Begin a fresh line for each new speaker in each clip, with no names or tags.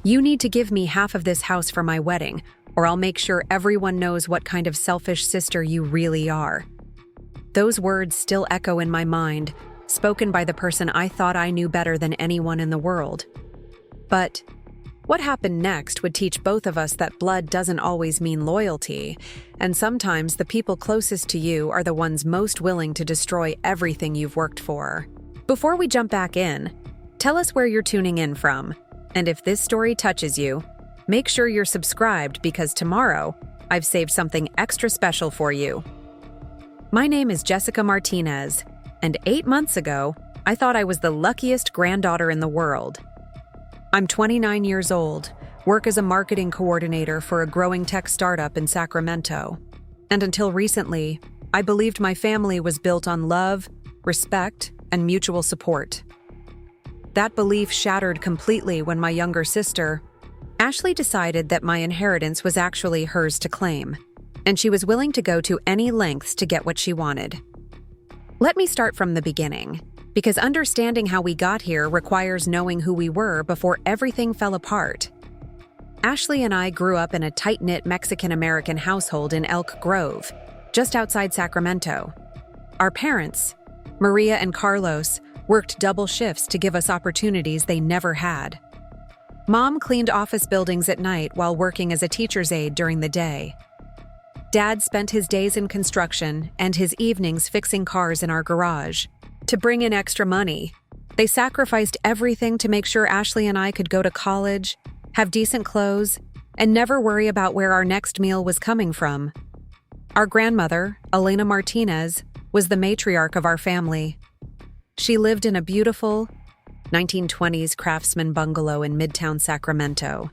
You need to give me half of this house for my wedding, or I'll make sure everyone knows what kind of selfish sister you really are." Those words still echo in my mind, spoken by the person I thought I knew better than anyone in the world. But what happened next would teach both of us that blood doesn't always mean loyalty, and sometimes the people closest to you are the ones most willing to destroy everything you've worked for. Before we jump back in, tell us where you're tuning in from, and if this story touches you, make sure you're subscribed because tomorrow, I've saved something extra special for you. My name is Jessica Martinez, and 8 months ago, I thought I was the luckiest granddaughter in the world. I'm 29 years old, work as a marketing coordinator for a growing tech startup in Sacramento. And until recently, I believed my family was built on love, respect, and mutual support. That belief shattered completely when my younger sister, Ashley, decided that my inheritance was actually hers to claim, and she was willing to go to any lengths to get what she wanted. Let me start from the beginning, because understanding how we got here requires knowing who we were before everything fell apart. Ashley and I grew up in a tight-knit Mexican-American household in Elk Grove, just outside Sacramento. Our parents, Maria and Carlos, worked double shifts to give us opportunities they never had. Mom cleaned office buildings at night while working as a teacher's aide during the day. Dad spent his days in construction and his evenings fixing cars in our garage. To bring in extra money, they sacrificed everything to make sure Ashley and I could go to college, have decent clothes, and never worry about where our next meal was coming from. Our grandmother, Elena Martinez, was the matriarch of our family. She lived in a beautiful 1920s craftsman bungalow in Midtown Sacramento,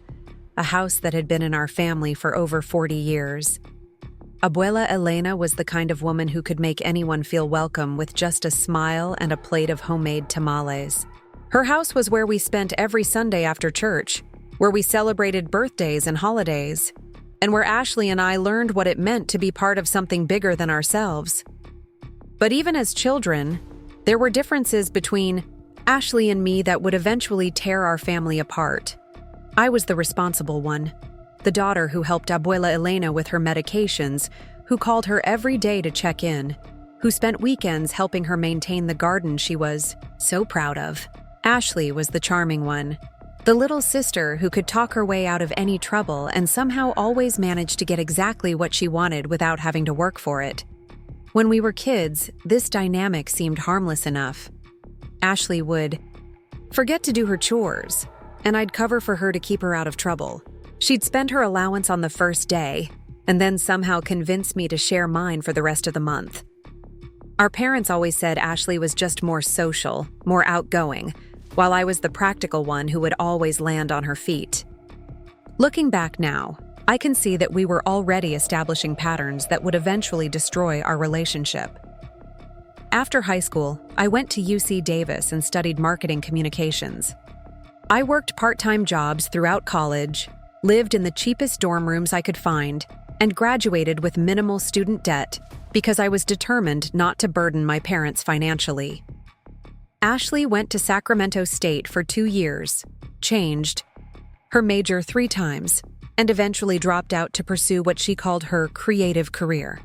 a house that had been in our family for over 40 years. Abuela Elena was the kind of woman who could make anyone feel welcome with just a smile and a plate of homemade tamales. Her house was where we spent every Sunday after church, where we celebrated birthdays and holidays, and where Ashley and I learned what it meant to be part of something bigger than ourselves. But even as children, there were differences between Ashley and me that would eventually tear our family apart. I was the responsible one, the daughter who helped Abuela Elena with her medications, who called her every day to check in, who spent weekends helping her maintain the garden she was so proud of. Ashley was the charming one, the little sister who could talk her way out of any trouble and somehow always managed to get exactly what she wanted without having to work for it. When we were kids, this dynamic seemed harmless enough. Ashley would forget to do her chores, and I'd cover for her to keep her out of trouble. She'd spend her allowance on the first day, and then somehow convince me to share mine for the rest of the month. Our parents always said Ashley was just more social, more outgoing, while I was the practical one who would always land on her feet. Looking back now, I can see that we were already establishing patterns that would eventually destroy our relationship. After high school, I went to UC Davis and studied marketing communications. I worked part-time jobs throughout college, lived in the cheapest dorm rooms I could find, and graduated with minimal student debt because I was determined not to burden my parents financially. Ashley went to Sacramento State for 2 years, changed her major 3 times, and eventually dropped out to pursue what she called her creative career.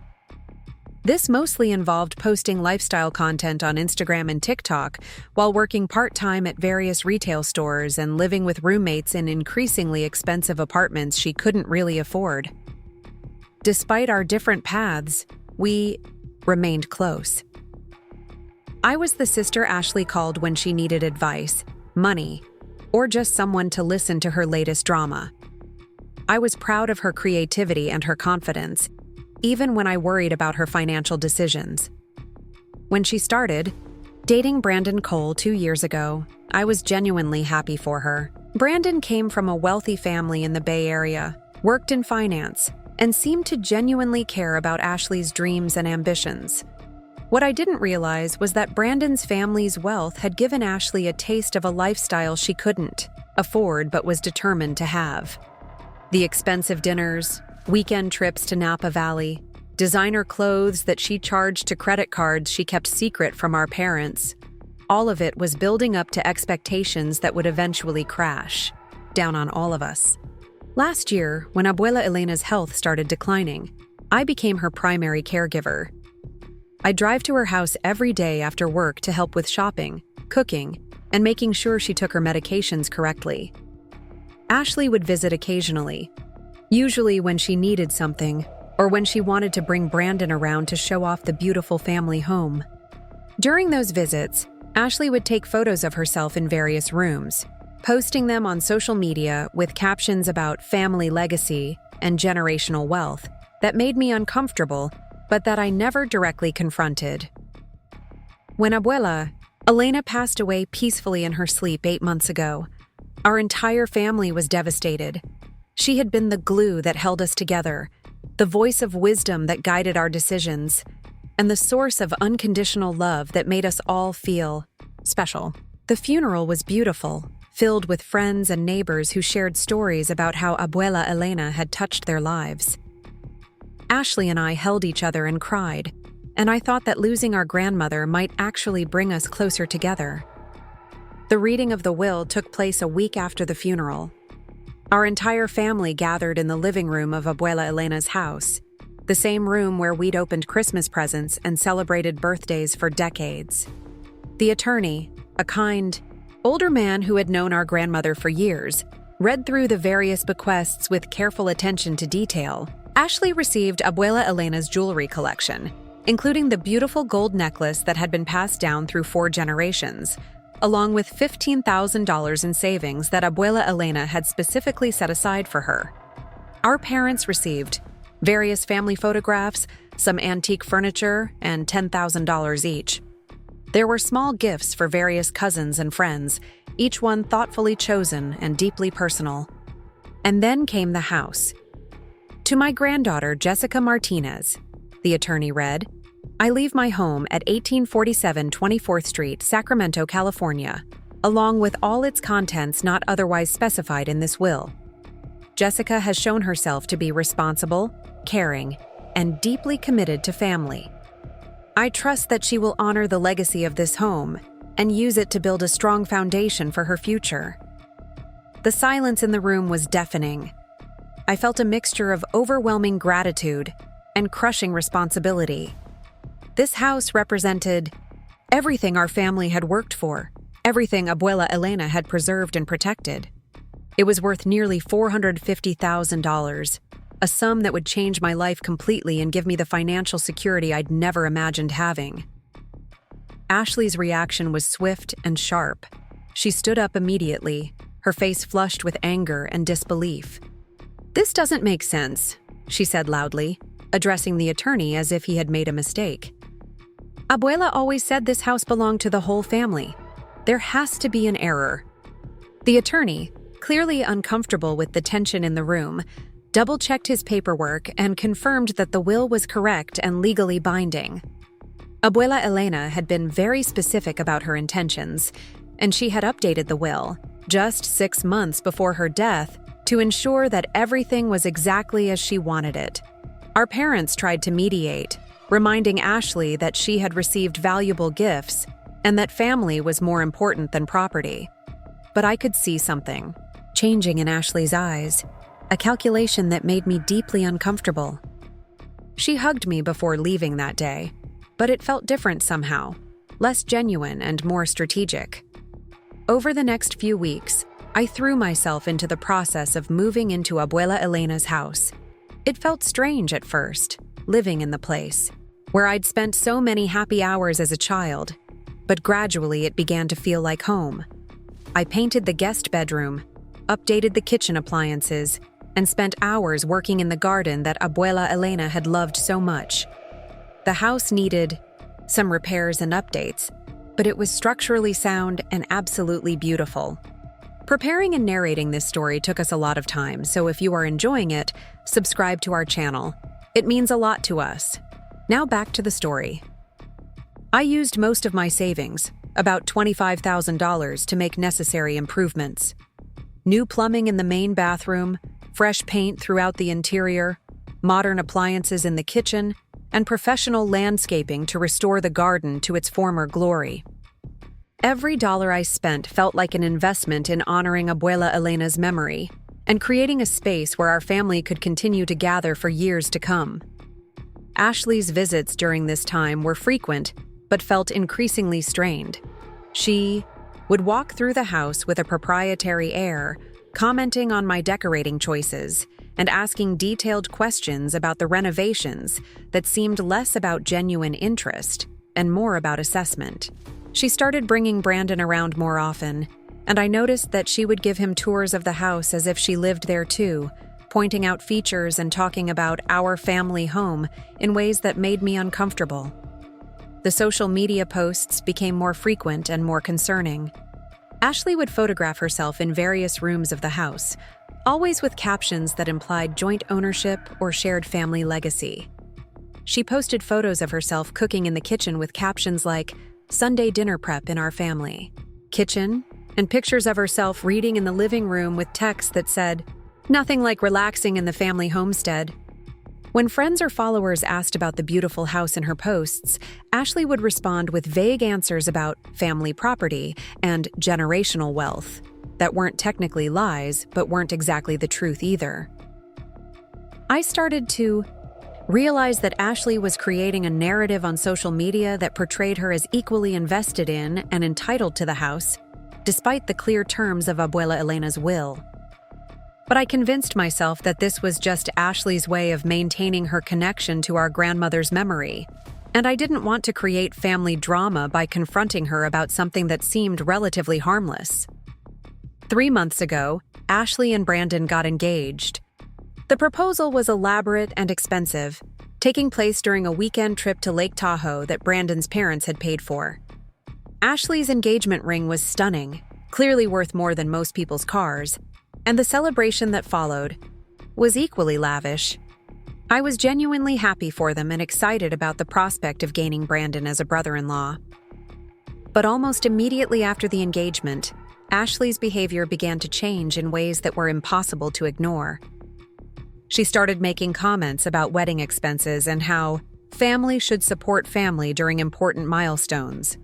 This mostly involved posting lifestyle content on Instagram and TikTok while working part-time at various retail stores and living with roommates in increasingly expensive apartments she couldn't really afford. Despite our different paths, we remained close. I was the sister Ashley called when she needed advice, money, or just someone to listen to her latest drama. I was proud of her creativity and her confidence, even when I worried about her financial decisions. When she started dating Brandon Cole 2 years ago, I was genuinely happy for her. Brandon came from a wealthy family in the Bay Area, worked in finance, and seemed to genuinely care about Ashley's dreams and ambitions. What I didn't realize was that Brandon's family's wealth had given Ashley a taste of a lifestyle she couldn't afford but was determined to have. The expensive dinners, weekend trips to Napa Valley, designer clothes that she charged to credit cards she kept secret from our parents. All of it was building up to expectations that would eventually crash. down on all of us. Last year, when Abuela Elena's health started declining, I became her primary caregiver. I drive to her house every day after work to help with shopping, cooking, and making sure she took her medications correctly. Ashley would visit occasionally, usually when she needed something or when she wanted to bring Brandon around to show off the beautiful family home. During those visits, Ashley would take photos of herself in various rooms, posting them on social media with captions about family legacy and generational wealth that made me uncomfortable, but that I never directly confronted. When Abuela Elena passed away peacefully in her sleep 8 months ago, our entire family was devastated. She had been the glue that held us together, the voice of wisdom that guided our decisions, and the source of unconditional love that made us all feel special. The funeral was beautiful, filled with friends and neighbors who shared stories about how Abuela Elena had touched their lives. Ashley and I held each other and cried, and I thought that losing our grandmother might actually bring us closer together. The reading of the will took place a week after the funeral. Our entire family gathered in the living room of Abuela Elena's house, the same room where we'd opened Christmas presents and celebrated birthdays for decades. The attorney, a kind, older man who had known our grandmother for years, read through the various bequests with careful attention to detail. Ashley received Abuela Elena's jewelry collection, including the beautiful gold necklace that had been passed down through 4 generations, along with $15,000 in savings that Abuela Elena had specifically set aside for her. Our parents received various family photographs, some antique furniture, and $10,000 each. There were small gifts for various cousins and friends, each one thoughtfully chosen and deeply personal. And then came the house. To my granddaughter, Jessica Martinez, the attorney read, I leave my home at 1847 24th Street, Sacramento, California, along with all its contents not otherwise specified in this will. Jessica has shown herself to be responsible, caring, and deeply committed to family. I trust that she will honor the legacy of this home and use it to build a strong foundation for her future. The silence in the room was deafening. I felt a mixture of overwhelming gratitude and crushing responsibility. This house represented everything our family had worked for, everything Abuela Elena had preserved and protected. It was worth nearly $450,000, a sum that would change my life completely and give me the financial security I'd never imagined having. Ashley's reaction was swift and sharp. She stood up immediately, her face flushed with anger and disbelief. "This doesn't make sense," she said loudly, addressing the attorney as if he had made a mistake. "Abuela always said this house belonged to the whole family. There has to be an error." The attorney, clearly uncomfortable with the tension in the room, double-checked his paperwork and confirmed that the will was correct and legally binding. Abuela Elena had been very specific about her intentions, and she had updated the will, just 6 months before her death, to ensure that everything was exactly as she wanted it. Our parents tried to mediate, reminding Ashley that she had received valuable gifts and that family was more important than property. But I could see something changing in Ashley's eyes, a calculation that made me deeply uncomfortable. She hugged me before leaving that day, but it felt different somehow, less genuine and more strategic. Over the next few weeks, I threw myself into the process of moving into Abuela Elena's house. It felt strange at first, living in the place, where I'd spent so many happy hours as a child, but gradually it began to feel like home. I painted the guest bedroom, updated the kitchen appliances, and spent hours working in the garden that Abuela Elena had loved so much. The house needed some repairs and updates, but it was structurally sound and absolutely beautiful. Preparing and narrating this story took us a lot of time, so if you are enjoying it, subscribe to our channel. It means a lot to us. Now back to the story. I used most of my savings, about $25,000, to make necessary improvements. New plumbing in the main bathroom, fresh paint throughout the interior, modern appliances in the kitchen, and professional landscaping to restore the garden to its former glory. Every dollar I spent felt like an investment in honoring Abuela Elena's memory and creating a space where our family could continue to gather for years to come. Ashley's visits during this time were frequent, but felt increasingly strained. She would walk through the house with a proprietary air, commenting on my decorating choices and asking detailed questions about the renovations that seemed less about genuine interest and more about assessment. She started bringing Brandon around more often, and I noticed that she would give him tours of the house as if she lived there too, pointing out features and talking about our family home in ways that made me uncomfortable. The social media posts became more frequent and more concerning. Ashley would photograph herself in various rooms of the house, always with captions that implied joint ownership or shared family legacy. She posted photos of herself cooking in the kitchen with captions like, "Sunday dinner prep in our family," "kitchen," and pictures of herself reading in the living room with text that said, "Nothing like relaxing in the family homestead." When friends or followers asked about the beautiful house in her posts, Ashley would respond with vague answers about family property and generational wealth that weren't technically lies, but weren't exactly the truth either. I started to realize that Ashley was creating a narrative on social media that portrayed her as equally invested in and entitled to the house, despite the clear terms of Abuela Elena's will. But I convinced myself that this was just Ashley's way of maintaining her connection to our grandmother's memory, and I didn't want to create family drama by confronting her about something that seemed relatively harmless. 3 months ago, Ashley and Brandon got engaged. The proposal was elaborate and expensive, taking place during a weekend trip to Lake Tahoe that Brandon's parents had paid for. Ashley's engagement ring was stunning, clearly worth more than most people's cars, and the celebration that followed was equally lavish. I was genuinely happy for them and excited about the prospect of gaining Brandon as a brother-in-law. But almost immediately after the engagement, Ashley's behavior began to change in ways that were impossible to ignore. She started making comments about wedding expenses and how family should support family during important milestones.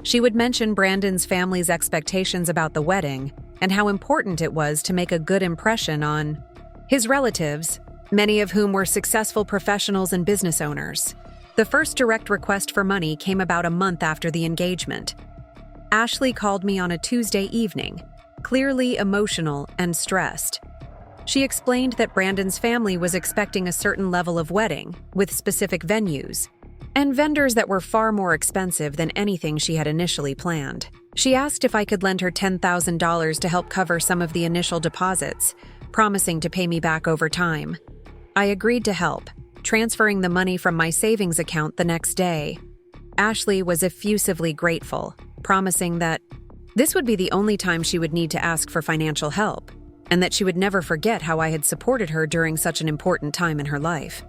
She would mention Brandon's family's expectations about the wedding and how important it was to make a good impression on his relatives, many of whom were successful professionals and business owners. The first direct request for money came about a month after the engagement. Ashley called me on a Tuesday evening, clearly emotional and stressed. She explained that Brandon's family was expecting a certain level of wedding, with specific venues, and vendors that were far more expensive than anything she had initially planned. She asked if I could lend her $10,000 to help cover some of the initial deposits, promising to pay me back over time. I agreed to help, transferring the money from my savings account the next day. Ashley was effusively grateful, promising that this would be the only time she would need to ask for financial help, and that she would never forget how I had supported her during such an important time in her life.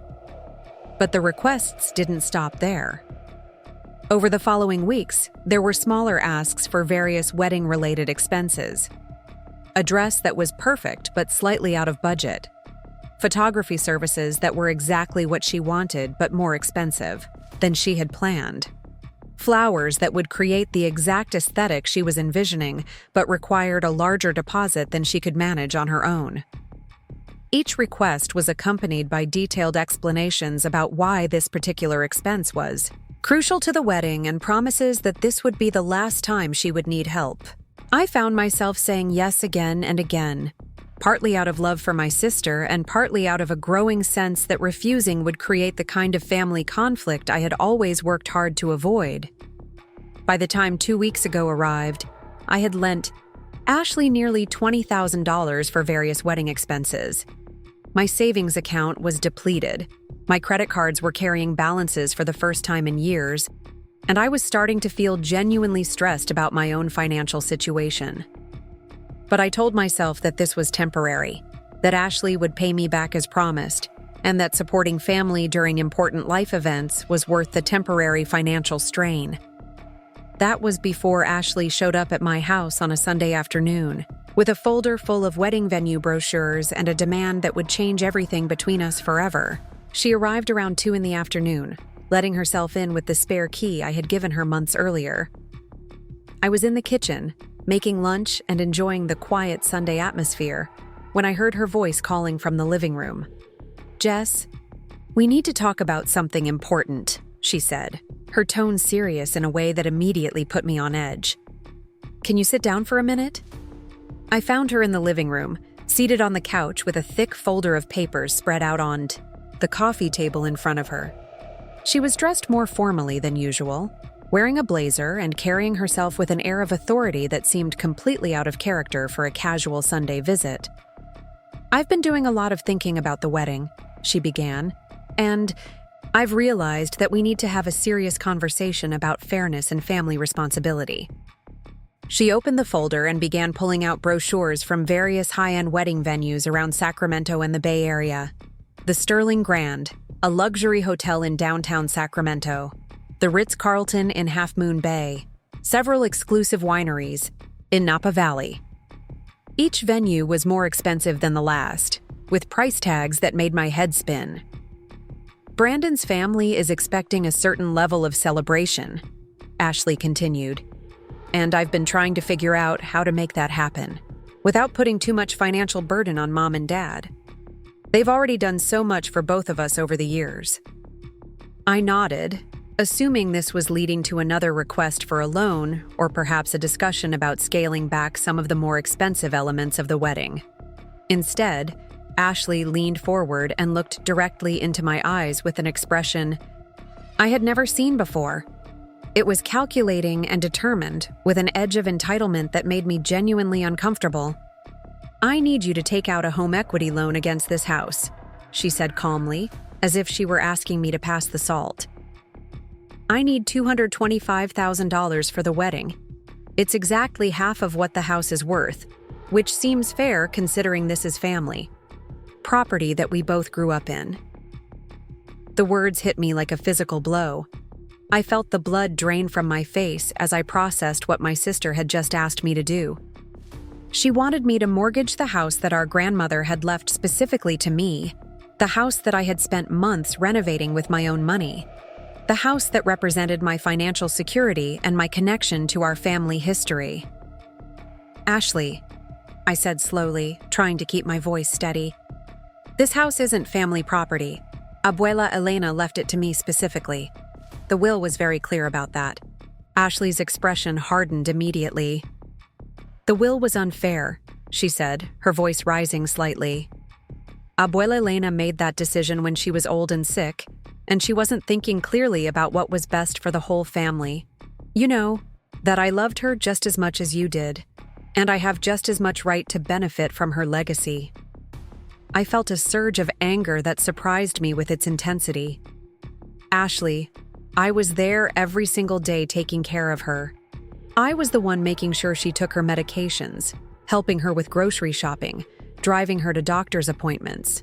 But the requests didn't stop there. Over the following weeks, there were smaller asks for various wedding-related expenses. A dress that was perfect but slightly out of budget. Photography services that were exactly what she wanted but more expensive than she had planned. Flowers that would create the exact aesthetic she was envisioning but required a larger deposit than she could manage on her own. Each request was accompanied by detailed explanations about why this particular expense was crucial to the wedding and promises that this would be the last time she would need help. I found myself saying yes again and again, partly out of love for my sister and partly out of a growing sense that refusing would create the kind of family conflict I had always worked hard to avoid. By the time 2 weeks ago arrived, I had lent Ashley nearly $20,000 for various wedding expenses. My savings account was depleted. My credit cards were carrying balances for the first time in years, and I was starting to feel genuinely stressed about my own financial situation. But I told myself that this was temporary, that Ashley would pay me back as promised, and that supporting family during important life events was worth the temporary financial strain. That was before Ashley showed up at my house on a Sunday afternoon, with a folder full of wedding venue brochures and a demand that would change everything between us forever. She arrived around 2 in the afternoon, letting herself in with the spare key I had given her months earlier. I was in the kitchen, making lunch and enjoying the quiet Sunday atmosphere, when I heard her voice calling from the living room. "Jess, we need to talk about something important," she said, her tone serious in a way that immediately put me on edge. "Can you sit down for a minute?" I found her in the living room, seated on the couch with a thick folder of papers spread out on the coffee table in front of her. She was dressed more formally than usual, wearing a blazer and carrying herself with an air of authority that seemed completely out of character for a casual Sunday visit. "I've been doing a lot of thinking about the wedding," she began, "and I've realized that we need to have a serious conversation about fairness and family responsibility." She opened the folder and began pulling out brochures from various high-end wedding venues around Sacramento and the Bay Area. The Sterling Grand, a luxury hotel in downtown Sacramento, the Ritz-Carlton in Half Moon Bay, several exclusive wineries in Napa Valley. Each venue was more expensive than the last, with price tags that made my head spin. "Brandon's family is expecting a certain level of celebration," Ashley continued, "and I've been trying to figure out how to make that happen, without putting too much financial burden on Mom and Dad. They've already done so much for both of us over the years." I nodded, assuming this was leading to another request for a loan or perhaps a discussion about scaling back some of the more expensive elements of the wedding. Instead, Ashley leaned forward and looked directly into my eyes with an expression I had never seen before. It was calculating and determined, with an edge of entitlement that made me genuinely uncomfortable. "I need you to take out a home equity loan against this house," she said calmly, as if she were asking me to pass the salt. "I need $225,000 for the wedding. It's exactly half of what the house is worth, which seems fair considering this is family. Property that we both grew up in." The words hit me like a physical blow. I felt the blood drain from my face as I processed what my sister had just asked me to do. She wanted me to mortgage the house that our grandmother had left specifically to me, the house that I had spent months renovating with my own money, the house that represented my financial security and my connection to our family history. "Ashley," I said slowly, trying to keep my voice steady, "this house isn't family property. Abuela Elena left it to me specifically. The will was very clear about that." Ashley's expression hardened immediately. "The will was unfair," she said, her voice rising slightly. "Abuela Elena made that decision when she was old and sick, and she wasn't thinking clearly about what was best for the whole family. You know, that I loved her just as much as you did, and I have just as much right to benefit from her legacy." I felt a surge of anger that surprised me with its intensity. "Ashley, I was there every single day taking care of her. I was the one making sure she took her medications, helping her with grocery shopping, driving her to doctor's appointments.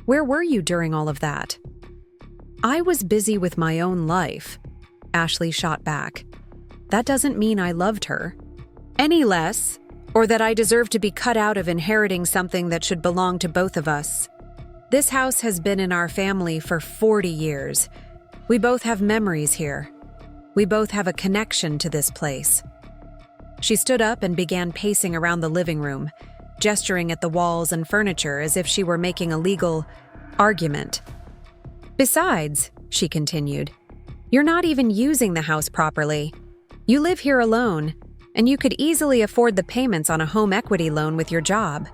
Where were you during all of that?" "I was busy with my own life," Ashley shot back. "That doesn't mean I loved her any less, or that I deserve to be cut out of inheriting something that should belong to both of us. This house has been in our family for 40 years. We both have memories here. We both have a connection to this place." She stood up and began pacing around the living room, gesturing at the walls and furniture as if she were making a legal argument. "Besides," she continued, "you're not even using the house properly. You live here alone, and you could easily afford the payments on a home equity loan with your job.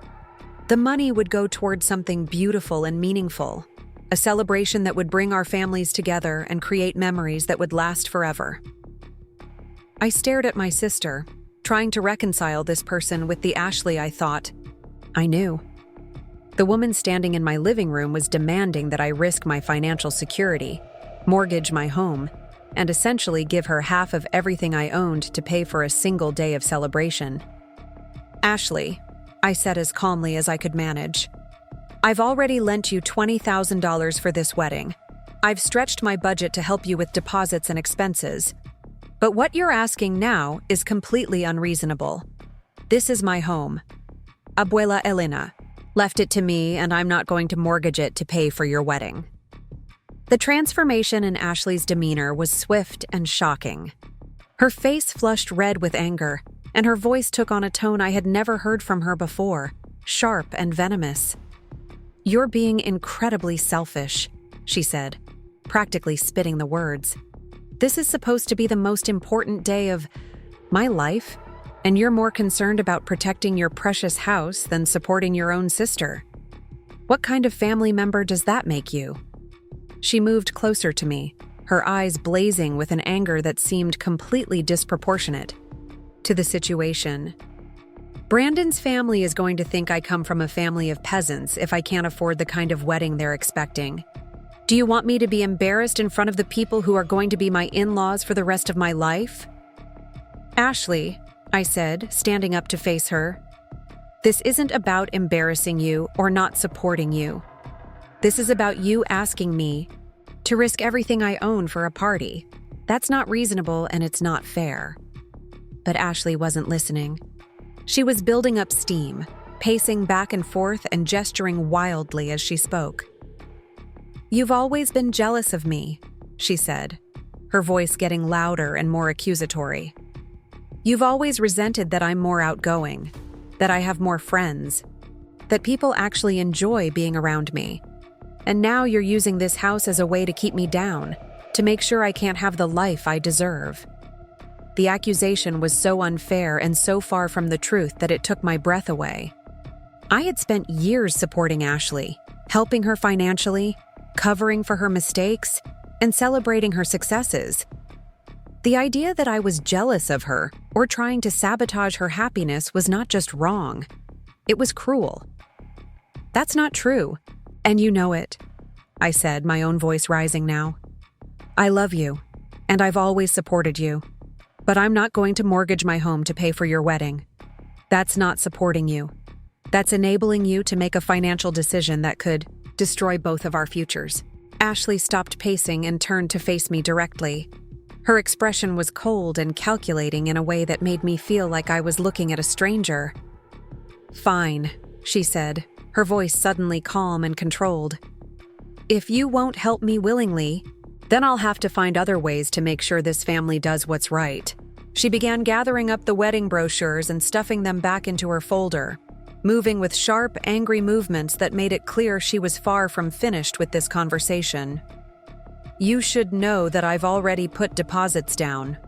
The money would go towards something beautiful and meaningful, a celebration that would bring our families together and create memories that would last forever." I stared at my sister, trying to reconcile this person with the Ashley I thought I knew. The woman standing in my living room was demanding that I risk my financial security, mortgage my home, and essentially give her half of everything I owned to pay for a single day of celebration. "Ashley," I said as calmly as I could manage, "I've already lent you $20,000 for this wedding. I've stretched my budget to help you with deposits and expenses. But what you're asking now is completely unreasonable. This is my home. Abuela Elena left it to me, and I'm not going to mortgage it to pay for your wedding." The transformation in Ashley's demeanor was swift and shocking. Her face flushed red with anger, and her voice took on a tone I had never heard from her before, sharp and venomous. "You're being incredibly selfish," she said, practically spitting the words. "This is supposed to be the most important day of my life, and you're more concerned about protecting your precious house than supporting your own sister. What kind of family member does that make you?" She moved closer to me, her eyes blazing with an anger that seemed completely disproportionate to the situation. "Brandon's family is going to think I come from a family of peasants if I can't afford the kind of wedding they're expecting. Do you want me to be embarrassed in front of the people who are going to be my in-laws for the rest of my life?" "Ashley," I said, standing up to face her, "this isn't about embarrassing you or not supporting you. This is about you asking me to risk everything I own for a party. That's not reasonable and it's not fair." But Ashley wasn't listening. She was building up steam, pacing back and forth and gesturing wildly as she spoke. "You've always been jealous of me," she said, her voice getting louder and more accusatory. "You've always resented that I'm more outgoing, that I have more friends, that people actually enjoy being around me. And now you're using this house as a way to keep me down, to make sure I can't have the life I deserve." The accusation was so unfair and so far from the truth that it took my breath away. I had spent years supporting Ashley, helping her financially, covering for her mistakes, and celebrating her successes. The idea that I was jealous of her or trying to sabotage her happiness was not just wrong, it was cruel. "That's not true, and you know it," I said, my own voice rising now. "I love you, and I've always supported you. But I'm not going to mortgage my home to pay for your wedding. That's not supporting you. That's enabling you to make a financial decision that could destroy both of our futures." Ashley stopped pacing and turned to face me directly. Her expression was cold and calculating in a way that made me feel like I was looking at a stranger. "Fine," she said, her voice suddenly calm and controlled. "If you won't help me willingly, then I'll have to find other ways to make sure this family does what's right." She began gathering up the wedding brochures and stuffing them back into her folder, moving with sharp, angry movements that made it clear she was far from finished with this conversation. "You should know that I've already put deposits down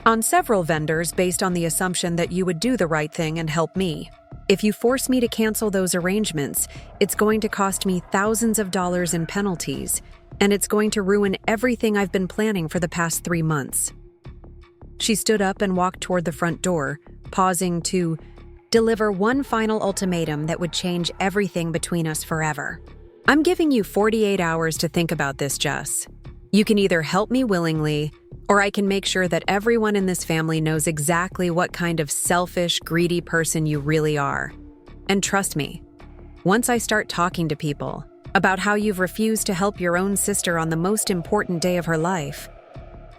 on several vendors based on the assumption that you would do the right thing and help me. If you force me to cancel those arrangements, it's going to cost me thousands of dollars in penalties, and it's going to ruin everything I've been planning for the past 3 months." She stood up and walked toward the front door, pausing to deliver one final ultimatum that would change everything between us forever. "I'm giving you 48 hours to think about this, Jess. You can either help me willingly, or I can make sure that everyone in this family knows exactly what kind of selfish, greedy person you really are. And trust me, once I start talking to people about how you've refused to help your own sister on the most important day of her life,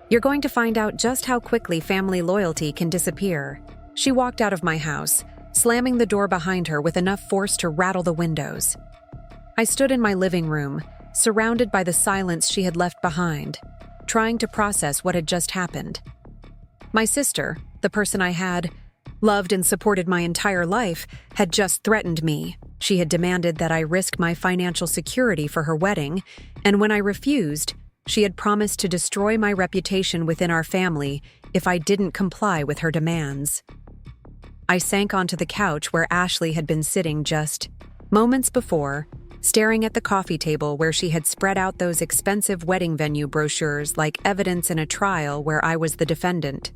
you're going to find out just how quickly family loyalty can disappear." She walked out of my house, slamming the door behind her with enough force to rattle the windows. I stood in my living room, surrounded by the silence she had left behind, trying to process what had just happened. My sister, the person I had loved and supported my entire life, had just threatened me. She had demanded that I risk my financial security for her wedding, and when I refused, she had promised to destroy my reputation within our family if I didn't comply with her demands. I sank onto the couch where Ashley had been sitting just moments before, staring at the coffee table where she had spread out those expensive wedding venue brochures like evidence in a trial where I was the defendant.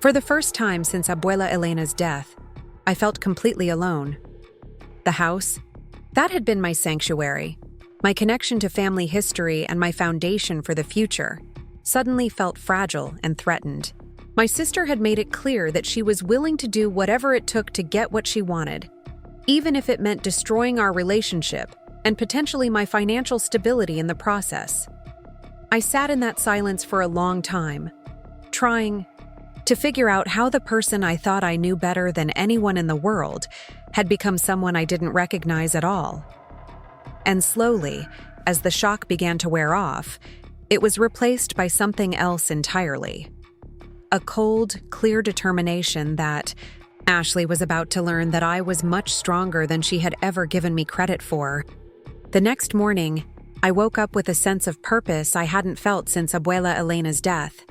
For the first time since Abuela Elena's death, I felt completely alone. The house, that had been my sanctuary, my connection to family history and my foundation for the future, suddenly felt fragile and threatened. My sister had made it clear that she was willing to do whatever it took to get what she wanted, even if it meant destroying our relationship and potentially my financial stability in the process. I sat in that silence for a long time, trying to figure out how the person I thought I knew better than anyone in the world had become someone I didn't recognize at all. And slowly, as the shock began to wear off, it was replaced by something else entirely. a cold, clear determination that Ashley was about to learn that I was much stronger than she had ever given me credit for. The next morning, I woke up with a sense of purpose I hadn't felt since Abuela Elena's death.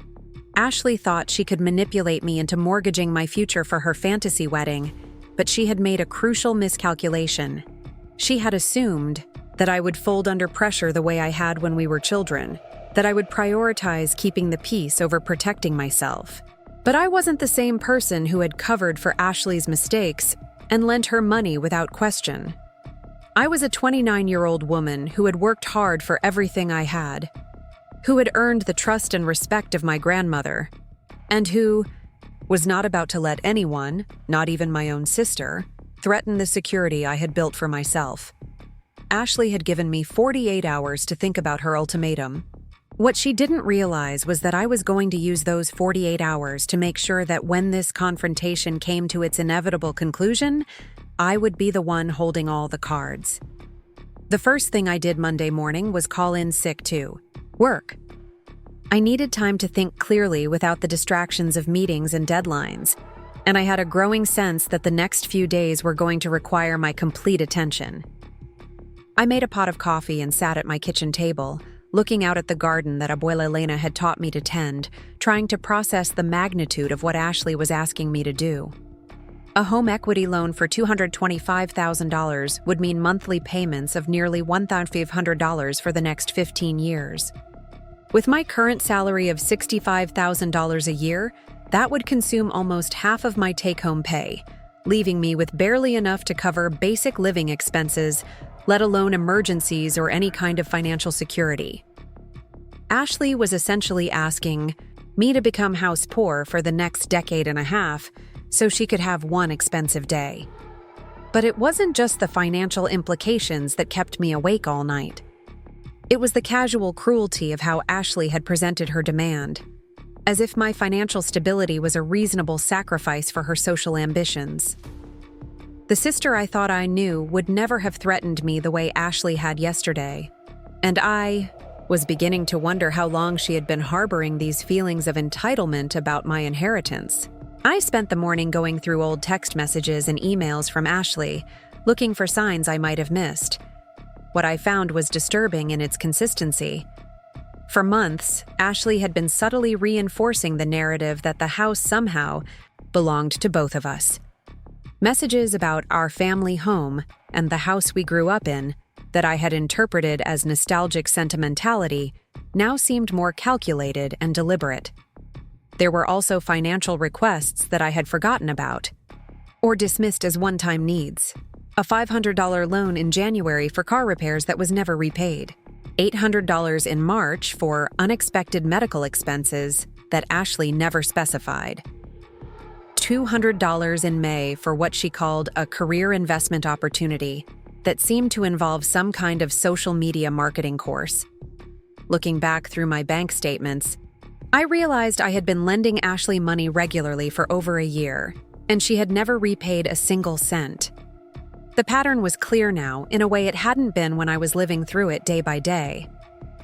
Ashley thought she could manipulate me into mortgaging my future for her fantasy wedding, but she had made a crucial miscalculation. She had assumed that I would fold under pressure the way I had when we were children, that I would prioritize keeping the peace over protecting myself. But I wasn't the same person who had covered for Ashley's mistakes and lent her money without question. I was a 29-year-old woman who had worked hard for everything I had, who had earned the trust and respect of my grandmother, and who was not about to let anyone, not even my own sister, threaten the security I had built for myself. Ashley had given me 48 hours to think about her ultimatum. What she didn't realize was that I was going to use those 48 hours to make sure that when this confrontation came to its inevitable conclusion, I would be the one holding all the cards. The first thing I did Monday morning was call in sick to work. I needed time to think clearly without the distractions of meetings and deadlines, and I had a growing sense that the next few days were going to require my complete attention. I made a pot of coffee and sat at my kitchen table, looking out at the garden that Abuela Elena had taught me to tend, trying to process the magnitude of what Ashley was asking me to do. A home equity loan for $225,000 would mean monthly payments of nearly $1,500 for the next 15 years. With my current salary of $65,000 a year, that would consume almost half of my take-home pay, leaving me with barely enough to cover basic living expenses, let alone emergencies or any kind of financial security. Ashley was essentially asking me to become house poor for the next decade and a half so she could have one expensive day. But it wasn't just the financial implications that kept me awake all night. It was the casual cruelty of how Ashley had presented her demand, as if my financial stability was a reasonable sacrifice for her social ambitions. The sister I thought I knew would never have threatened me the way Ashley had yesterday, and I was beginning to wonder how long she had been harboring these feelings of entitlement about my inheritance. I spent the morning going through old text messages and emails from Ashley, looking for signs I might have missed. What I found was disturbing in its consistency. For months, Ashley had been subtly reinforcing the narrative that the house somehow belonged to both of us. Messages about our family home and the house we grew up in, that I had interpreted as nostalgic sentimentality, now seemed more calculated and deliberate. There were also financial requests that I had forgotten about, or dismissed as one-time needs. A $500 loan in January for car repairs that was never repaid. $800 in March for unexpected medical expenses that Ashley never specified. $200 in May for what she called a career investment opportunity that seemed to involve some kind of social media marketing course. Looking back through my bank statements, I realized I had been lending Ashley money regularly for over a year, and she had never repaid a single cent. The pattern was clear now, in a way it hadn't been when I was living through it day by day.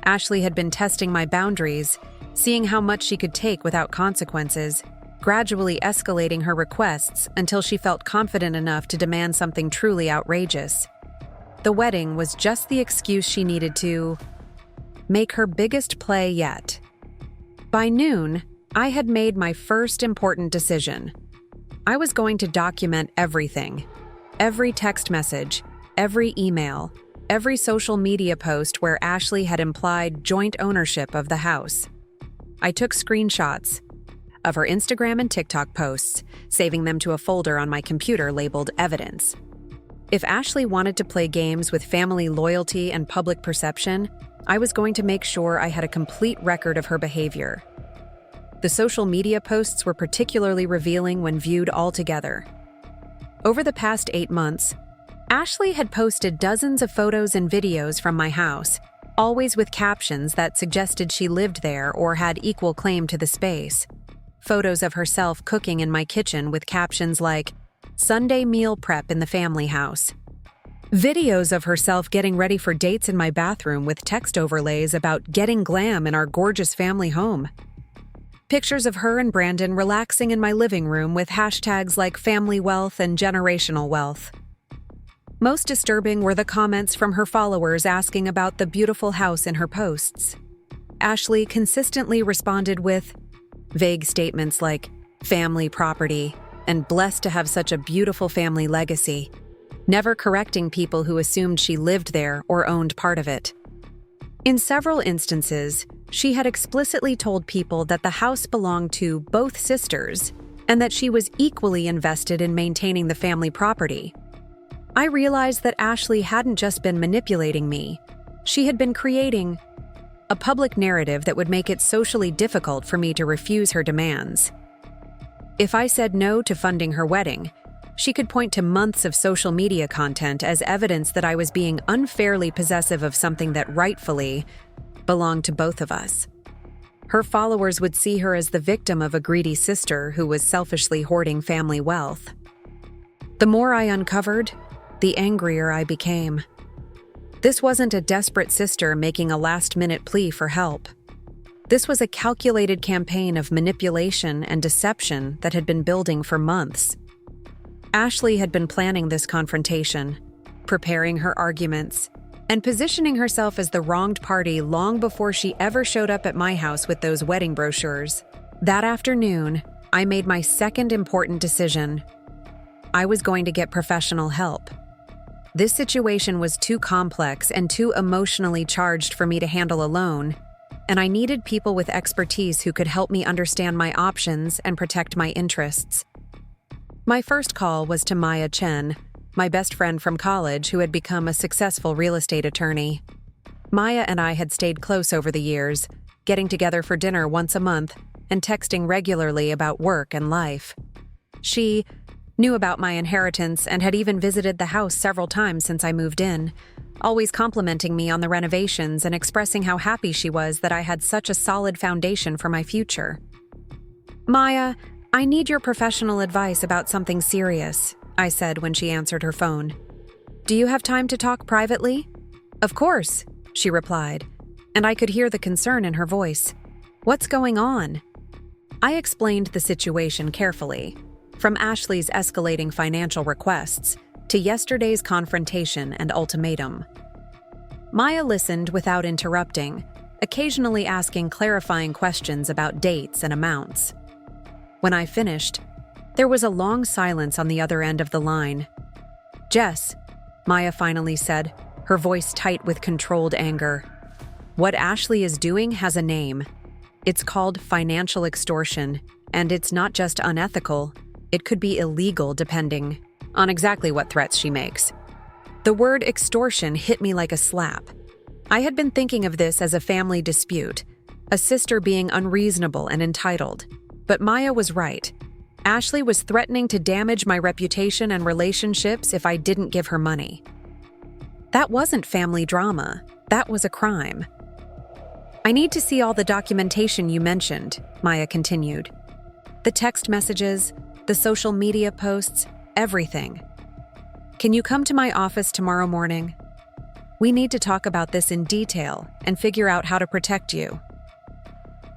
Ashley had been testing my boundaries, seeing how much she could take without consequences, gradually escalating her requests until she felt confident enough to demand something truly outrageous. The wedding was just the excuse she needed to make her biggest play yet. By noon, I had made my first important decision. I was going to document everything. Every text message, every email, every social media post where Ashley had implied joint ownership of the house. I took screenshots of her Instagram and TikTok posts, saving them to a folder on my computer labeled Evidence. If Ashley wanted to play games with family loyalty and public perception, I was going to make sure I had a complete record of her behavior. The social media posts were particularly revealing when viewed all together. Over the past 8 months, Ashley had posted dozens of photos and videos from my house, always with captions that suggested she lived there or had equal claim to the space. Photos of herself cooking in my kitchen with captions like, "Sunday meal prep in the family house." Videos of herself getting ready for dates in my bathroom with text overlays about getting glam in our gorgeous family home. Pictures of her and Brandon relaxing in my living room with hashtags like family wealth and generational wealth. Most disturbing were the comments from her followers asking about the beautiful house in her posts. Ashley consistently responded with vague statements like family property and blessed to have such a beautiful family legacy, never correcting people who assumed she lived there or owned part of it. In several instances, she had explicitly told people that the house belonged to both sisters and that she was equally invested in maintaining the family property. I realized that Ashley hadn't just been manipulating me, she had been creating a public narrative that would make it socially difficult for me to refuse her demands. If I said no to funding her wedding, she could point to months of social media content as evidence that I was being unfairly possessive of something that rightfully belonged to both of us. Her followers would see her as the victim of a greedy sister who was selfishly hoarding family wealth. The more I uncovered, the angrier I became. This wasn't a desperate sister making a last-minute plea for help. This was a calculated campaign of manipulation and deception that had been building for months. Ashley had been planning this confrontation, preparing her arguments, and positioning herself as the wronged party long before she ever showed up at my house with those wedding brochures. That afternoon, I made my second important decision. I was going to get professional help. This situation was too complex and too emotionally charged for me to handle alone, and I needed people with expertise who could help me understand my options and protect my interests. My first call was to Maya Chen, my best friend from college who had become a successful real estate attorney. Maya and I had stayed close over the years, getting together for dinner once a month and texting regularly about work and life. She knew about my inheritance and had even visited the house several times since I moved in, always complimenting me on the renovations and expressing how happy she was that I had such a solid foundation for my future. "Maya, I need your professional advice about something serious," I said when she answered her phone. "Do you have time to talk privately?" "Of course," she replied, and I could hear the concern in her voice. "What's going on?" I explained the situation carefully, from Ashley's escalating financial requests to yesterday's confrontation and ultimatum. Maya listened without interrupting, occasionally asking clarifying questions about dates and amounts. When I finished, there was a long silence on the other end of the line. "Jess," Maya finally said, her voice tight with controlled anger. "What Ashley is doing has a name. It's called financial extortion, and it's not just unethical, it could be illegal depending on exactly what threats she makes." The word extortion hit me like a slap. I had been thinking of this as a family dispute, a sister being unreasonable and entitled. But Maya was right. Ashley was threatening to damage my reputation and relationships if I didn't give her money. That wasn't family drama. That was a crime. "I need to see all the documentation you mentioned," Maya continued. "The text messages, the social media posts, everything. Can you come to my office tomorrow morning? We need to talk about this in detail and figure out how to protect you."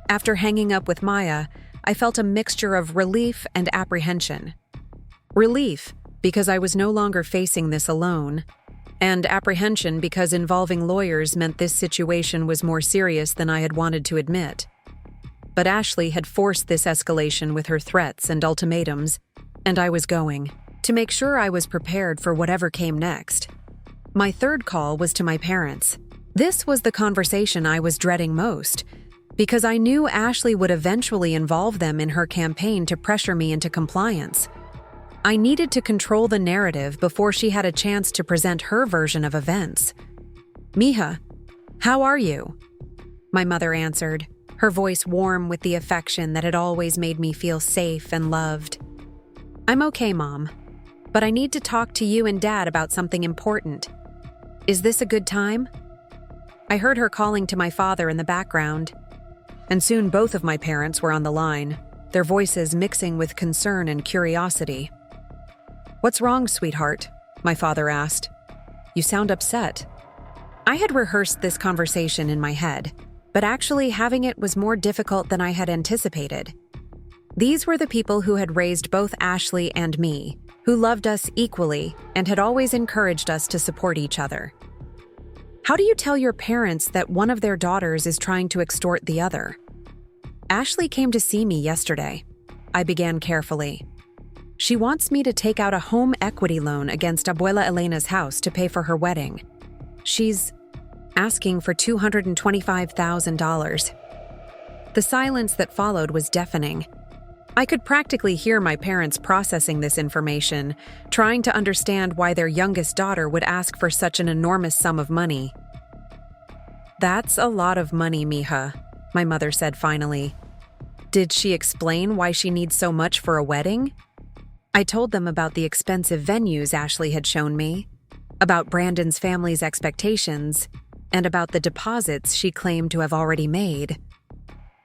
After hanging up with Maya, I felt a mixture of relief and apprehension. Relief, because I was no longer facing this alone, and apprehension because involving lawyers meant this situation was more serious than I had wanted to admit. But Ashley had forced this escalation with her threats and ultimatums, and I was going to make sure I was prepared for whatever came next. My third call was to my parents. This was the conversation I was dreading most, because I knew Ashley would eventually involve them in her campaign to pressure me into compliance. I needed to control the narrative before she had a chance to present her version of events. "Mija, how are you?" My mother answered, her voice warm with the affection that had always made me feel safe and loved. "I'm okay, Mom, but I need to talk to you and Dad about something important. Is this a good time?" I heard her calling to my father in the background, and soon both of my parents were on the line, their voices mixing with concern and curiosity. "What's wrong, sweetheart?" my father asked. "You sound upset." I had rehearsed this conversation in my head. but actually having it was more difficult than I had anticipated. These were the people who had raised both Ashley and me, who loved us equally and had always encouraged us to support each other. How do you tell your parents that one of their daughters is trying to extort the other? Ashley came to see me yesterday. I began carefully. She wants me to take out a home equity loan against Abuela Elena's house to pay for her wedding. She's asking for $225,000. The silence that followed was deafening. I could practically hear my parents processing this information, trying to understand why their youngest daughter would ask for such an enormous sum of money. "That's a lot of money, mija," my mother said finally. "Did she explain why she needs so much for a wedding?" I told them about the expensive venues Ashley had shown me, about Brandon's family's expectations, and about the deposits she claimed to have already made.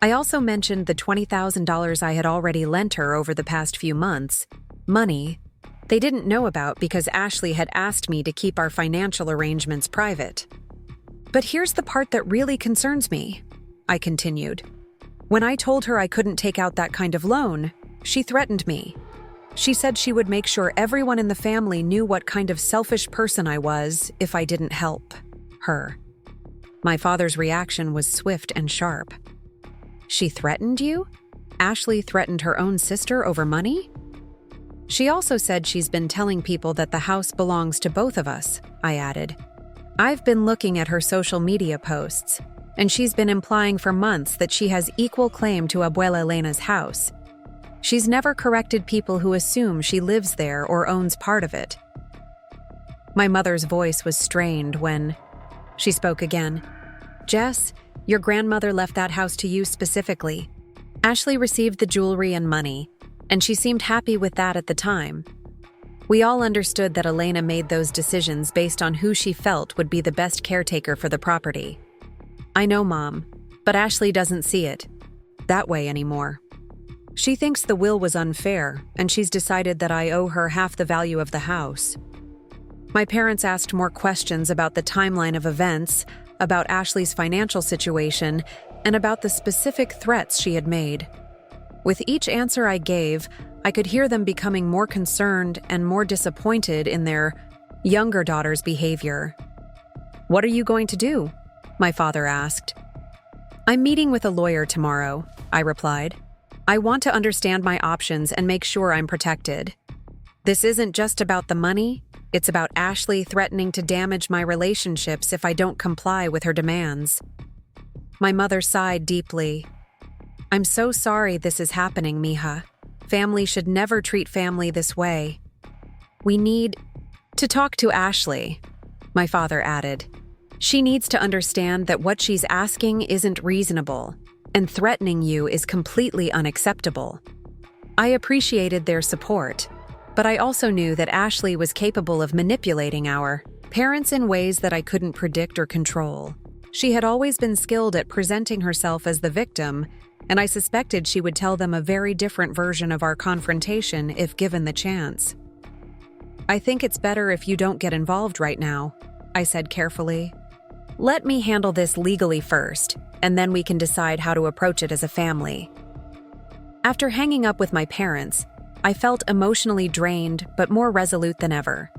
I also mentioned the $20,000 I had already lent her over the past few months, money they didn't know about because Ashley had asked me to keep our financial arrangements private. "But here's the part that really concerns me," I continued. "When I told her I couldn't take out that kind of loan, she threatened me. She said she would make sure everyone in the family knew what kind of selfish person I was if I didn't help her." My father's reaction was swift and sharp. "She threatened you? Ashley threatened her own sister over money?" "She also said she's been telling people that the house belongs to both of us," I added. "I've been looking at her social media posts, and she's been implying for months that she has equal claim to Abuela Elena's house. She's never corrected people who assume she lives there or owns part of it." My mother's voice was strained when she spoke again. "Jess, your grandmother left that house to you specifically. Ashley received the jewelry and money, and she seemed happy with that at the time. We all understood that Elena made those decisions based on who she felt would be the best caretaker for the property. I know, Mom, but Ashley doesn't see it that way anymore. She thinks the will was unfair, and she's decided that I owe her half the value of the house." My parents asked more questions about the timeline of events, about Ashley's financial situation, and about the specific threats she had made. With each answer I gave, I could hear them becoming more concerned and more disappointed in their younger daughter's behavior. "What are you going to do?" my father asked. "I'm meeting with a lawyer tomorrow," I replied. "I want to understand my options and make sure I'm protected. This isn't just about the money, it's about Ashley threatening to damage my relationships if I don't comply with her demands." My mother sighed deeply. "I'm so sorry this is happening, mija. Family should never treat family this way. We need to talk to Ashley," my father added. "She needs to understand that what she's asking isn't reasonable, and threatening you is completely unacceptable." I appreciated their support, but I also knew that Ashley was capable of manipulating our parents in ways that I couldn't predict or control. She had always been skilled at presenting herself as the victim, and I suspected she would tell them a very different version of our confrontation if given the chance. "I think it's better if you don't get involved right now," I said carefully. "Let me handle this legally first, and then we can decide how to approach it as a family." After hanging up with my parents, I felt emotionally drained but more resolute than ever.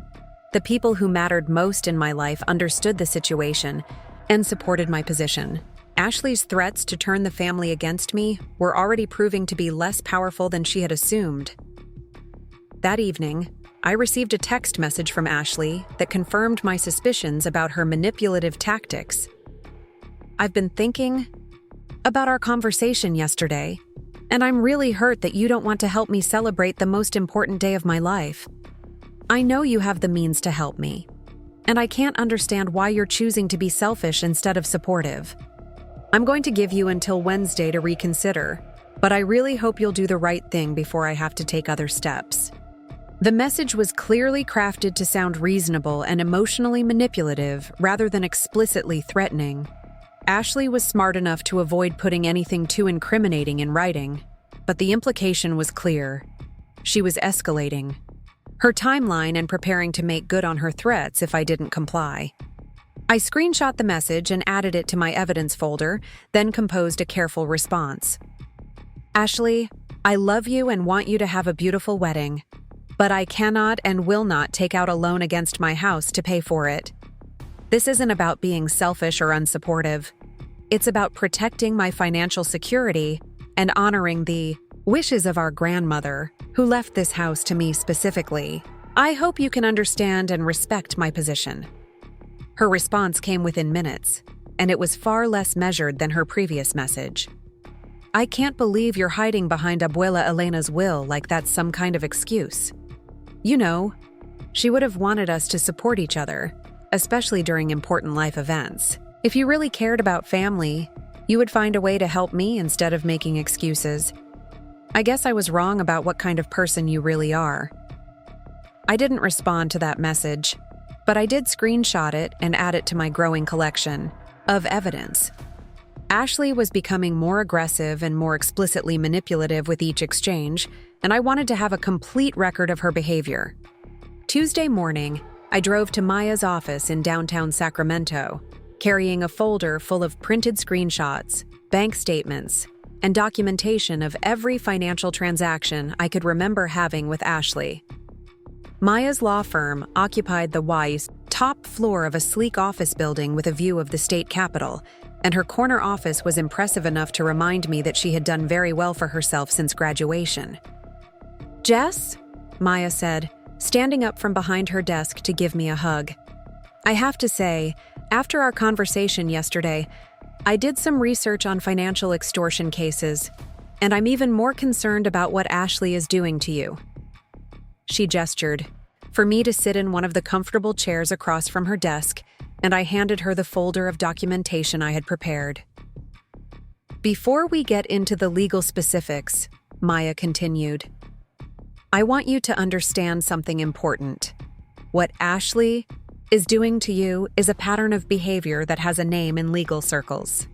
The people who mattered most in my life understood the situation and supported my position. Ashley's threats to turn the family against me were already proving to be less powerful than she had assumed. That evening, I received a text message from Ashley that confirmed my suspicions about her manipulative tactics. "I've been thinking about our conversation yesterday, and I'm really hurt that you don't want to help me celebrate the most important day of my life. I know you have the means to help me, and I can't understand why you're choosing to be selfish instead of supportive. I'm going to give you until Wednesday to reconsider, but I really hope you'll do the right thing before I have to take other steps." The message was clearly crafted to sound reasonable and emotionally manipulative rather than explicitly threatening. Ashley was smart enough to avoid putting anything too incriminating in writing, but the implication was clear. She was escalating her timeline and preparing to make good on her threats if I didn't comply. I screenshot the message and added it to my evidence folder, then composed a careful response. Ashley, I love you and want you to have a beautiful wedding, but I cannot and will not take out a loan against my house to pay for it. This isn't about being selfish or unsupportive. It's about protecting my financial security and honoring the wishes of our grandmother, who left this house to me specifically. I hope you can understand and respect my position. Her response came within minutes, and it was far less measured than her previous message. I can't believe you're hiding behind Abuela Elena's will like that's some kind of excuse. You know, she would have wanted us to support each other, especially during important life events. If you really cared about family, you would find a way to help me instead of making excuses. I guess I was wrong about what kind of person you really are. I didn't respond to that message, but I did screenshot it and add it to my growing collection of evidence. Ashley was becoming more aggressive and more explicitly manipulative with each exchange, and I wanted to have a complete record of her behavior. Tuesday morning, I drove to Maya's office in downtown Sacramento, carrying a folder full of printed screenshots, bank statements, and documentation of every financial transaction I could remember having with Ashley. Maya's law firm occupied the Y's top floor of a sleek office building with a view of the state capitol, and her corner office was impressive enough to remind me that she had done very well for herself since graduation. "Jess?" Maya said, standing up from behind her desk to give me a hug. I have to say, after our conversation yesterday, I did some research on financial extortion cases, and I'm even more concerned about what Ashley is doing to you. She gestured for me to sit in one of the comfortable chairs across from her desk, and I handed her the folder of documentation I had prepared. "Before we get into the legal specifics," Maya continued, "I want you to understand something important. What Ashley is doing to you is a pattern of behavior that has a name in legal circles.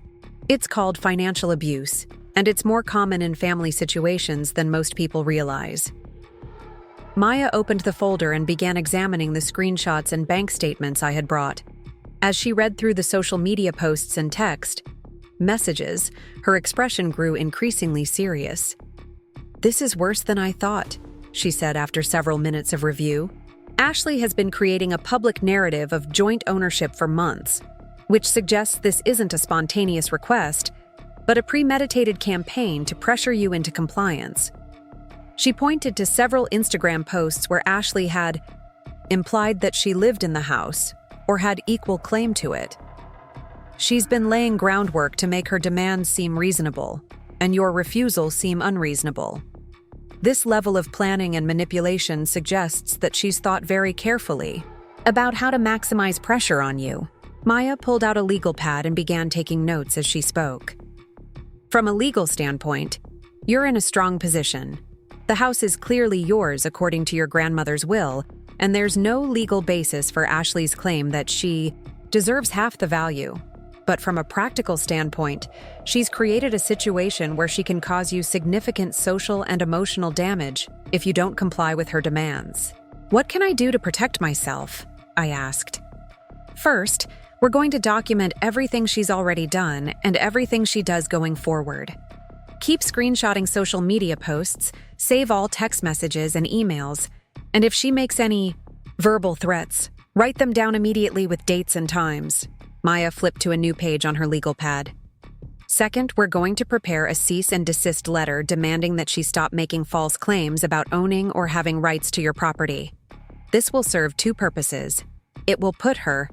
It's called financial abuse, and it's more common in family situations than most people realize." Maya opened the folder and began examining the screenshots and bank statements I had brought. As she read through the social media posts and text messages, her expression grew increasingly serious. "This is worse than I thought," she said after several minutes of review. "Ashley has been creating a public narrative of joint ownership for months, which suggests this isn't a spontaneous request, but a premeditated campaign to pressure you into compliance." She pointed to several Instagram posts where Ashley had implied that she lived in the house or had equal claim to it. "She's been laying groundwork to make her demands seem reasonable, and your refusal seem unreasonable. This level of planning and manipulation suggests that she's thought very carefully about how to maximize pressure on you." Maya pulled out a legal pad and began taking notes as she spoke. "From a legal standpoint, you're in a strong position. The house is clearly yours according to your grandmother's will, and there's no legal basis for Ashley's claim that she deserves half the value. But from a practical standpoint, she's created a situation where she can cause you significant social and emotional damage if you don't comply with her demands." "What can I do to protect myself?" I asked. "First, we're going to document everything she's already done and everything she does going forward. Keep screenshotting social media posts, save all text messages and emails, and if she makes any verbal threats, write them down immediately with dates and times." Maya flipped to a new page on her legal pad. "Second, we're going to prepare a cease and desist letter demanding that she stop making false claims about owning or having rights to your property. This will serve two purposes. It will put her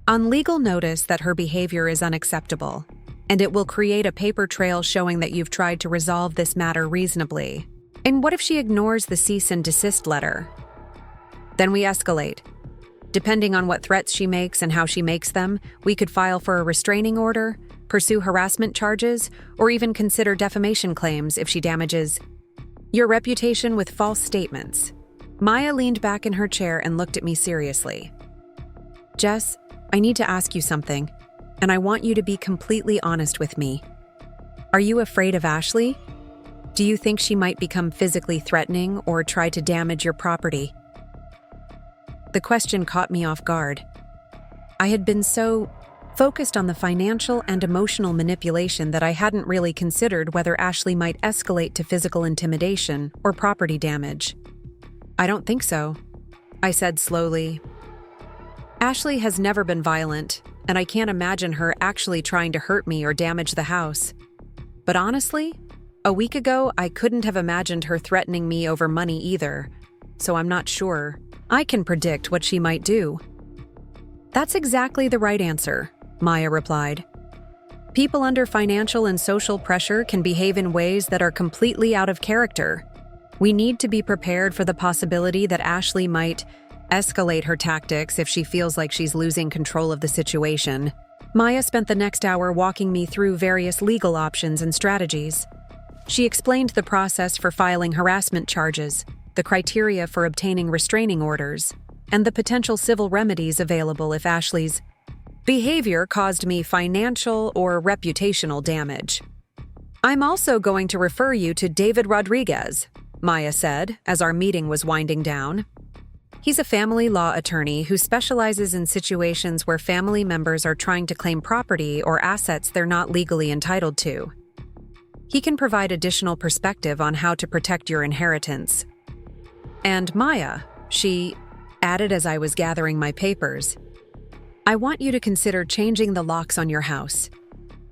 on legal notice that her behavior is unacceptable, and it will create a paper trail showing that you've tried to resolve this matter reasonably. And what if she ignores the cease and desist letter? Then we escalate. Depending on what threats she makes and how she makes them, we could file for a restraining order, pursue harassment charges, or even consider defamation claims if she damages your reputation with false statements." Maya leaned back in her chair and looked at me seriously. "Jess, I need to ask you something, and I want you to be completely honest with me. Are you afraid of Ashley? Do you think she might become physically threatening or try to damage your property?" The question caught me off guard. I had been so focused on the financial and emotional manipulation that I hadn't really considered whether Ashley might escalate to physical intimidation or property damage. "I don't think so," I said slowly. "Ashley has never been violent, and I can't imagine her actually trying to hurt me or damage the house. But honestly, a week ago I couldn't have imagined her threatening me over money either, so I'm not sure. I can predict what she might do." "That's exactly the right answer," Maya replied. "People under financial and social pressure can behave in ways that are completely out of character. We need to be prepared for the possibility that Ashley might escalate her tactics if she feels like she's losing control of the situation." Maya spent the next hour walking me through various legal options and strategies. She explained the process for filing harassment charges, the criteria for obtaining restraining orders, and the potential civil remedies available if Ashley's behavior caused me financial or reputational damage. "I'm also going to refer you to David Rodriguez," Maya said as our meeting was winding down. "He's a family law attorney who specializes in situations where family members are trying to claim property or assets they're not legally entitled to. He can provide additional perspective on how to protect your inheritance." "And Maya," she added as I was gathering my papers, "I want you to consider changing the locks on your house.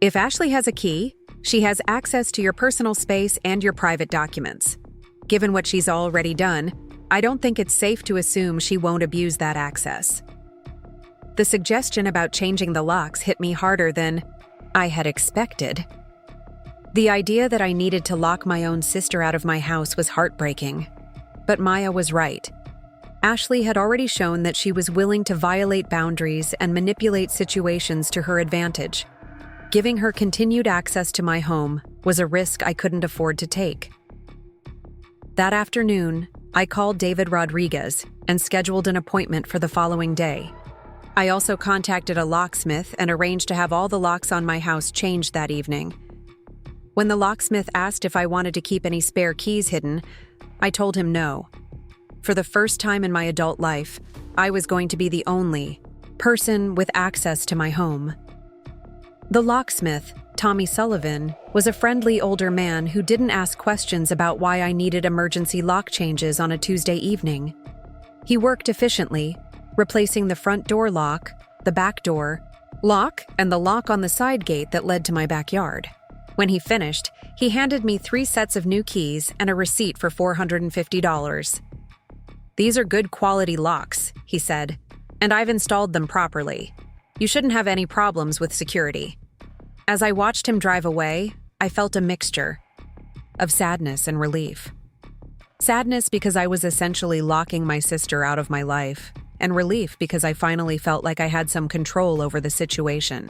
If Ashley has a key, she has access to your personal space and your private documents. Given what she's already done, I don't think it's safe to assume she won't abuse that access." The suggestion about changing the locks hit me harder than I had expected. The idea that I needed to lock my own sister out of my house was heartbreaking. But Maya was right. Ashley had already shown that she was willing to violate boundaries and manipulate situations to her advantage. Giving her continued access to my home was a risk I couldn't afford to take. That afternoon, I called David Rodriguez and scheduled an appointment for the following day. I also contacted a locksmith and arranged to have all the locks on my house changed that evening. When the locksmith asked if I wanted to keep any spare keys hidden, I told him no. For the first time in my adult life, I was going to be the only person with access to my home. The locksmith, Tommy Sullivan, was a friendly older man who didn't ask questions about why I needed emergency lock changes on a Tuesday evening. He worked efficiently, replacing the front door lock, the back door lock, and the lock on the side gate that led to my backyard. When he finished, he handed me 3 sets of new keys and a receipt for $450. "These are good quality locks," he said, "and I've installed them properly. You shouldn't have any problems with security." As I watched him drive away, I felt a mixture of sadness and relief. Sadness because I was essentially locking my sister out of my life, and relief because I finally felt like I had some control over the situation.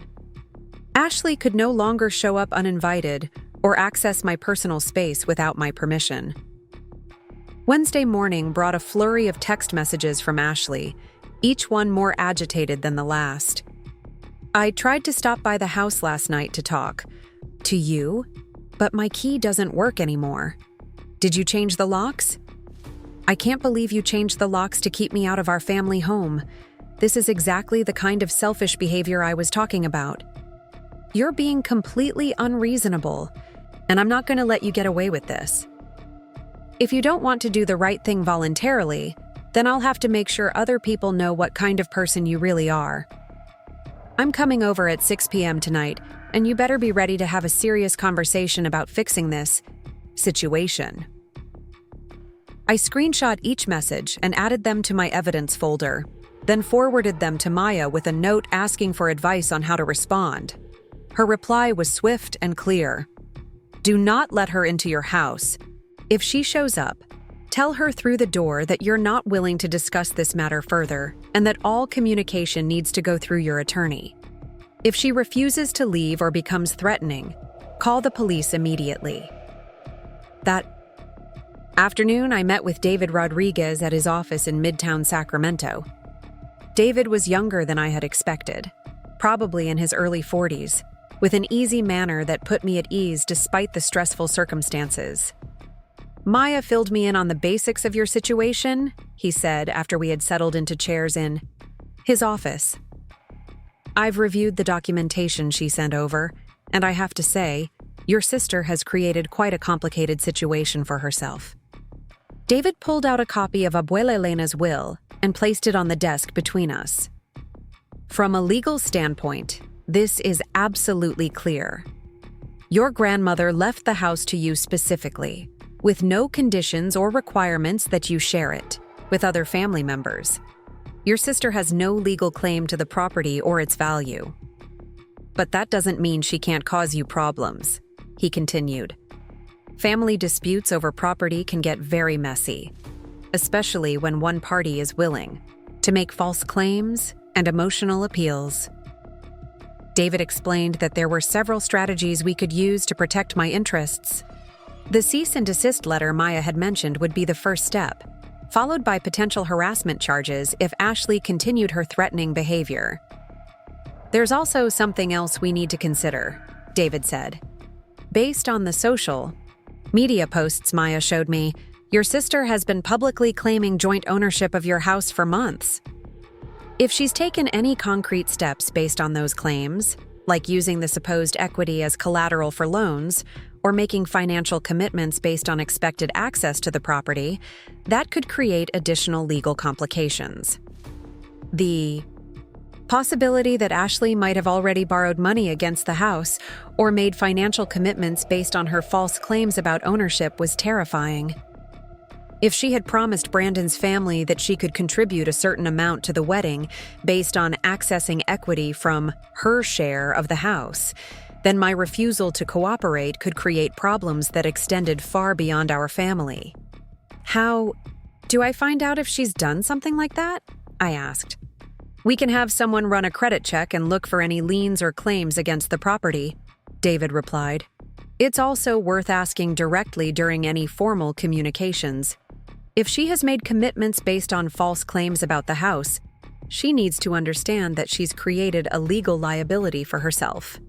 Ashley could no longer show up uninvited or access my personal space without my permission. Wednesday morning brought a flurry of text messages from Ashley, each one more agitated than the last. "I tried to stop by the house last night to talk to you, but my key doesn't work anymore. Did you change the locks? I can't believe you changed the locks to keep me out of our family home. This is exactly the kind of selfish behavior I was talking about. You're being completely unreasonable, and I'm not going to let you get away with this. If you don't want to do the right thing voluntarily, then I'll have to make sure other people know what kind of person you really are. I'm coming over at 6 p.m. tonight, and you better be ready to have a serious conversation about fixing this situation." I screenshot each message and added them to my evidence folder, then forwarded them to Maya with a note asking for advice on how to respond. Her reply was swift and clear. "Do not let her into your house. If she shows up, tell her through the door that you're not willing to discuss this matter further and that all communication needs to go through your attorney. If she refuses to leave or becomes threatening, call the police immediately." That afternoon, I met with David Rodriguez at his office in Midtown Sacramento. David was younger than I had expected, probably in his early 40s, with an easy manner that put me at ease despite the stressful circumstances. "Maya filled me in on the basics of your situation," he said after we had settled into chairs in his office. I've reviewed the documentation she sent over, and I have to say, your sister has created quite a complicated situation for herself. David pulled out a copy of Abuela Elena's will and placed it on the desk between us. From a legal standpoint, this is absolutely clear. Your grandmother left the house to you specifically, with no conditions or requirements that you share it with other family members. Your sister has no legal claim to the property or its value. But that doesn't mean she can't cause you problems, he continued. Family disputes over property can get very messy, especially when one party is willing to make false claims and emotional appeals. David explained that there were several strategies we could use to protect my interests. The cease and desist letter Maya had mentioned would be the first step, followed by potential harassment charges if Ashley continued her threatening behavior. There's also something else we need to consider, David said. Based on the social media posts Maya showed me, your sister has been publicly claiming joint ownership of your house for months. If she's taken any concrete steps based on those claims, like using the supposed equity as collateral for loans, or making financial commitments based on expected access to the property, that could create additional legal complications. The possibility that Ashley might have already borrowed money against the house or made financial commitments based on her false claims about ownership was terrifying. If she had promised Brandon's family that she could contribute a certain amount to the wedding based on accessing equity from her share of the house, then my refusal to cooperate could create problems that extended far beyond our family. How do I find out if she's done something like that? I asked. We can have someone run a credit check and look for any liens or claims against the property, David replied. It's also worth asking directly during any formal communications. If she has made commitments based on false claims about the house, she needs to understand that she's created a legal liability for herself.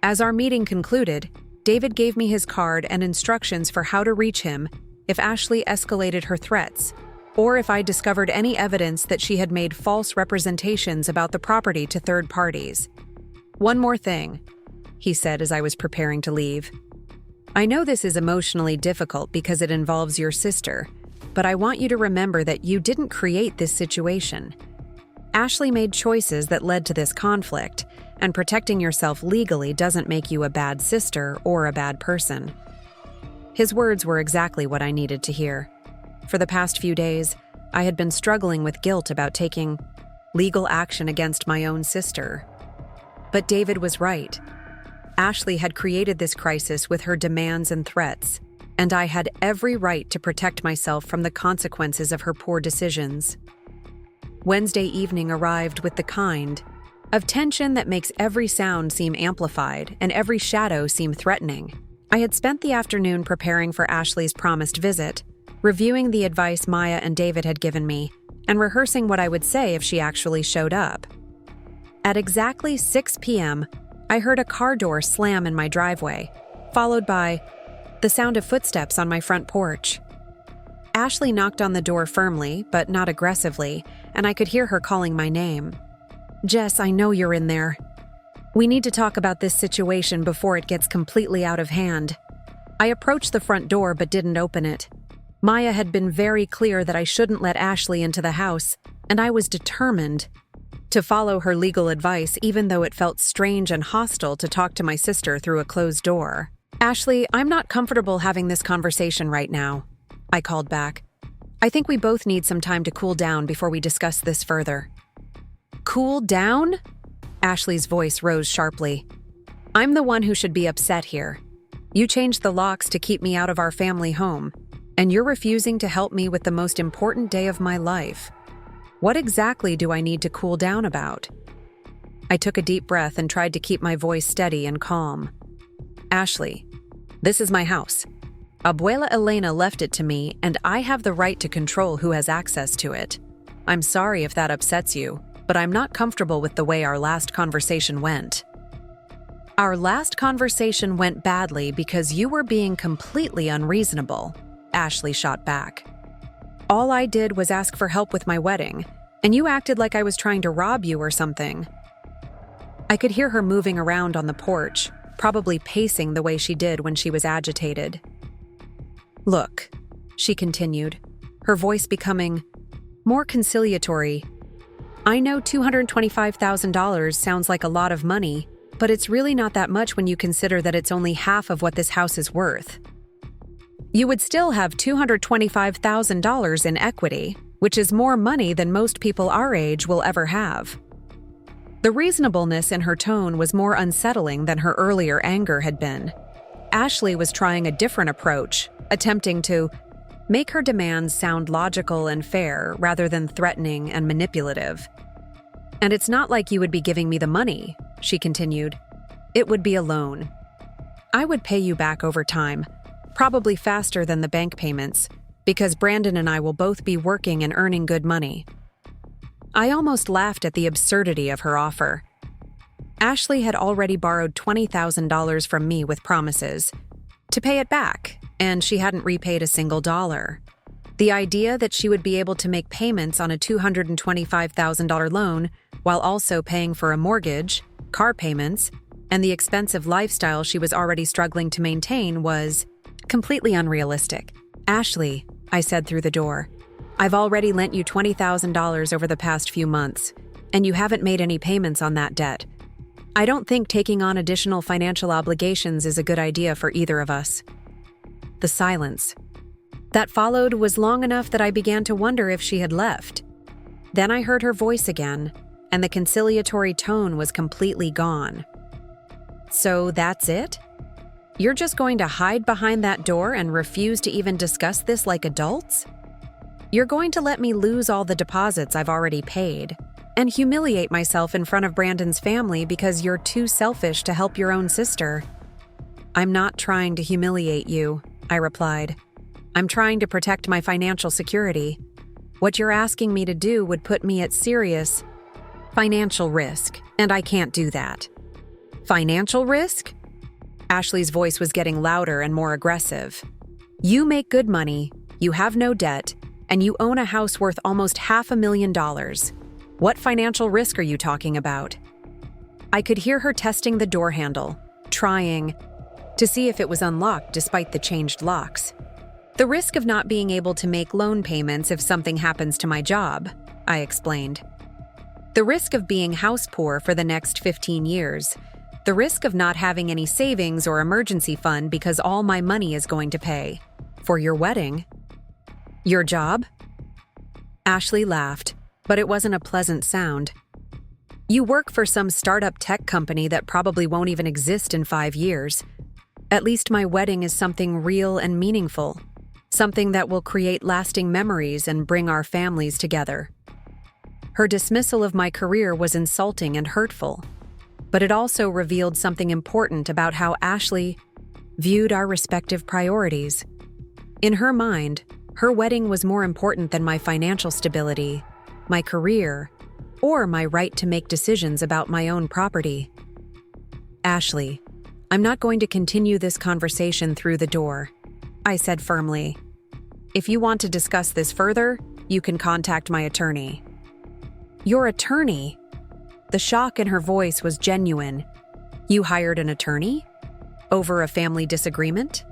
As our meeting concluded, David gave me his card and instructions for how to reach him if Ashley escalated her threats, or if I discovered any evidence that she had made false representations about the property to third parties. One more thing, he said as I was preparing to leave. I know this is emotionally difficult because it involves your sister, but I want you to remember that you didn't create this situation. Ashley made choices that led to this conflict, and protecting yourself legally doesn't make you a bad sister or a bad person. His words were exactly what I needed to hear. For the past few days, I had been struggling with guilt about taking legal action against my own sister. But David was right. Ashley had created this crisis with her demands and threats, and I had every right to protect myself from the consequences of her poor decisions. Wednesday evening arrived with the kind of tension that makes every sound seem amplified and every shadow seem threatening. I had spent the afternoon preparing for Ashley's promised visit, reviewing the advice Maya and David had given me, and rehearsing what I would say if she actually showed up. At exactly 6 p.m., I heard a car door slam in my driveway, followed by the sound of footsteps on my front porch. Ashley knocked on the door firmly, but not aggressively, and I could hear her calling my name. Jess, I know you're in there. We need to talk about this situation before it gets completely out of hand. I approached the front door but didn't open it. Maya had been very clear that I shouldn't let Ashley into the house, and I was determined to follow her legal advice even though it felt strange and hostile to talk to my sister through a closed door. Ashley, I'm not comfortable having this conversation right now, I called back. I think we both need some time to cool down before we discuss this further. Cool down? Ashley's voice rose sharply. I'm the one who should be upset here. You changed the locks to keep me out of our family home, and you're refusing to help me with the most important day of my life. What exactly do I need to cool down about? I took a deep breath and tried to keep my voice steady and calm. Ashley, this is my house. Abuela Elena left it to me, and I have the right to control who has access to it. I'm sorry if that upsets you, but I'm not comfortable with the way our last conversation went. Our last conversation went badly because you were being completely unreasonable, Ashley shot back. All I did was ask for help with my wedding, and you acted like I was trying to rob you or something. I could hear her moving around on the porch, probably pacing the way she did when she was agitated. "Look," she continued, her voice becoming more conciliatory. "I know $225,000 sounds like a lot of money, but it's really not that much when you consider that it's only half of what this house is worth. You would still have $225,000 in equity, which is more money than most people our age will ever have." The reasonableness in her tone was more unsettling than her earlier anger had been. Ashley was trying a different approach, attempting to make her demands sound logical and fair rather than threatening and manipulative. "And it's not like you would be giving me the money," she continued. "It would be a loan. I would pay you back over time, probably faster than the bank payments, because Brandon and I will both be working and earning good money." I almost laughed at the absurdity of her offer. Ashley had already borrowed $20,000 from me with promises to pay it back, and she hadn't repaid a single dollar. The idea that she would be able to make payments on a $225,000 loan while also paying for a mortgage, car payments, and the expensive lifestyle she was already struggling to maintain was completely unrealistic. "Ashley," I said through the door, "I've already lent you $20,000 over the past few months, and you haven't made any payments on that debt. I don't think taking on additional financial obligations is a good idea for either of us." The silence that followed was long enough that I began to wonder if she had left. Then I heard her voice again, and the conciliatory tone was completely gone. "So that's it? You're just going to hide behind that door and refuse to even discuss this like adults? You're going to let me lose all the deposits I've already paid and humiliate myself in front of Brandon's family because you're too selfish to help your own sister?" "I'm not trying to humiliate you," I replied. "I'm trying to protect my financial security. What you're asking me to do would put me at serious financial risk, and I can't do that." "Financial risk?" Ashley's voice was getting louder and more aggressive. "You make good money, you have no debt, and you own a house worth almost $500,000. What financial risk are you talking about?" I could hear her testing the door handle, trying to see if it was unlocked despite the changed locks. "The risk of not being able to make loan payments if something happens to my job," I explained. "The risk of being house poor for the next 15 years. The risk of not having any savings or emergency fund because all my money is going to pay for your wedding." "Your job?" Ashley laughed, but it wasn't a pleasant sound. "You work for some startup tech company that probably won't even exist in 5 years. At least my wedding is something real and meaningful, something that will create lasting memories and bring our families together." Her dismissal of my career was insulting and hurtful, but it also revealed something important about how Ashley viewed our respective priorities. In her mind, her wedding was more important than my financial stability, my career, or my right to make decisions about my own property. "Ashley, I'm not going to continue this conversation through the door," I said firmly. "If you want to discuss this further, you can contact my attorney." "Your attorney?" The shock in her voice was genuine. "You hired an attorney? Over a family disagreement?"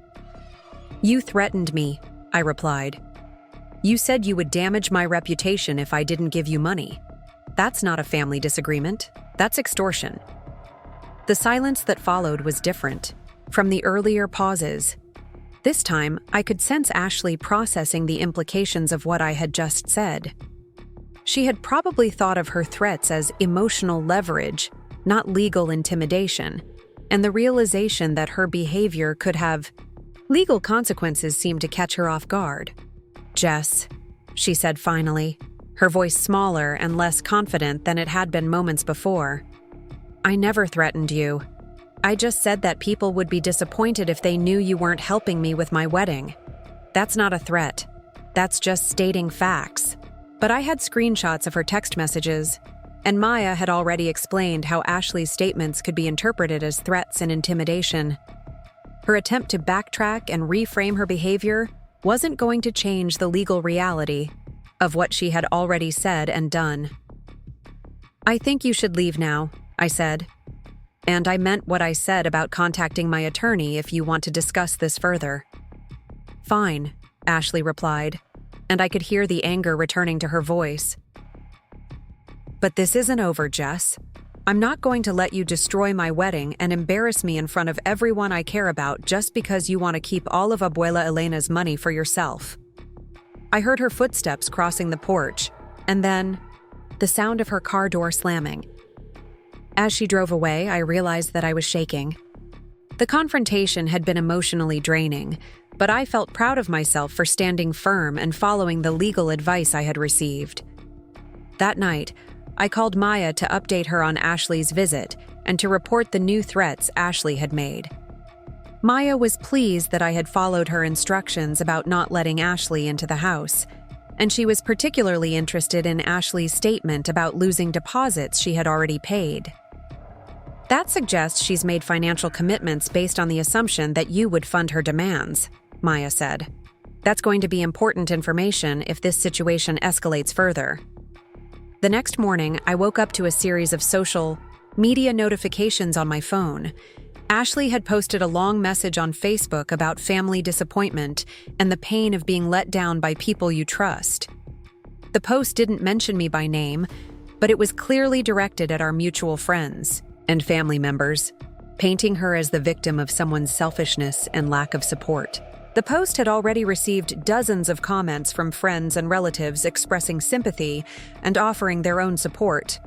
"You threatened me," I replied. "You said you would damage my reputation if I didn't give you money. That's not a family disagreement. That's extortion." The silence that followed was different from the earlier pauses. This time, I could sense Ashley processing the implications of what I had just said. She had probably thought of her threats as emotional leverage, not legal intimidation, and the realization that her behavior could have legal consequences seemed to catch her off guard. "Jess," she said finally, her voice smaller and less confident than it had been moments before. "I never threatened you. I just said that people would be disappointed if they knew you weren't helping me with my wedding. That's not a threat. That's just stating facts." But I had screenshots of her text messages, and Maya had already explained how Ashley's statements could be interpreted as threats and intimidation. Her attempt to backtrack and reframe her behavior wasn't going to change the legal reality of what she had already said and done. "I think you should leave now," I said. And I meant what I said about contacting my attorney if you want to discuss this further." "Fine," Ashley replied, and I could hear the anger returning to her voice. "But this isn't over, Jess. I'm not going to let you destroy my wedding and embarrass me in front of everyone I care about just because you want to keep all of Abuela Elena's money for yourself." I heard her footsteps crossing the porch, and then the sound of her car door slamming. As she drove away, I realized that I was shaking. The confrontation had been emotionally draining, but I felt proud of myself for standing firm and following the legal advice I had received. That night, I called Maya to update her on Ashley's visit and to report the new threats Ashley had made. Maya was pleased that I had followed her instructions about not letting Ashley into the house, and she was particularly interested in Ashley's statement about losing deposits she had already paid. "That suggests she's made financial commitments based on the assumption that you would fund her demands," Maya said. "That's going to be important information if this situation escalates further." The next morning, I woke up to a series of social media notifications on my phone. Ashley had posted a long message on Facebook about family disappointment and the pain of being let down by people you trust. The post didn't mention me by name, but it was clearly directed at our mutual friends and family members, painting her as the victim of someone's selfishness and lack of support. The post had already received dozens of comments from friends and relatives expressing sympathy and offering their own support.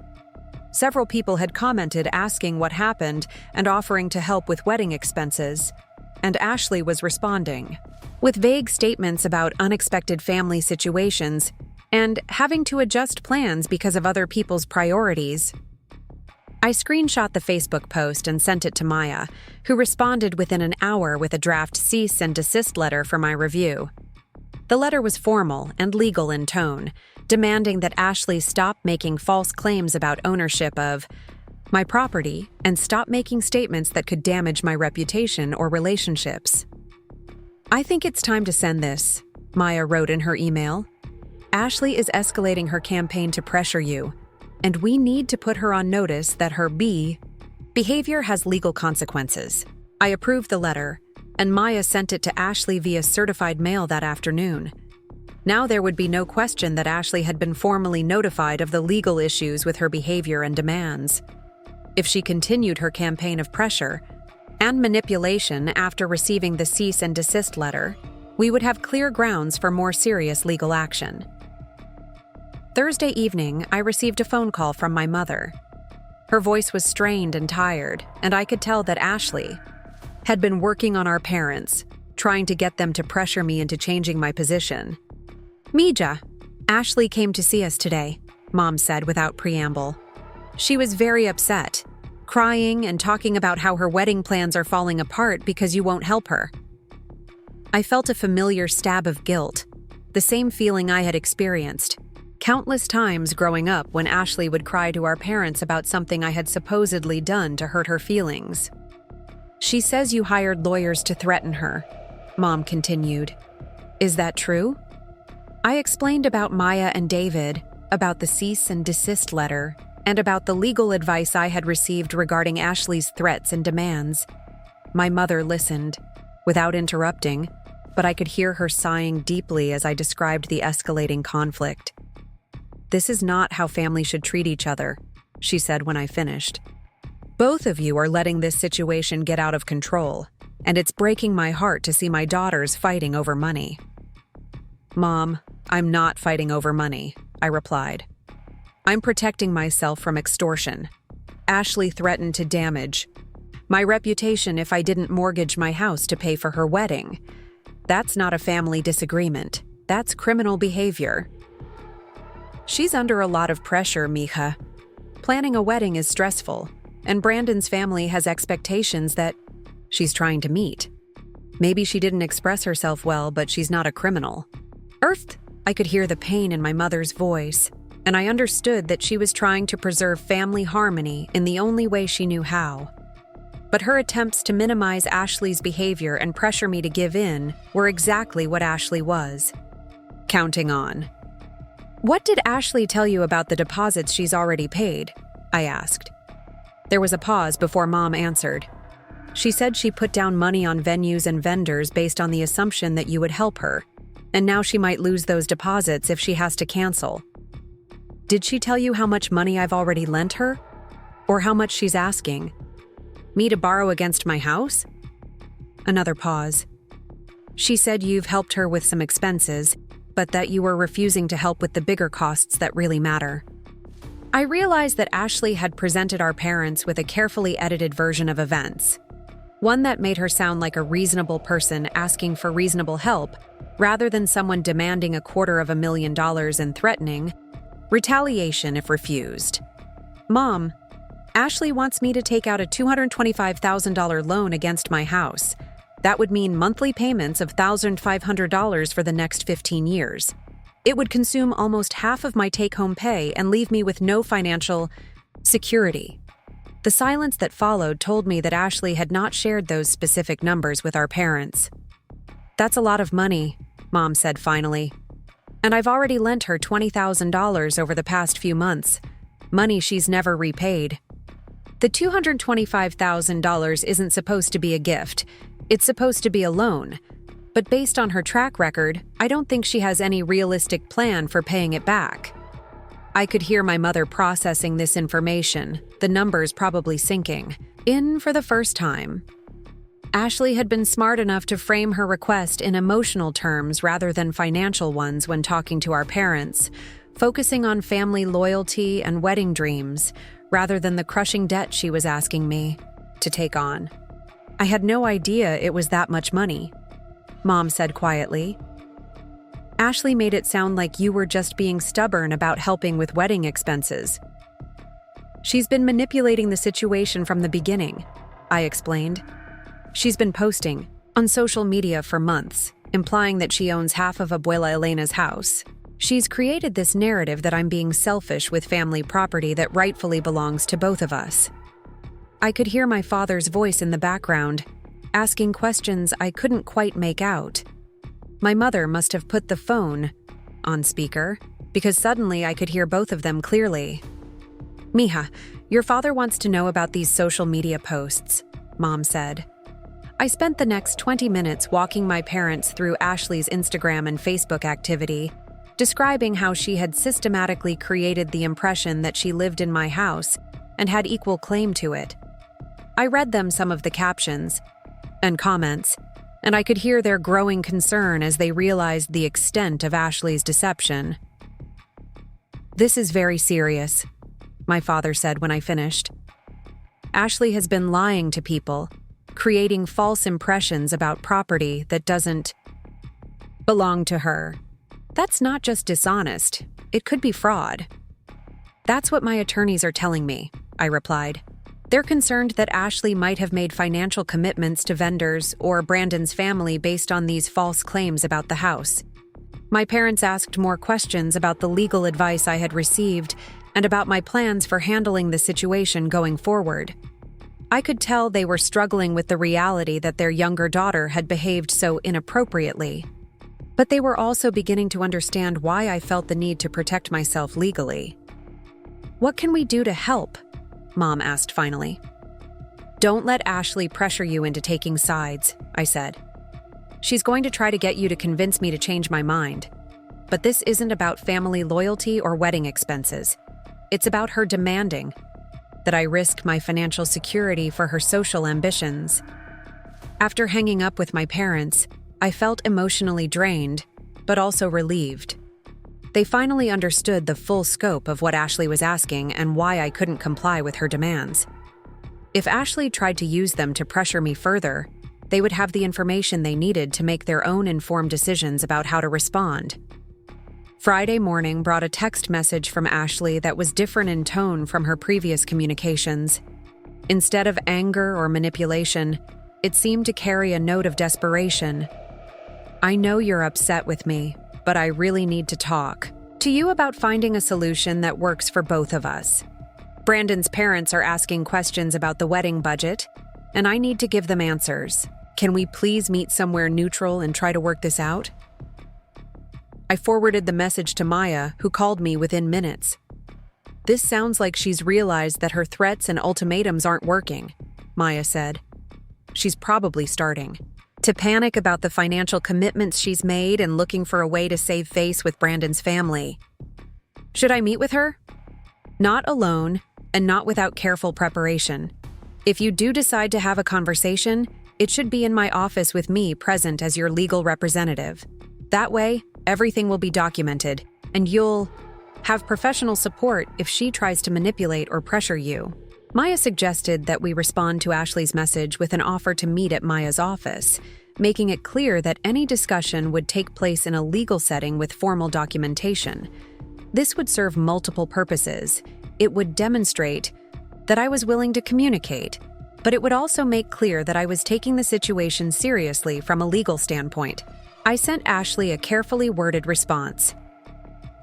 Several people had commented asking what happened and offering to help with wedding expenses, and Ashley was responding with vague statements about unexpected family situations and having to adjust plans because of other people's priorities. I screenshot the Facebook post and sent it to Maya, who responded within an hour with a draft cease and desist letter for my review. The letter was formal and legal in tone, demanding that Ashley stop making false claims about ownership of my property and stop making statements that could damage my reputation or relationships. "I think it's time to send this," Maya wrote in her email. "Ashley is escalating her campaign to pressure you, and we need to put her on notice that her behavior has legal consequences." I approved the letter, and Maya sent it to Ashley via certified mail that afternoon. Now there would be no question that Ashley had been formally notified of the legal issues with her behavior and demands. If she continued her campaign of pressure and manipulation after receiving the cease and desist letter, we would have clear grounds for more serious legal action. Thursday evening, I received a phone call from my mother. Her voice was strained and tired, and I could tell that Ashley had been working on our parents, trying to get them to pressure me into changing my position. "Mija, Ashley came to see us today," Mom said without preamble. She was very upset, crying and talking about how her wedding plans are falling apart because you won't help her. I felt a familiar stab of guilt, the same feeling I had experienced countless times growing up when Ashley would cry to our parents about something I had supposedly done to hurt her feelings. "She says you hired lawyers to threaten her," Mom continued. "Is that true?" I explained about Maya and David, about the cease and desist letter, and about the legal advice I had received regarding Ashley's threats and demands. My mother listened, without interrupting, but I could hear her sighing deeply as I described the escalating conflict. "This is not how family should treat each other," she said when I finished. "Both of you are letting this situation get out of control, and it's breaking my heart to see my daughters fighting over money." "Mom, I'm not fighting over money," I replied. "I'm protecting myself from extortion. Ashley threatened to damage my reputation if I didn't mortgage my house to pay for her wedding. That's not a family disagreement. That's criminal behavior." "She's under a lot of pressure, Mija. Planning a wedding is stressful, and Brandon's family has expectations that she's trying to meet. Maybe she didn't express herself well, but she's not a criminal." "Earth!" I could hear the pain in my mother's voice, and I understood that she was trying to preserve family harmony in the only way she knew how. But her attempts to minimize Ashley's behavior and pressure me to give in were exactly what Ashley was counting on. "What did Ashley tell you about the deposits she's already paid?" I asked. There was a pause before Mom answered. She said she put down money on venues and vendors based on the assumption that you would help her, and now she might lose those deposits if she has to cancel. Did she tell you how much money I've already lent her? Or how much she's asking? Me to borrow against my house? Another pause. She said you've helped her with some expenses, but that you were refusing to help with the bigger costs that really matter. I realized that Ashley had presented our parents with a carefully edited version of events. One that made her sound like a reasonable person asking for reasonable help, rather than someone demanding $250,000 and threatening retaliation if refused. Mom, Ashley wants me to take out a $225,000 loan against my house. That would mean monthly payments of $1,500 for the next 15 years. It would consume almost half of my take-home pay and leave me with no financial security. The silence that followed told me that Ashley had not shared those specific numbers with our parents. That's a lot of money, Mom said finally. And I've already lent her $20,000 over the past few months, money she's never repaid. The $225,000 isn't supposed to be a gift. It's supposed to be a loan. But based on her track record, I don't think she has any realistic plan for paying it back. I could hear my mother processing this information, the numbers probably sinking in for the first time. Ashley had been smart enough to frame her request in emotional terms rather than financial ones when talking to our parents, focusing on family loyalty and wedding dreams rather than the crushing debt she was asking me to take on. I had no idea it was that much money, Mom said quietly. Ashley made it sound like you were just being stubborn about helping with wedding expenses. She's been manipulating the situation from the beginning, I explained. She's been posting on social media for months, implying that she owns half of Abuela Elena's house. She's created this narrative that I'm being selfish with family property that rightfully belongs to both of us. I could hear my father's voice in the background, asking questions I couldn't quite make out. My mother must have put the phone on speaker, because suddenly I could hear both of them clearly. Mija, your father wants to know about these social media posts, Mom said. I spent the next 20 minutes walking my parents through Ashley's Instagram and Facebook activity, describing how she had systematically created the impression that she lived in my house and had equal claim to it. I read them some of the captions and comments, and I could hear their growing concern as they realized the extent of Ashley's deception. This is very serious, my father said when I finished. Ashley has been lying to people, creating false impressions about property that doesn't belong to her. That's not just dishonest, it could be fraud. That's what my attorneys are telling me, I replied. They're concerned that Ashley might have made financial commitments to vendors or Brandon's family based on these false claims about the house. My parents asked more questions about the legal advice I had received and about my plans for handling the situation going forward. I could tell they were struggling with the reality that their younger daughter had behaved so inappropriately. But they were also beginning to understand why I felt the need to protect myself legally. What can we do to help? Mom asked finally. Don't let Ashley pressure you into taking sides, I said. She's going to try to get you to convince me to change my mind. But this isn't about family loyalty or wedding expenses. It's about her demanding that I risk my financial security for her social ambitions. After hanging up with my parents, I felt emotionally drained, but also relieved. They finally understood the full scope of what Ashley was asking and why I couldn't comply with her demands. If Ashley tried to use them to pressure me further, they would have the information they needed to make their own informed decisions about how to respond. Friday morning brought a text message from Ashley that was different in tone from her previous communications. Instead of anger or manipulation, it seemed to carry a note of desperation. I know you're upset with me, but I really need to talk to you about finding a solution that works for both of us. Brandon's parents are asking questions about the wedding budget, and I need to give them answers. Can we please meet somewhere neutral and try to work this out? I forwarded the message to Maya, who called me within minutes. "This sounds like she's realized that her threats and ultimatums aren't working," Maya said. "She's probably starting to panic about the financial commitments she's made and looking for a way to save face with Brandon's family. Should I meet with her?" "Not alone, and not without careful preparation. If you do decide to have a conversation, it should be in my office with me present as your legal representative. That way, everything will be documented, and you'll have professional support if she tries to manipulate or pressure you." Maya suggested that we respond to Ashley's message with an offer to meet at Maya's office, making it clear that any discussion would take place in a legal setting with formal documentation. This would serve multiple purposes. It would demonstrate that I was willing to communicate, but it would also make clear that I was taking the situation seriously from a legal standpoint. I sent Ashley a carefully worded response.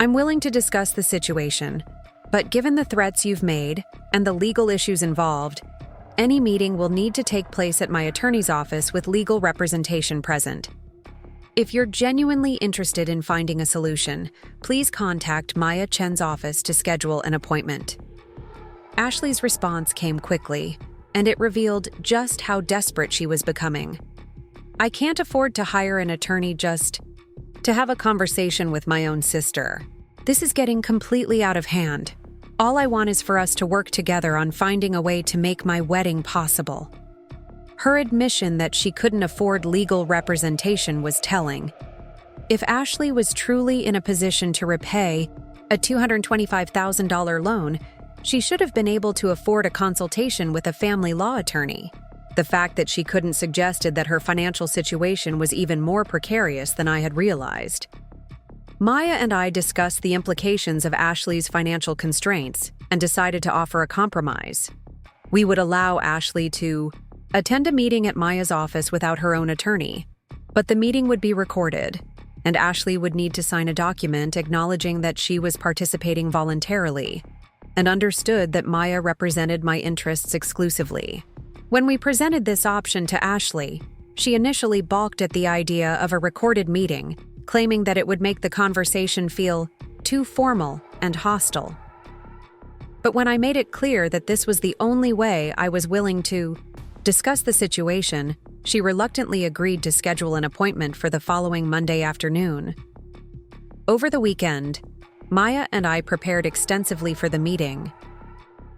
"I'm willing to discuss the situation, but given the threats you've made and the legal issues involved, any meeting will need to take place at my attorney's office with legal representation present. If you're genuinely interested in finding a solution, please contact Maya Chen's office to schedule an appointment." Ashley's response came quickly, and it revealed just how desperate she was becoming. "I can't afford to hire an attorney just to have a conversation with my own sister. This is getting completely out of hand. All I want is for us to work together on finding a way to make my wedding possible." Her admission that she couldn't afford legal representation was telling. If Ashley was truly in a position to repay a $225,000 loan, she should have been able to afford a consultation with a family law attorney. The fact that she couldn't suggested that her financial situation was even more precarious than I had realized. Maya and I discussed the implications of Ashley's financial constraints and decided to offer a compromise. We would allow Ashley to attend a meeting at Maya's office without her own attorney, but the meeting would be recorded, and Ashley would need to sign a document acknowledging that she was participating voluntarily and understood that Maya represented my interests exclusively. When we presented this option to Ashley, she initially balked at the idea of a recorded meeting, claiming that it would make the conversation feel too formal and hostile. But when I made it clear that this was the only way I was willing to discuss the situation, she reluctantly agreed to schedule an appointment for the following Monday afternoon. Over the weekend, Maya and I prepared extensively for the meeting.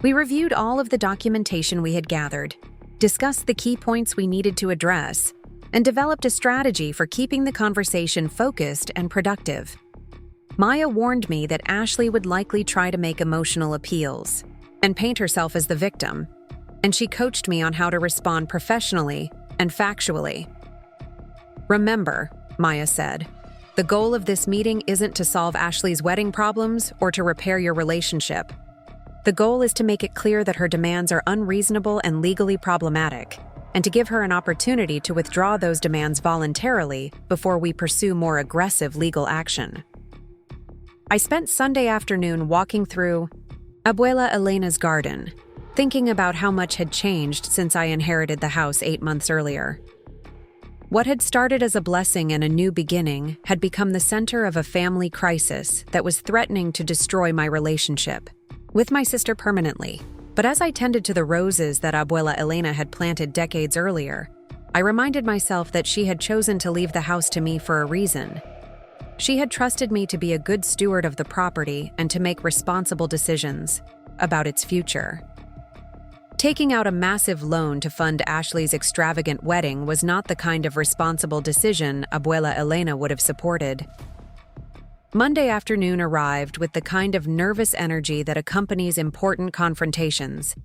We reviewed all of the documentation we had gathered, discussed the key points we needed to address, and developed a strategy for keeping the conversation focused and productive. Maya warned me that Ashley would likely try to make emotional appeals and paint herself as the victim, and she coached me on how to respond professionally and factually. "Remember," Maya said, "the goal of this meeting isn't to solve Ashley's wedding problems or to repair your relationship. The goal is to make it clear that her demands are unreasonable and legally problematic, and to give her an opportunity to withdraw those demands voluntarily before we pursue more aggressive legal action." I spent Sunday afternoon walking through Abuela Elena's garden, thinking about how much had changed since I inherited the house 8 months earlier. What had started as a blessing and a new beginning had become the center of a family crisis that was threatening to destroy my relationship with my sister permanently. But as I tended to the roses that Abuela Elena had planted decades earlier, I reminded myself that she had chosen to leave the house to me for a reason. She had trusted me to be a good steward of the property and to make responsible decisions about its future. Taking out a massive loan to fund Ashley's extravagant wedding was not the kind of responsible decision Abuela Elena would have supported. Monday afternoon arrived with the kind of nervous energy that accompanies important confrontations.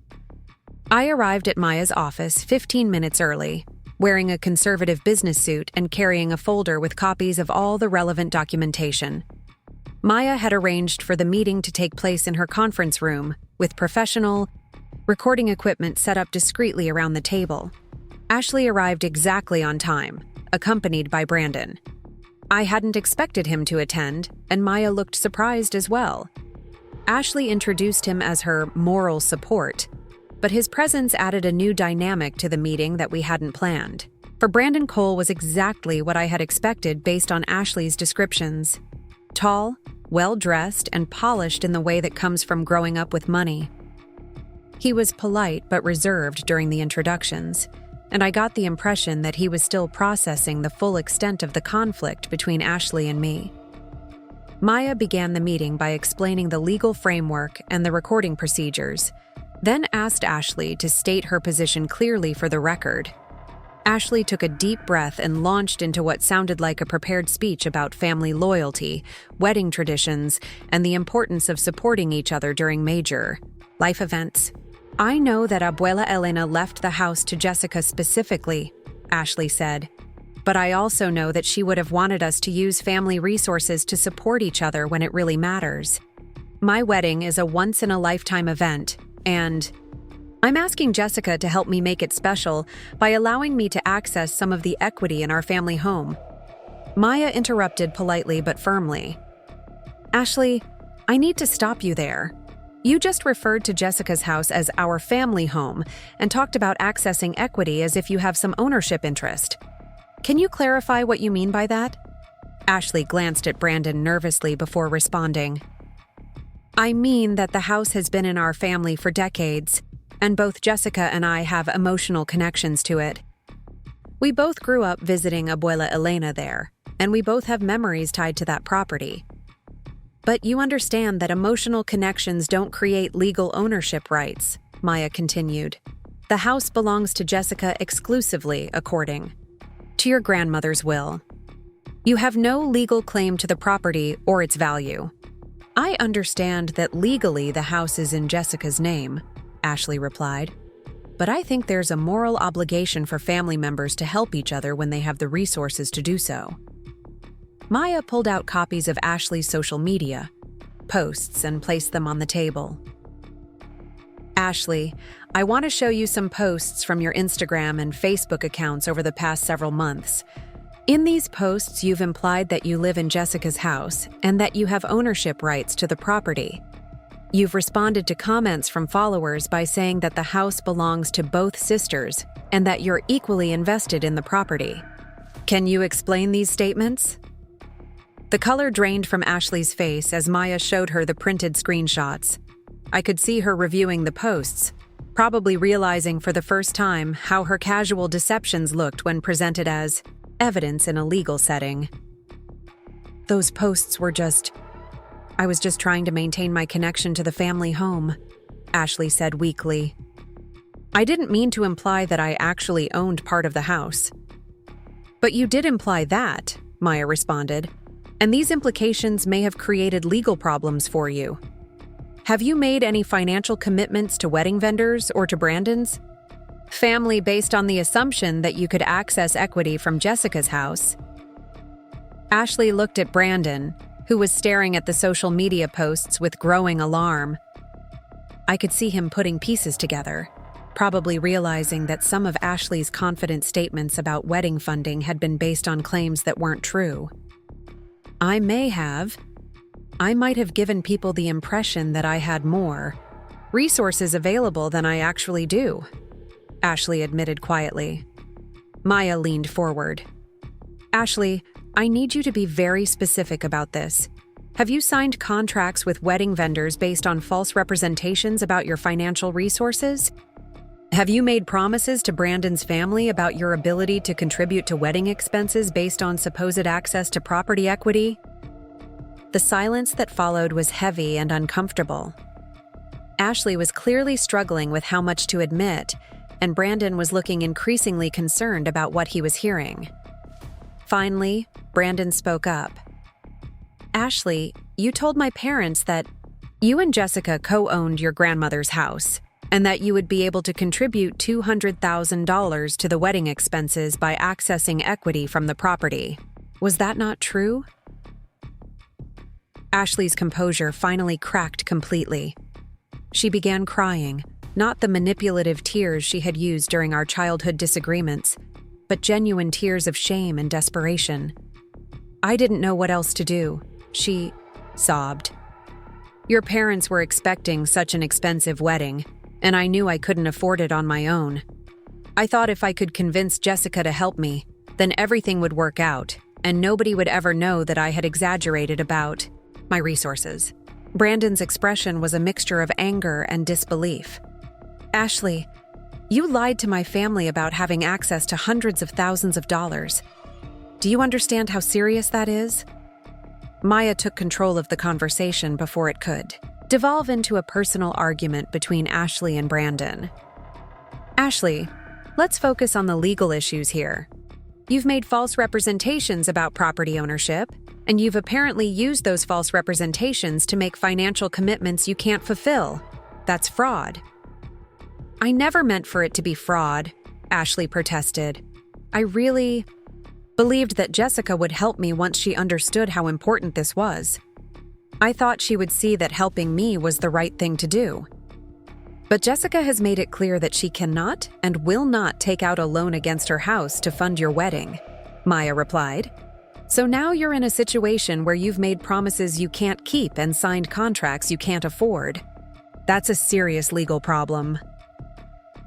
I arrived at Maya's office 15 minutes early, wearing a conservative business suit and carrying a folder with copies of all the relevant documentation. Maya had arranged for the meeting to take place in her conference room, with professional recording equipment set up discreetly around the table. Ashley arrived exactly on time, accompanied by Brandon. I hadn't expected him to attend, and Maya looked surprised as well. Ashley introduced him as her moral support, but his presence added a new dynamic to the meeting that we hadn't planned. For Brandon Cole was exactly what I had expected based on Ashley's descriptions. Tall, well-dressed and polished in the way that comes from growing up with money. He was polite but reserved during the introductions, and I got the impression that he was still processing the full extent of the conflict between Ashley and me. Maya began the meeting by explaining the legal framework and the recording procedures, then asked Ashley to state her position clearly for the record. Ashley took a deep breath and launched into what sounded like a prepared speech about family loyalty, wedding traditions, and the importance of supporting each other during major life events. "I know that Abuela Elena left the house to Jessica specifically," Ashley said, "but I also know that she would have wanted us to use family resources to support each other when it really matters. My wedding is a once-in-a-lifetime event, and I'm asking Jessica to help me make it special by allowing me to access some of the equity in our family home." Maya interrupted politely but firmly. "Ashley, I need to stop you there. You just referred to Jessica's house as our family home and talked about accessing equity as if you have some ownership interest. Can you clarify what you mean by that?" Ashley glanced at Brandon nervously before responding. "I mean that the house has been in our family for decades, and both Jessica and I have emotional connections to it. We both grew up visiting Abuela Elena there, and we both have memories tied to that property. But you understand that emotional connections don't create legal ownership rights," Maya continued. "The house belongs to Jessica exclusively, according to your grandmother's will. You have no legal claim to the property or its value." "I understand that legally the house is in Jessica's name," Ashley replied, "but I think there's a moral obligation for family members to help each other when they have the resources to do so." Maya pulled out copies of Ashley's social media posts and placed them on the table. "Ashley, I want to show you some posts from your Instagram and Facebook accounts over the past several months. In these posts, you've implied that you live in Jessica's house and that you have ownership rights to the property. You've responded to comments from followers by saying that the house belongs to both sisters and that you're equally invested in the property. Can you explain these statements?" The color drained from Ashley's face as Maya showed her the printed screenshots. I could see her reviewing the posts, probably realizing for the first time how her casual deceptions looked when presented as evidence in a legal setting. "Those posts were I was just trying to maintain my connection to the family home," Ashley said weakly. "I didn't mean to imply that I actually owned part of the house." "But you did imply that," Maya responded, "and these implications may have created legal problems for you. Have you made any financial commitments to wedding vendors or to Brandon's family based on the assumption that you could access equity from Jessica's house?" Ashley looked at Brandon, who was staring at the social media posts with growing alarm. I could see him putting pieces together, probably realizing that some of Ashley's confident statements about wedding funding had been based on claims that weren't true. "I might have given people the impression that I had more resources available than I actually do," Ashley admitted quietly. Maya leaned forward. "Ashley, I need you to be very specific about this. Have you signed contracts with wedding vendors based on false representations about your financial resources? Have you made promises to Brandon's family about your ability to contribute to wedding expenses based on supposed access to property equity?" The silence that followed was heavy and uncomfortable. Ashley was clearly struggling with how much to admit, and Brandon was looking increasingly concerned about what he was hearing. Finally, Brandon spoke up. "Ashley, you told my parents that you and Jessica co-owned your grandmother's house, and that you would be able to contribute $200,000 to the wedding expenses by accessing equity from the property. Was that not true?" Ashley's composure finally cracked completely. She began crying, not the manipulative tears she had used during our childhood disagreements, but genuine tears of shame and desperation. "I didn't know what else to do," she sobbed. "Your parents were expecting such an expensive wedding, and I knew I couldn't afford it on my own. I thought if I could convince Jessica to help me, then everything would work out, and nobody would ever know that I had exaggerated about My resources. Brandon's expression was a mixture of anger and disbelief. Ashley, you lied to my family about having access to hundreds of thousands of dollars. Do you understand how serious that is? Maya took control of the conversation before it could devolve into a personal argument between Ashley and Brandon. Ashley, let's focus on the legal issues here. You've made false representations about property ownership, and you've apparently used those false representations to make financial commitments you can't fulfill. That's fraud. I never meant for it to be fraud, Ashley protested. I really believed that Jessica would help me once she understood how important this was. I thought she would see that helping me was the right thing to do. But Jessica has made it clear that she cannot and will not take out a loan against her house to fund your wedding, Maya replied. So now you're in a situation where you've made promises you can't keep and signed contracts you can't afford. That's a serious legal problem.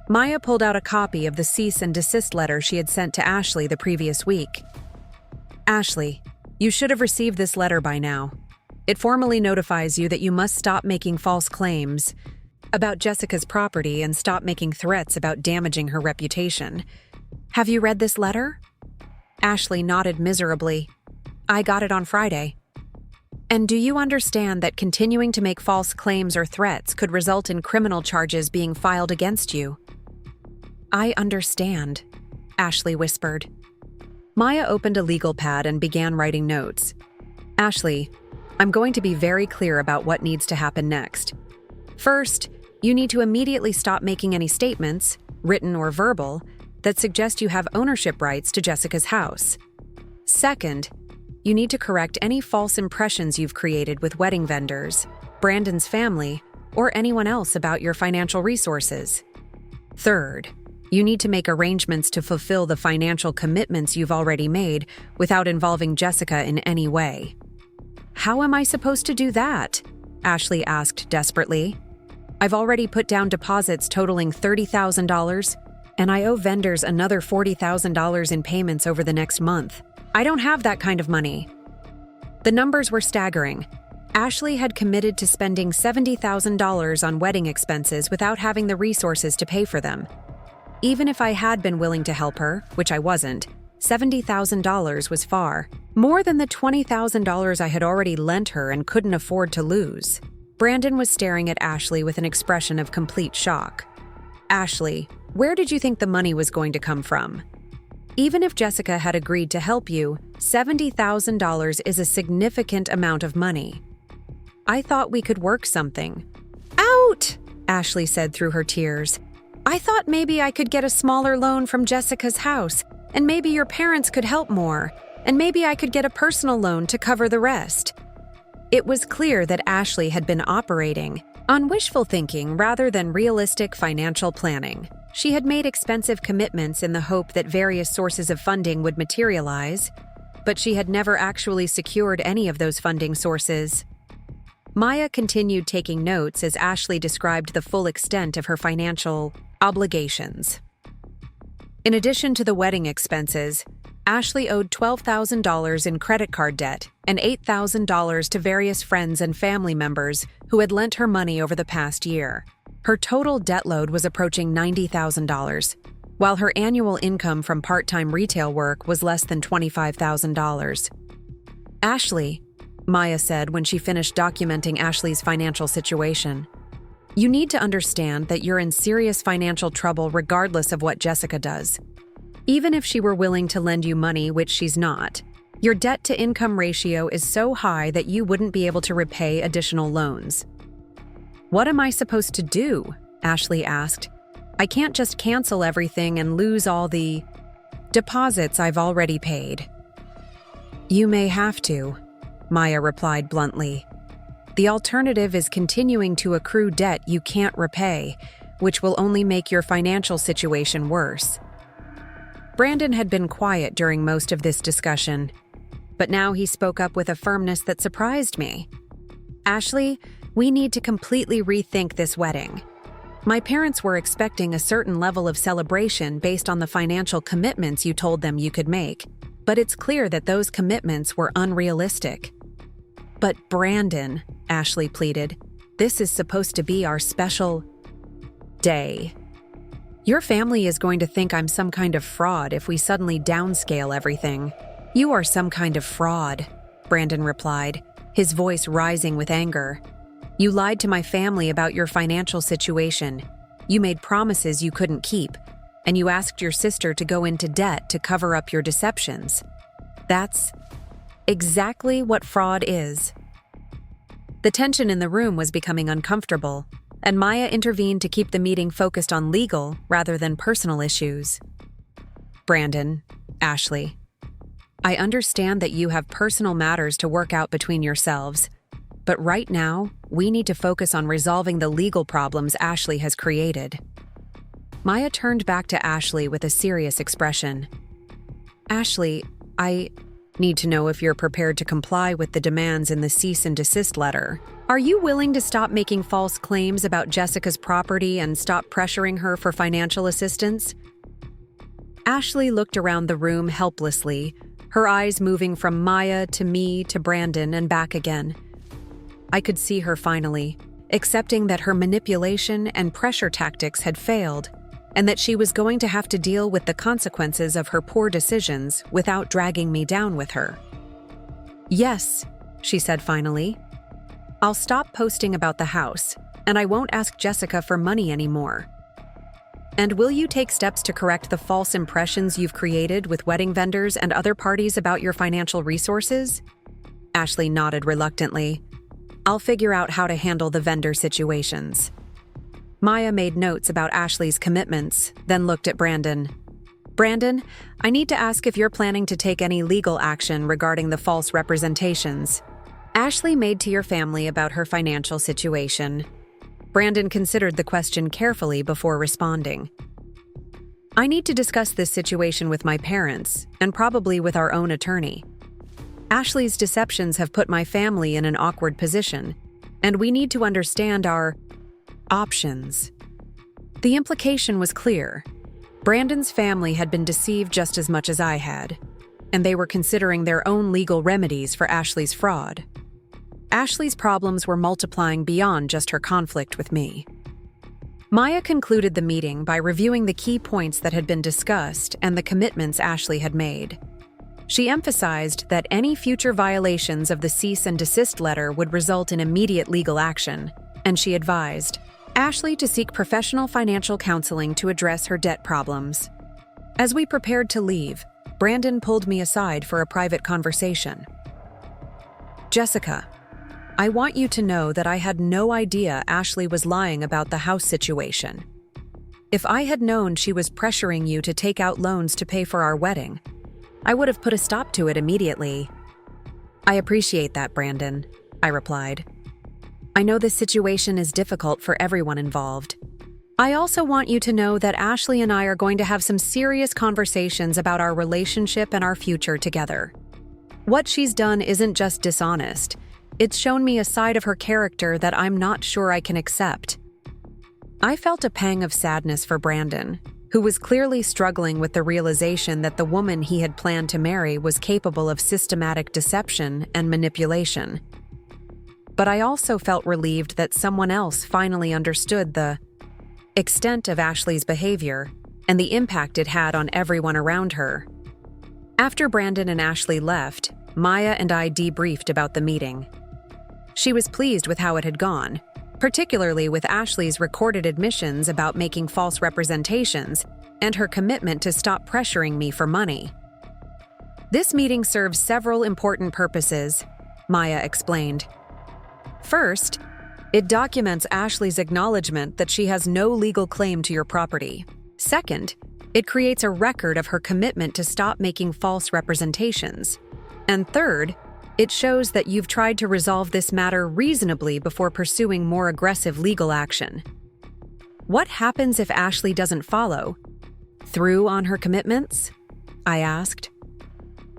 Maya pulled out a copy of the cease and desist letter she had sent to Ashley the previous week. Ashley, you should have received this letter by now. It formally notifies you that you must stop making false claims about Jessica's property and stop making threats about damaging her reputation. Have you read this letter? Ashley nodded miserably. I got it on Friday. And do you understand that continuing to make false claims or threats could result in criminal charges being filed against you? I understand, Ashley whispered. Maya opened a legal pad and began writing notes. Ashley, I'm going to be very clear about what needs to happen next. First, you need to immediately stop making any statements, written or verbal, that suggest you have ownership rights to Jessica's house. Second, you need to correct any false impressions you've created with wedding vendors, Brandon's family, or anyone else about your financial resources. Third, you need to make arrangements to fulfill the financial commitments you've already made without involving Jessica in any way. How am I supposed to do that? Ashley asked desperately. I've already put down deposits totaling $30,000, and I owe vendors another $40,000 in payments over the next month. I don't have that kind of money. The numbers were staggering. Ashley had committed to spending $70,000 on wedding expenses without having the resources to pay for them. Even if I had been willing to help her, which I wasn't, $70,000 was far more than the $20,000 I had already lent her and couldn't afford to lose. Brandon was staring at Ashley with an expression of complete shock. Ashley, where did you think the money was going to come from? Even if Jessica had agreed to help you, $70,000 is a significant amount of money. I thought we could work something. Out! Ashley said through her tears. I thought maybe I could get a smaller loan from Jessica's house, and maybe your parents could help more, and maybe I could get a personal loan to cover the rest. It was clear that Ashley had been operating on wishful thinking rather than realistic financial planning. She had made expensive commitments in the hope that various sources of funding would materialize, but she had never actually secured any of those funding sources. Maya continued taking notes as Ashley described the full extent of her financial obligations. In addition to the wedding expenses, Ashley owed $12,000 in credit card debt and $8,000 to various friends and family members who had lent her money over the past year. Her total debt load was approaching $90,000, while her annual income from part-time retail work was less than $25,000. Ashley, Maya said when she finished documenting Ashley's financial situation, you need to understand that you're in serious financial trouble regardless of what Jessica does. Even if she were willing to lend you money, which she's not, your debt-to-income ratio is so high that you wouldn't be able to repay additional loans. What am I supposed to do? Ashley asked. I can't just cancel everything and lose all the deposits I've already paid. You may have to, Maya replied bluntly. The alternative is continuing to accrue debt you can't repay, which will only make your financial situation worse. Brandon had been quiet during most of this discussion, but now he spoke up with a firmness that surprised me. Ashley, we need to completely rethink this wedding. My parents were expecting a certain level of celebration based on the financial commitments you told them you could make, but it's clear that those commitments were unrealistic. But Brandon, Ashley pleaded, this is supposed to be our special day. Your family is going to think I'm some kind of fraud if we suddenly downscale everything. You are some kind of fraud, Brandon replied, his voice rising with anger. You lied to my family about your financial situation. You made promises you couldn't keep, and you asked your sister to go into debt to cover up your deceptions. That's exactly what fraud is. The tension in the room was becoming uncomfortable, and Maya intervened to keep the meeting focused on legal rather than personal issues. Brandon, Ashley, I understand that you have personal matters to work out between yourselves, but right now, we need to focus on resolving the legal problems Ashley has created. Maya turned back to Ashley with a serious expression. Ashley, I need to know if you're prepared to comply with the demands in the cease and desist letter. Are you willing to stop making false claims about Jessica's property and stop pressuring her for financial assistance? Ashley looked around the room helplessly, her eyes moving from Maya to me to Brandon and back again. I could see her finally, accepting that her manipulation and pressure tactics had failed, and that she was going to have to deal with the consequences of her poor decisions without dragging me down with her. Yes, she said finally. I'll stop posting about the house, and I won't ask Jessica for money anymore. And will you take steps to correct the false impressions you've created with wedding vendors and other parties about your financial resources? Ashley nodded reluctantly. I'll figure out how to handle the vendor situations. Maya made notes about Ashley's commitments, then looked at Brandon. Brandon, I need to ask if you're planning to take any legal action regarding the false representations Ashley made to your family about her financial situation. Brandon considered the question carefully before responding. I need to discuss this situation with my parents, and probably with our own attorney. Ashley's deceptions have put my family in an awkward position, and we need to understand our options. The implication was clear. Brandon's family had been deceived just as much as I had, and they were considering their own legal remedies for Ashley's fraud. Ashley's problems were multiplying beyond just her conflict with me. Maya concluded the meeting by reviewing the key points that had been discussed and the commitments Ashley had made. She emphasized that any future violations of the cease and desist letter would result in immediate legal action, and she advised Ashley to seek professional financial counseling to address her debt problems. As we prepared to leave, Brandon pulled me aside for a private conversation. Jessica, I want you to know that I had no idea Ashley was lying about the house situation. If I had known she was pressuring you to take out loans to pay for our wedding, I would have put a stop to it immediately. I appreciate that, Brandon, I replied. I know this situation is difficult for everyone involved. I also want you to know that Ashley and I are going to have some serious conversations about our relationship and our future together. What she's done isn't just dishonest. It's shown me a side of her character that I'm not sure I can accept. I felt a pang of sadness for Brandon, who was clearly struggling with the realization that the woman he had planned to marry was capable of systematic deception and manipulation. But I also felt relieved that someone else finally understood the extent of Ashley's behavior and the impact it had on everyone around her. After Brandon and Ashley left, Maya and I debriefed about the meeting. She was pleased with how it had gone, particularly with Ashley's recorded admissions about making false representations and her commitment to stop pressuring me for money. This meeting serves several important purposes, Maya explained. First, it documents Ashley's acknowledgement that she has no legal claim to your property. Second, it creates a record of her commitment to stop making false representations. And third, it shows that you've tried to resolve this matter reasonably before pursuing more aggressive legal action. What happens if Ashley doesn't follow through on her commitments? I asked.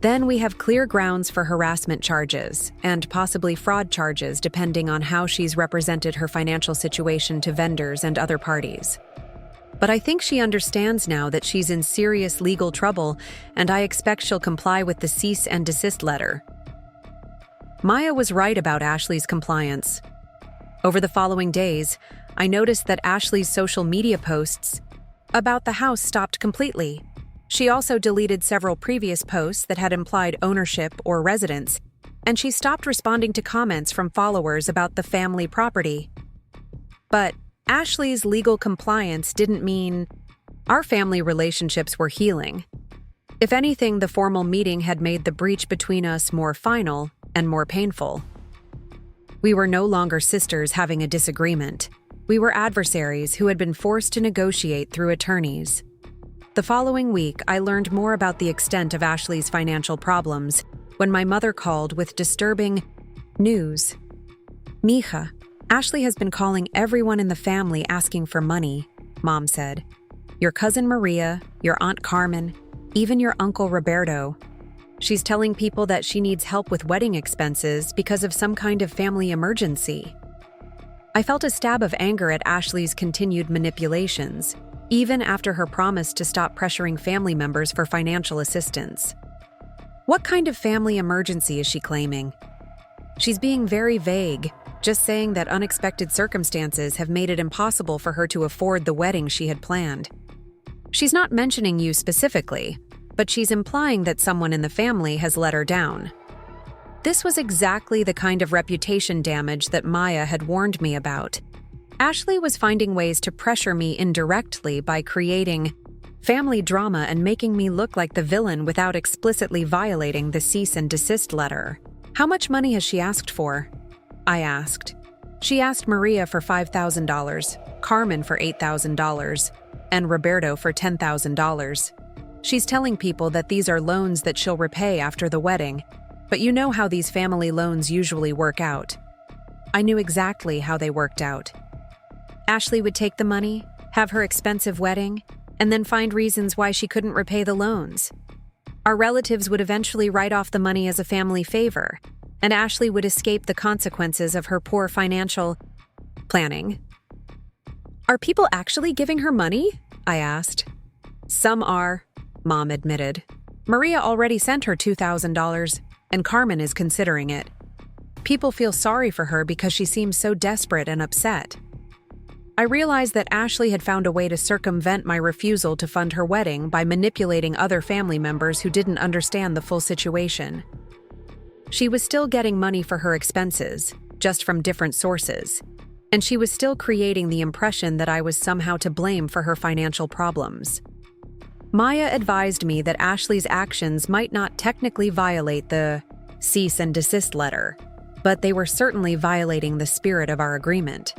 Then we have clear grounds for harassment charges and possibly fraud charges depending on how she's represented her financial situation to vendors and other parties. But I think she understands now that she's in serious legal trouble, and I expect she'll comply with the cease and desist letter. Maya was right about Ashley's compliance. Over the following days, I noticed that Ashley's social media posts about the house stopped completely. She also deleted several previous posts that had implied ownership or residence, and she stopped responding to comments from followers about the family property. But Ashley's legal compliance didn't mean our family relationships were healing. If anything, the formal meeting had made the breach between us more final and more painful. We were no longer sisters having a disagreement. We were adversaries who had been forced to negotiate through attorneys. The following week, I learned more about the extent of Ashley's financial problems when my mother called with disturbing news. "Mija, Ashley has been calling everyone in the family asking for money," Mom said. "Your cousin Maria, your Aunt Carmen, even your Uncle Roberto. She's telling people that she needs help with wedding expenses because of some kind of family emergency." I felt a stab of anger at Ashley's continued manipulations, even after her promise to stop pressuring family members for financial assistance. What kind of family emergency is she claiming? She's being very vague, just saying that unexpected circumstances have made it impossible for her to afford the wedding she had planned. She's not mentioning you specifically, but she's implying that someone in the family has let her down. This was exactly the kind of reputation damage that Maya had warned me about. Ashley was finding ways to pressure me indirectly by creating family drama and making me look like the villain without explicitly violating the cease and desist letter. "How much money has she asked for?" I asked. "She asked Maria for $5,000, Carmen for $8,000, and Roberto for $10,000. She's telling people that these are loans that she'll repay after the wedding, but you know how these family loans usually work out." I knew exactly how they worked out. Ashley would take the money, have her expensive wedding, and then find reasons why she couldn't repay the loans. Our relatives would eventually write off the money as a family favor, and Ashley would escape the consequences of her poor financial planning. "Are people actually giving her money?" I asked. "Some are," Mom admitted. "Maria already sent her $2,000, and Carmen is considering it. People feel sorry for her because she seems so desperate and upset." I realized that Ashley had found a way to circumvent my refusal to fund her wedding by manipulating other family members who didn't understand the full situation. She was still getting money for her expenses, just from different sources, and she was still creating the impression that I was somehow to blame for her financial problems. Maya advised me that Ashley's actions might not technically violate the cease and desist letter, but they were certainly violating the spirit of our agreement.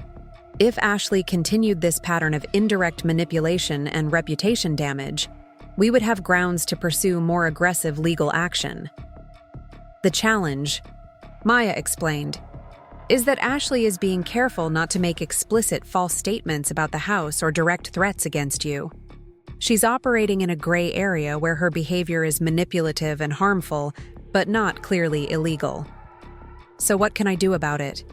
If Ashley continued this pattern of indirect manipulation and reputation damage, we would have grounds to pursue more aggressive legal action. The challenge, Maya explained, is that Ashley is being careful not to make explicit false statements about the house or direct threats against you. She's operating in a gray area where her behavior is manipulative and harmful, but not clearly illegal. So what can I do about it?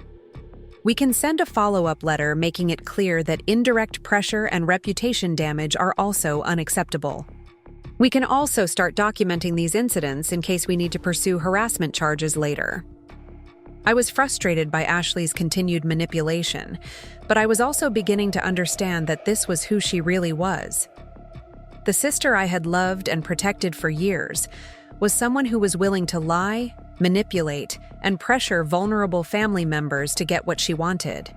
We can send a follow-up letter making it clear that indirect pressure and reputation damage are also unacceptable. We can also start documenting these incidents in case we need to pursue harassment charges later. I was frustrated by Ashley's continued manipulation, but I was also beginning to understand that this was who she really was. The sister I had loved and protected for years was someone who was willing to lie, manipulate, and pressure vulnerable family members to get what she wanted.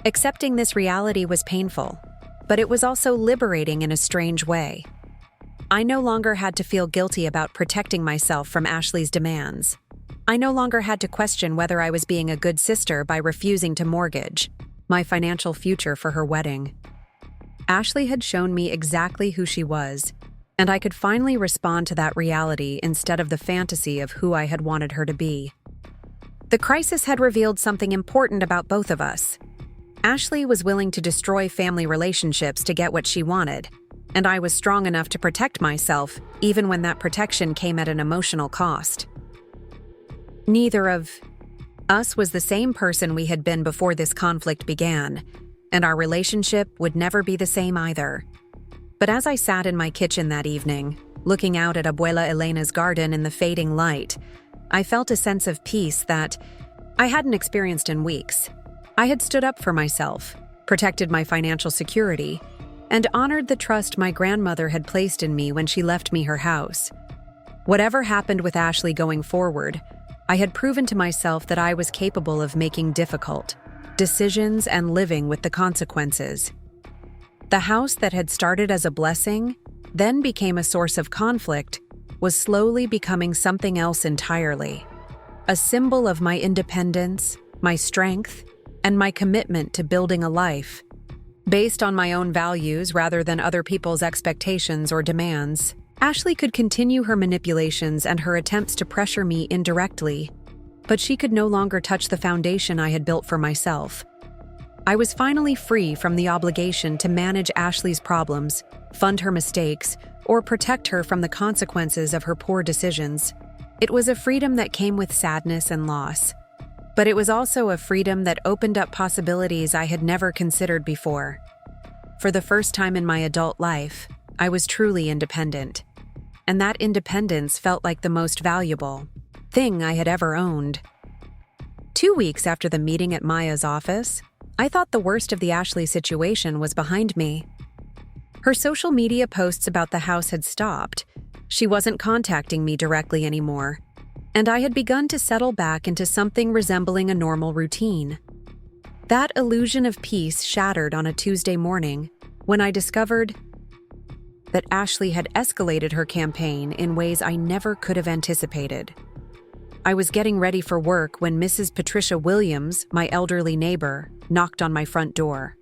Accepting this reality was painful, but it was also liberating in a strange way. I no longer had to feel guilty about protecting myself from Ashley's demands. I no longer had to question whether I was being a good sister by refusing to mortgage my financial future for her wedding. Ashley had shown me exactly who she was, and I could finally respond to that reality instead of the fantasy of who I had wanted her to be. The crisis had revealed something important about both of us. Ashley was willing to destroy family relationships to get what she wanted, and I was strong enough to protect myself, even when that protection came at an emotional cost. Neither of us was the same person we had been before this conflict began, and our relationship would never be the same either. But as I sat in my kitchen that evening, looking out at Abuela Elena's garden in the fading light, I felt a sense of peace that I hadn't experienced in weeks. I had stood up for myself, protected my financial security, and honored the trust my grandmother had placed in me when she left me her house. Whatever happened with Ashley going forward, I had proven to myself that I was capable of making difficult decisions and living with the consequences. The house that had started as a blessing, then became a source of conflict, was slowly becoming something else entirely. A symbol of my independence, my strength, and my commitment to building a life based on my own values rather than other people's expectations or demands. Ashley could continue her manipulations and her attempts to pressure me indirectly, but she could no longer touch the foundation I had built for myself. I was finally free from the obligation to manage Ashley's problems, fund her mistakes, or protect her from the consequences of her poor decisions. It was a freedom that came with sadness and loss, but it was also a freedom that opened up possibilities I had never considered before. For the first time in my adult life, I was truly independent, and that independence felt like the most valuable thing I had ever owned. 2 weeks after the meeting at Maya's office, I thought the worst of the Ashley situation was behind me. Her social media posts about the house had stopped. She wasn't contacting me directly anymore, and I had begun to settle back into something resembling a normal routine. That illusion of peace shattered on a Tuesday morning when I discovered that Ashley had escalated her campaign in ways I never could have anticipated. I was getting ready for work when Mrs. Patricia Williams, my elderly neighbor, knocked on my front door.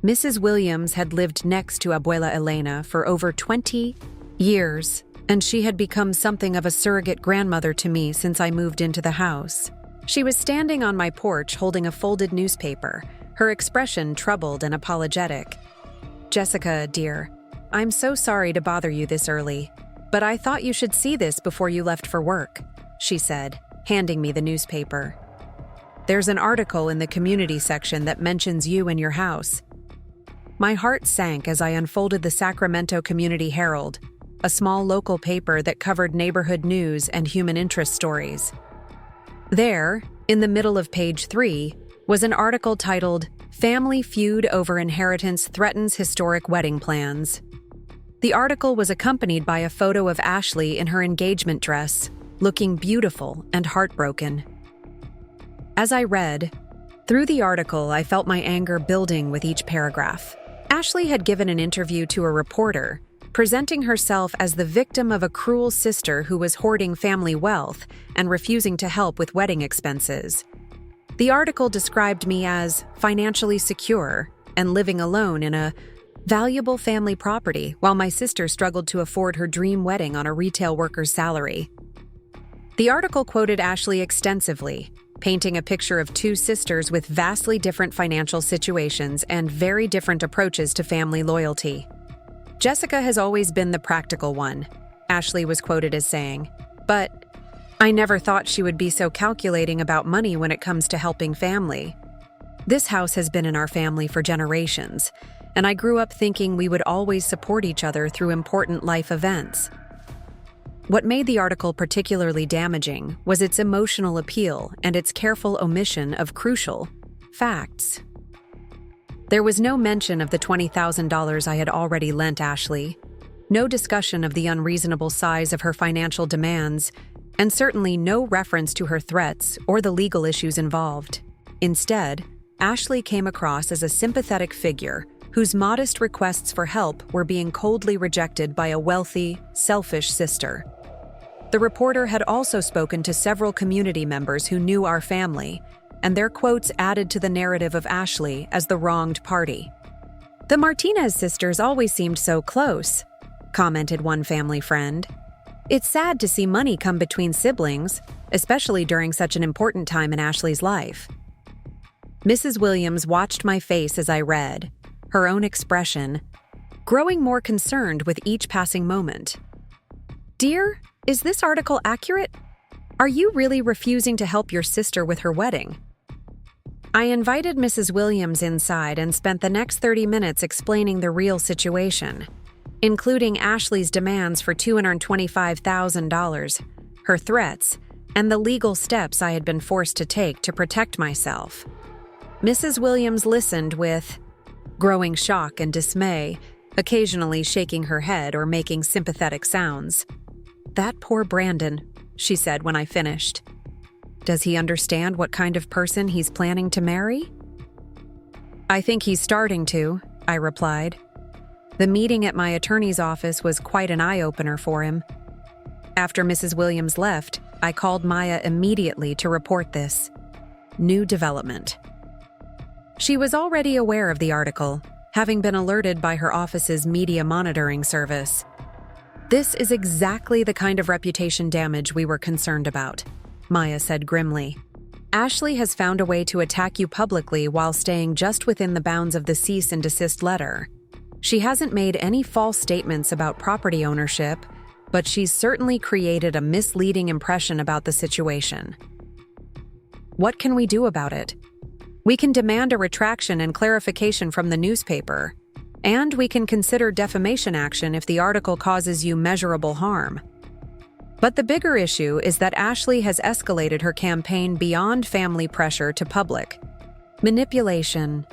Mrs. Williams had lived next to Abuela Elena for over 20 years, and she had become something of a surrogate grandmother to me since I moved into the house. She was standing on my porch holding a folded newspaper, her expression troubled and apologetic. "Jessica, dear, I'm so sorry to bother you this early, but I thought you should see this before you left for work," she said, handing me the newspaper. "There's an article in the community section that mentions you and your house." My heart sank as I unfolded the Sacramento Community Herald, a small local paper that covered neighborhood news and human interest stories. There, in the middle of page 3, was an article titled, "Family Feud Over Inheritance Threatens Historic Wedding Plans." The article was accompanied by a photo of Ashley in her engagement dress, looking beautiful and heartbroken. As I read through the article, I felt my anger building with each paragraph. Ashley had given an interview to a reporter, presenting herself as the victim of a cruel sister who was hoarding family wealth and refusing to help with wedding expenses. The article described me as financially secure and living alone in a valuable family property, while my sister struggled to afford her dream wedding on a retail worker's salary. The article quoted Ashley extensively, painting a picture of two sisters with vastly different financial situations and very different approaches to family loyalty. "Jessica has always been the practical one," Ashley was quoted as saying, "but I never thought she would be so calculating about money when it comes to helping family. This house has been in our family for generations, and I grew up thinking we would always support each other through important life events." What made the article particularly damaging was its emotional appeal and its careful omission of crucial facts. There was no mention of the $20,000 I had already lent Ashley, no discussion of the unreasonable size of her financial demands, and certainly no reference to her threats or the legal issues involved. Instead, Ashley came across as a sympathetic figure whose modest requests for help were being coldly rejected by a wealthy, selfish sister. The reporter had also spoken to several community members who knew our family, and their quotes added to the narrative of Ashley as the wronged party. "The Martinez sisters always seemed so close," commented one family friend. "It's sad to see money come between siblings, especially during such an important time in Ashley's life." Mrs. Williams watched my face as I read, her own expression growing more concerned with each passing moment. "Dear, is this article accurate? Are you really refusing to help your sister with her wedding?" I invited Mrs. Williams inside and spent the next 30 minutes explaining the real situation, including Ashley's demands for $225,000, her threats, and the legal steps I had been forced to take to protect myself. Mrs. Williams listened with growing shock and dismay, occasionally shaking her head or making sympathetic sounds. "That poor Brandon," she said when I finished. "Does he understand what kind of person he's planning to marry?" "I think he's starting to," I replied. The meeting at my attorney's office was quite an eye-opener for him. After Mrs. Williams left, I called Maya immediately to report this. New development. She was already aware of the article, having been alerted by her office's media monitoring service. "This is exactly the kind of reputation damage we were concerned about," Maya said grimly. "Ashley has found a way to attack you publicly while staying just within the bounds of the cease and desist letter. She hasn't made any false statements about property ownership, but she's certainly created a misleading impression about the situation. What can we do about it? We can demand a retraction and clarification from the newspaper, and we can consider defamation action if the article causes you measurable harm. But the bigger issue is that Ashley has escalated her campaign beyond family pressure to public manipulation."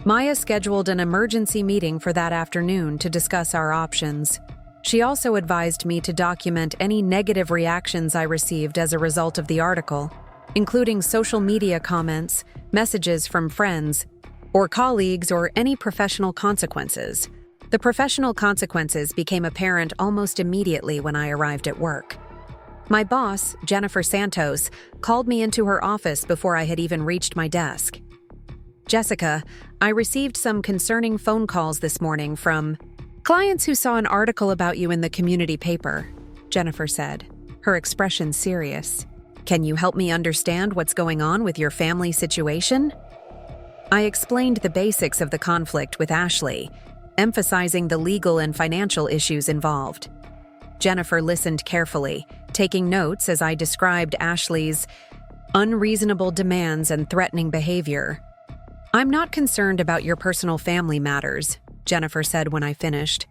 Maya scheduled an emergency meeting for that afternoon to discuss our options. She also advised me to document any negative reactions I received as a result of the article, including social media comments, messages from friends or colleagues, or any professional consequences. The professional consequences became apparent almost immediately when I arrived at work. My boss, Jennifer Santos, called me into her office before I had even reached my desk. "Jessica, I received some concerning phone calls this morning from clients who saw an article about you in the community paper," Jennifer said, her expression serious. "Can you help me understand what's going on with your family situation?" I explained the basics of the conflict with Ashley, emphasizing the legal and financial issues involved. Jennifer listened carefully, taking notes as I described Ashley's unreasonable demands and threatening behavior. "I'm not concerned about your personal family matters," Jennifer said when I finished,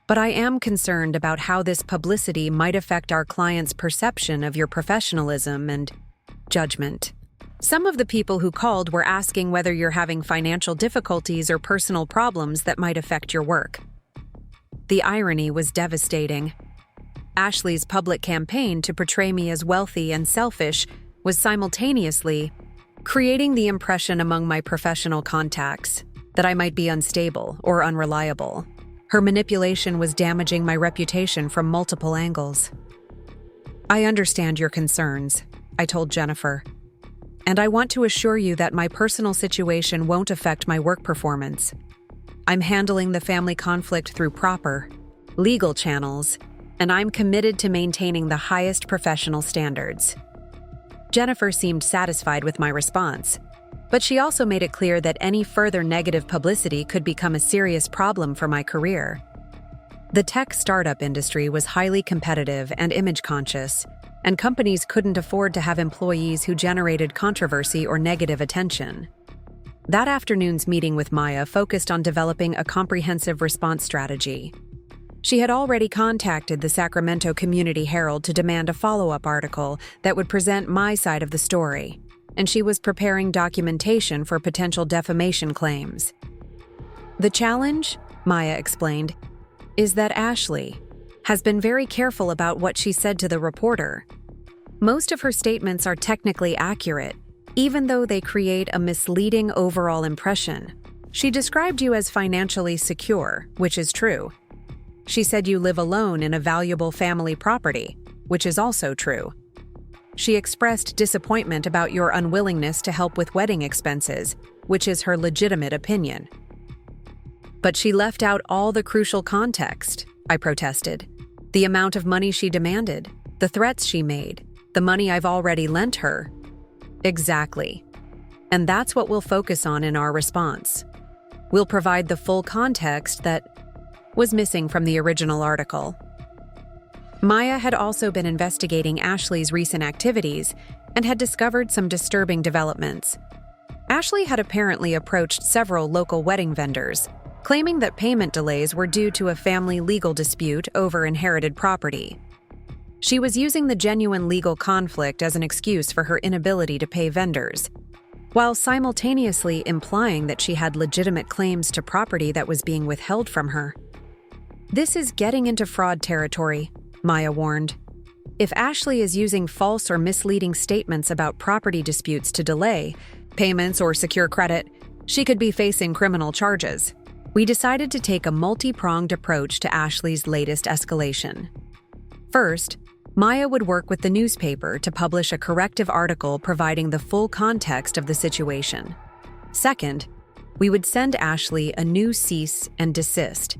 "but I am concerned about how this publicity might affect our client's perception of your professionalism and judgment. Some of the people who called were asking whether you're having financial difficulties or personal problems that might affect your work." The irony was devastating. Ashley's public campaign to portray me as wealthy and selfish was simultaneously creating the impression among my professional contacts that I might be unstable or unreliable. Her manipulation was damaging my reputation from multiple angles. "I understand your concerns," I told Jennifer, "and I want to assure you that my personal situation won't affect my work performance. I'm handling the family conflict through proper, legal channels, and I'm committed to maintaining the highest professional standards." Jennifer seemed satisfied with my response, but she also made it clear that any further negative publicity could become a serious problem for my career. The tech startup industry was highly competitive and image-conscious, and companies couldn't afford to have employees who generated controversy or negative attention. That afternoon's meeting with Maya focused on developing a comprehensive response strategy. She had already contacted the Sacramento Community Herald to demand a follow-up article that would present my side of the story, and she was preparing documentation for potential defamation claims. "The challenge," Maya explained, "is that Ashley has been very careful about what she said to the reporter. Most of her statements are technically accurate, even though they create a misleading overall impression. She described you as financially secure, which is true. She said you live alone in a valuable family property, which is also true. She expressed disappointment about your unwillingness to help with wedding expenses, which is her legitimate opinion. But she left out all the crucial context," I protested. "The amount of money she demanded, the threats she made, the money I've already lent her." "Exactly. And that's what we'll focus on in our response. We'll provide the full context that was missing from the original article." Maya had also been investigating Ashley's recent activities and had discovered some disturbing developments. Ashley had apparently approached several local wedding vendors, claiming that payment delays were due to a family legal dispute over inherited property. She was using the genuine legal conflict as an excuse for her inability to pay vendors, while simultaneously implying that she had legitimate claims to property that was being withheld from her. "This is getting into fraud territory," Maya warned. "If Ashley is using false or misleading statements about property disputes to delay payments or secure credit, she could be facing criminal charges." We decided to take a multi-pronged approach to Ashley's latest escalation. First, Maya would work with the newspaper to publish a corrective article providing the full context of the situation. Second, we would send Ashley a new cease and desist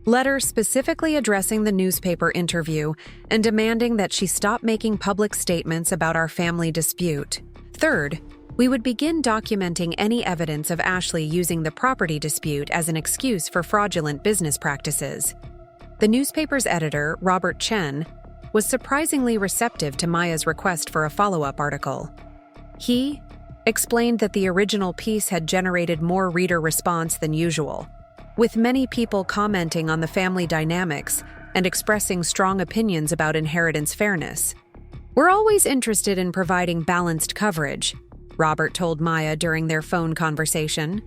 letter specifically addressing the newspaper interview and demanding that she stop making public statements about our family dispute. Third, we would begin documenting any evidence of Ashley using the property dispute as an excuse for fraudulent business practices. The newspaper's editor, Robert Chen, was surprisingly receptive to Maya's request for a follow-up article. He explained that the original piece had generated more reader response than usual, with many people commenting on the family dynamics and expressing strong opinions about inheritance fairness. "We're always interested in providing balanced coverage," Robert told Maya during their phone conversation.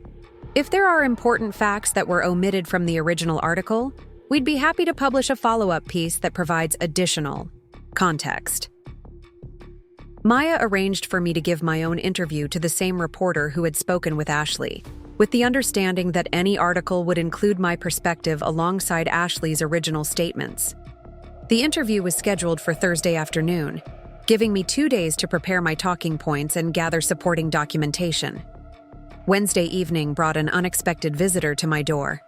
"If there are important facts that were omitted from the original article, we'd be happy to publish a follow-up piece that provides additional context." Maya arranged for me to give my own interview to the same reporter who had spoken with Ashley, with the understanding that any article would include my perspective alongside Ashley's original statements. The interview was scheduled for Thursday afternoon, giving me 2 days to prepare my talking points and gather supporting documentation. Wednesday evening brought an unexpected visitor to my door.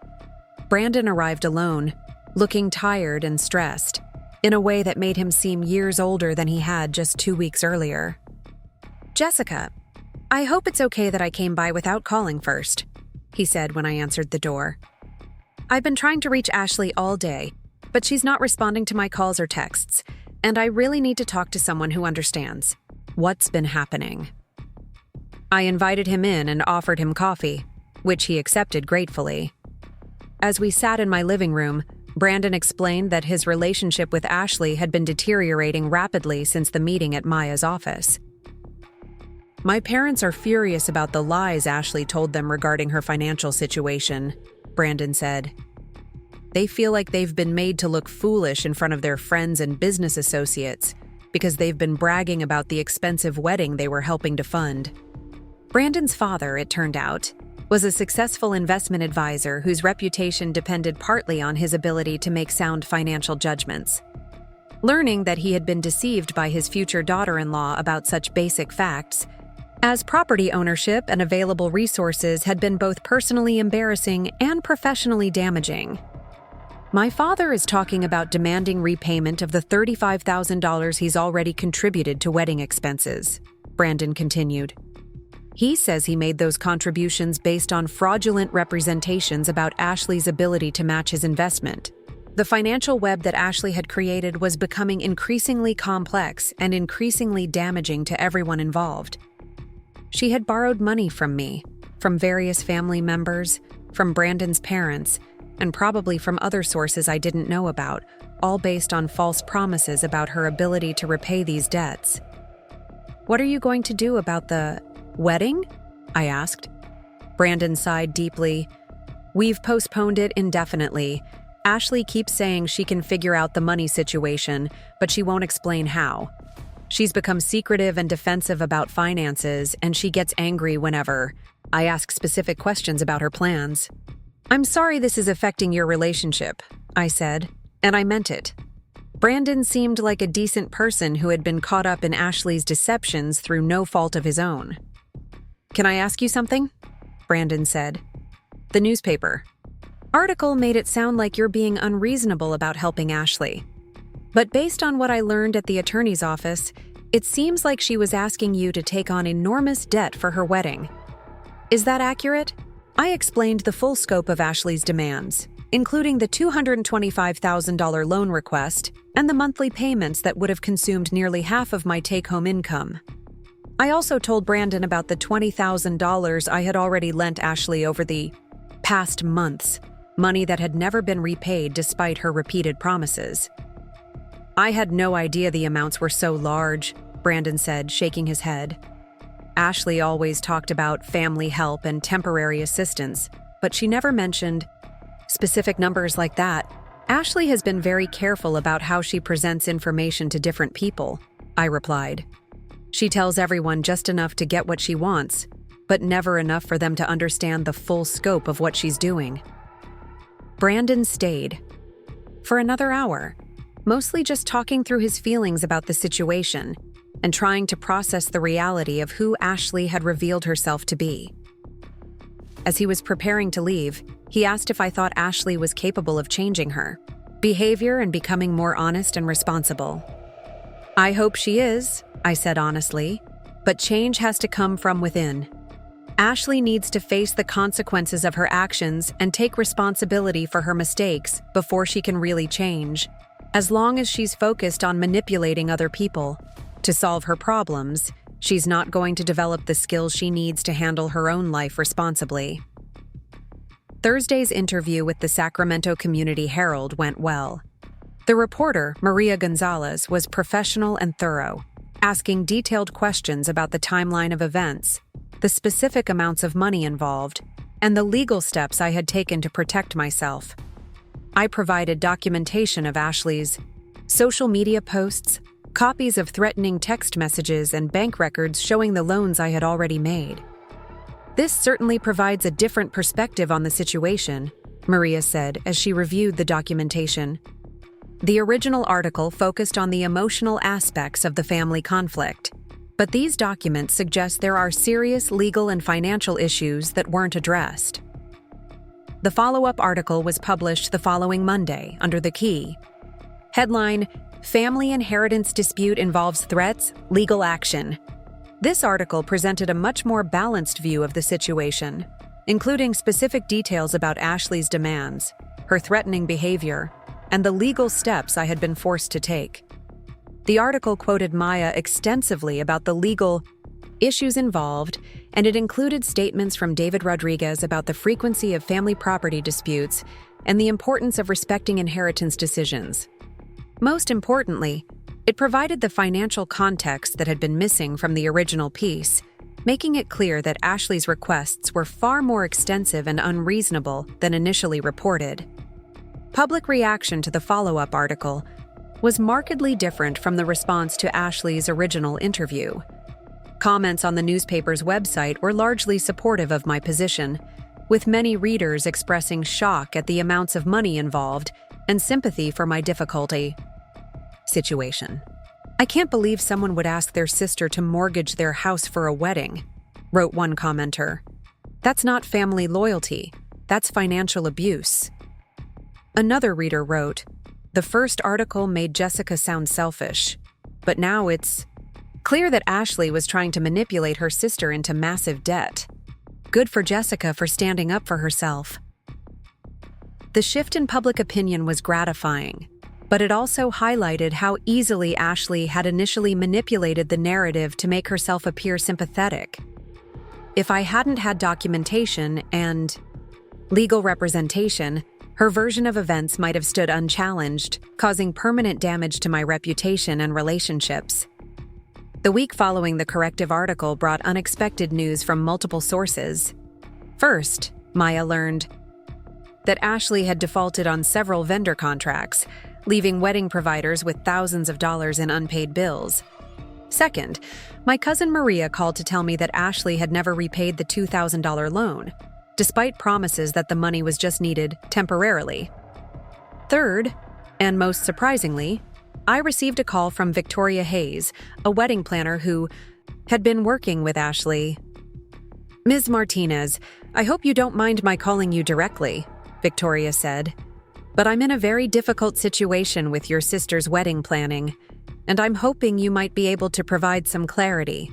Brandon arrived alone, looking tired and stressed, in a way that made him seem years older than he had just 2 weeks earlier. "Jessica, I hope it's okay that I came by without calling first," he said when I answered the door. "I've been trying to reach Ashley all day, but she's not responding to my calls or texts, and I really need to talk to someone who understands. What's been happening?" I invited him in and offered him coffee, which he accepted gratefully. As we sat in my living room, Brandon explained that his relationship with Ashley had been deteriorating rapidly since the meeting at Maya's office. "My parents are furious about the lies Ashley told them regarding her financial situation," Brandon said. "They feel like they've been made to look foolish in front of their friends and business associates because they've been bragging about the expensive wedding they were helping to fund." Brandon's father, it turned out, was a successful investment advisor whose reputation depended partly on his ability to make sound financial judgments. Learning that he had been deceived by his future daughter-in-law about such basic facts, as property ownership and available resources had been both personally embarrassing and professionally damaging. "My father is talking about demanding repayment of the $35,000 he's already contributed to wedding expenses," Brandon continued. "He says he made those contributions based on fraudulent representations about Ashley's ability to match his investment. The financial web that Ashley had created was becoming increasingly complex and increasingly damaging to everyone involved. She had borrowed money from me, from various family members, from Brandon's parents, and probably from other sources I didn't know about, all based on false promises about her ability to repay these debts." "What are you going to do about the wedding?" I asked. Brandon sighed deeply. "We've postponed it indefinitely. Ashley keeps saying she can figure out the money situation, but she won't explain how. She's become secretive and defensive about finances, and she gets angry whenever I ask specific questions about her plans." "I'm sorry this is affecting your relationship," I said, and I meant it. Brandon seemed like a decent person who had been caught up in Ashley's deceptions through no fault of his own. "Can I ask you something?" Brandon said. "The newspaper article made it sound like you're being unreasonable about helping Ashley. But based on what I learned at the attorney's office, it seems like she was asking you to take on enormous debt for her wedding. Is that accurate?" I explained the full scope of Ashley's demands, including the $225,000 loan request and the monthly payments that would have consumed nearly half of my take-home income. I also told Brandon about the $20,000 I had already lent Ashley over the past months, money that had never been repaid despite her repeated promises. I had no idea the amounts were so large, Brandon said, shaking his head. Ashley always talked about family help and temporary assistance, but she never mentioned specific numbers like that. Ashley has been very careful about how she presents information to different people, I replied. She tells everyone just enough to get what she wants, but never enough for them to understand the full scope of what she's doing. Brandon stayed for another hour, mostly just talking through his feelings about the situation and trying to process the reality of who Ashley had revealed herself to be. As he was preparing to leave, he asked if I thought Ashley was capable of changing her behavior and becoming more honest and responsible. I hope she is, I said honestly, but change has to come from within. Ashley needs to face the consequences of her actions and take responsibility for her mistakes before she can really change. As long as she's focused on manipulating other people to solve her problems, she's not going to develop the skills she needs to handle her own life responsibly. Thursday's interview with the Sacramento Community Herald went well. The reporter, Maria Gonzalez, was professional and thorough, asking detailed questions about the timeline of events, the specific amounts of money involved, and the legal steps I had taken to protect myself. I provided documentation of Ashley's social media posts, copies of threatening text messages, and bank records showing the loans I had already made. This certainly provides a different perspective on the situation, Maria said as she reviewed the documentation. The original article focused on the emotional aspects of the family conflict, but these documents suggest there are serious legal and financial issues that weren't addressed. The follow-up article was published the following Monday under the key headline, Family Inheritance Dispute Involves Threats, Legal Action. This article presented a much more balanced view of the situation, including specific details about Ashley's demands, her threatening behavior, and the legal steps I had been forced to take. The article quoted Maya extensively about the legal issues involved, and it included statements from David Rodriguez about the frequency of family property disputes and the importance of respecting inheritance decisions. Most importantly, it provided the financial context that had been missing from the original piece, making it clear that Ashley's requests were far more extensive and unreasonable than initially reported. Public reaction to the follow-up article was markedly different from the response to Ashley's original interview. Comments on the newspaper's website were largely supportive of my position, with many readers expressing shock at the amounts of money involved and sympathy for my difficulty situation. I can't believe someone would ask their sister to mortgage their house for a wedding, wrote one commenter. That's not family loyalty, that's financial abuse. Another reader wrote, the first article made Jessica sound selfish, but now it's clear that Ashley was trying to manipulate her sister into massive debt. Good for Jessica for standing up for herself. The shift in public opinion was gratifying, but it also highlighted how easily Ashley had initially manipulated the narrative to make herself appear sympathetic. If I hadn't had documentation and legal representation, her version of events might have stood unchallenged, causing permanent damage to my reputation and relationships. The week following the corrective article brought unexpected news from multiple sources. First, Maya learned that Ashley had defaulted on several vendor contracts, leaving wedding providers with thousands of dollars in unpaid bills. Second, my cousin Maria called to tell me that Ashley had never repaid the $2,000 loan, despite promises that the money was just needed temporarily. Third, and most surprisingly, I received a call from Victoria Hayes, a wedding planner who had been working with Ashley. Ms. Martinez, I hope you don't mind my calling you directly, Victoria said, but I'm in a very difficult situation with your sister's wedding planning, and I'm hoping you might be able to provide some clarity.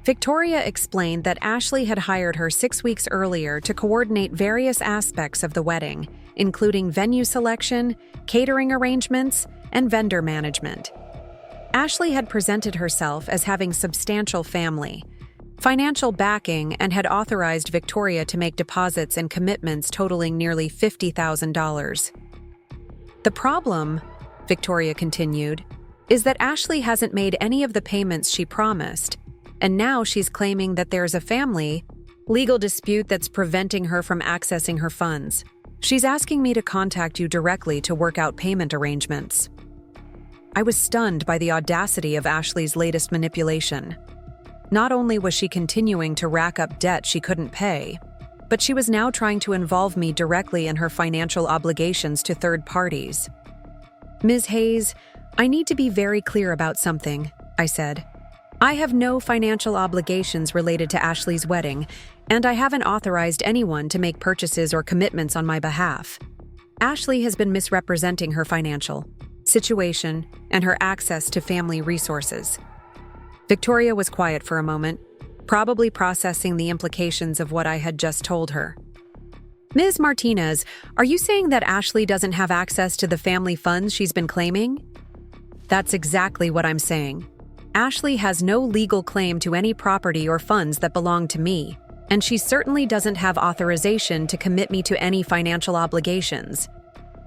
Victoria explained that Ashley had hired her 6 weeks earlier to coordinate various aspects of the wedding, including venue selection, catering arrangements, and vendor management. Ashley had presented herself as having substantial family, financial backing, and had authorized Victoria to make deposits and commitments totaling nearly $50,000. The problem Victoria continued, is that Ashley hasn't made any of the payments she promised, and now she's claiming that there's a family legal dispute that's preventing her from accessing her funds. She's asking me to contact you directly to work out payment arrangements. I was stunned by the audacity of Ashley's latest manipulation. Not only was she continuing to rack up debt she couldn't pay, but she was now trying to involve me directly in her financial obligations to third parties. Ms. Hayes, I need to be very clear about something, I said. I have no financial obligations related to Ashley's wedding, and I haven't authorized anyone to make purchases or commitments on my behalf. Ashley has been misrepresenting her financial situation and her access to family resources. Victoria was quiet for a moment, probably processing the implications of what I had just told her. Ms. Martinez, are you saying that Ashley doesn't have access to the family funds she's been claiming? That's exactly what I'm saying. Ashley has no legal claim to any property or funds that belong to me, and she certainly doesn't have authorization to commit me to any financial obligations.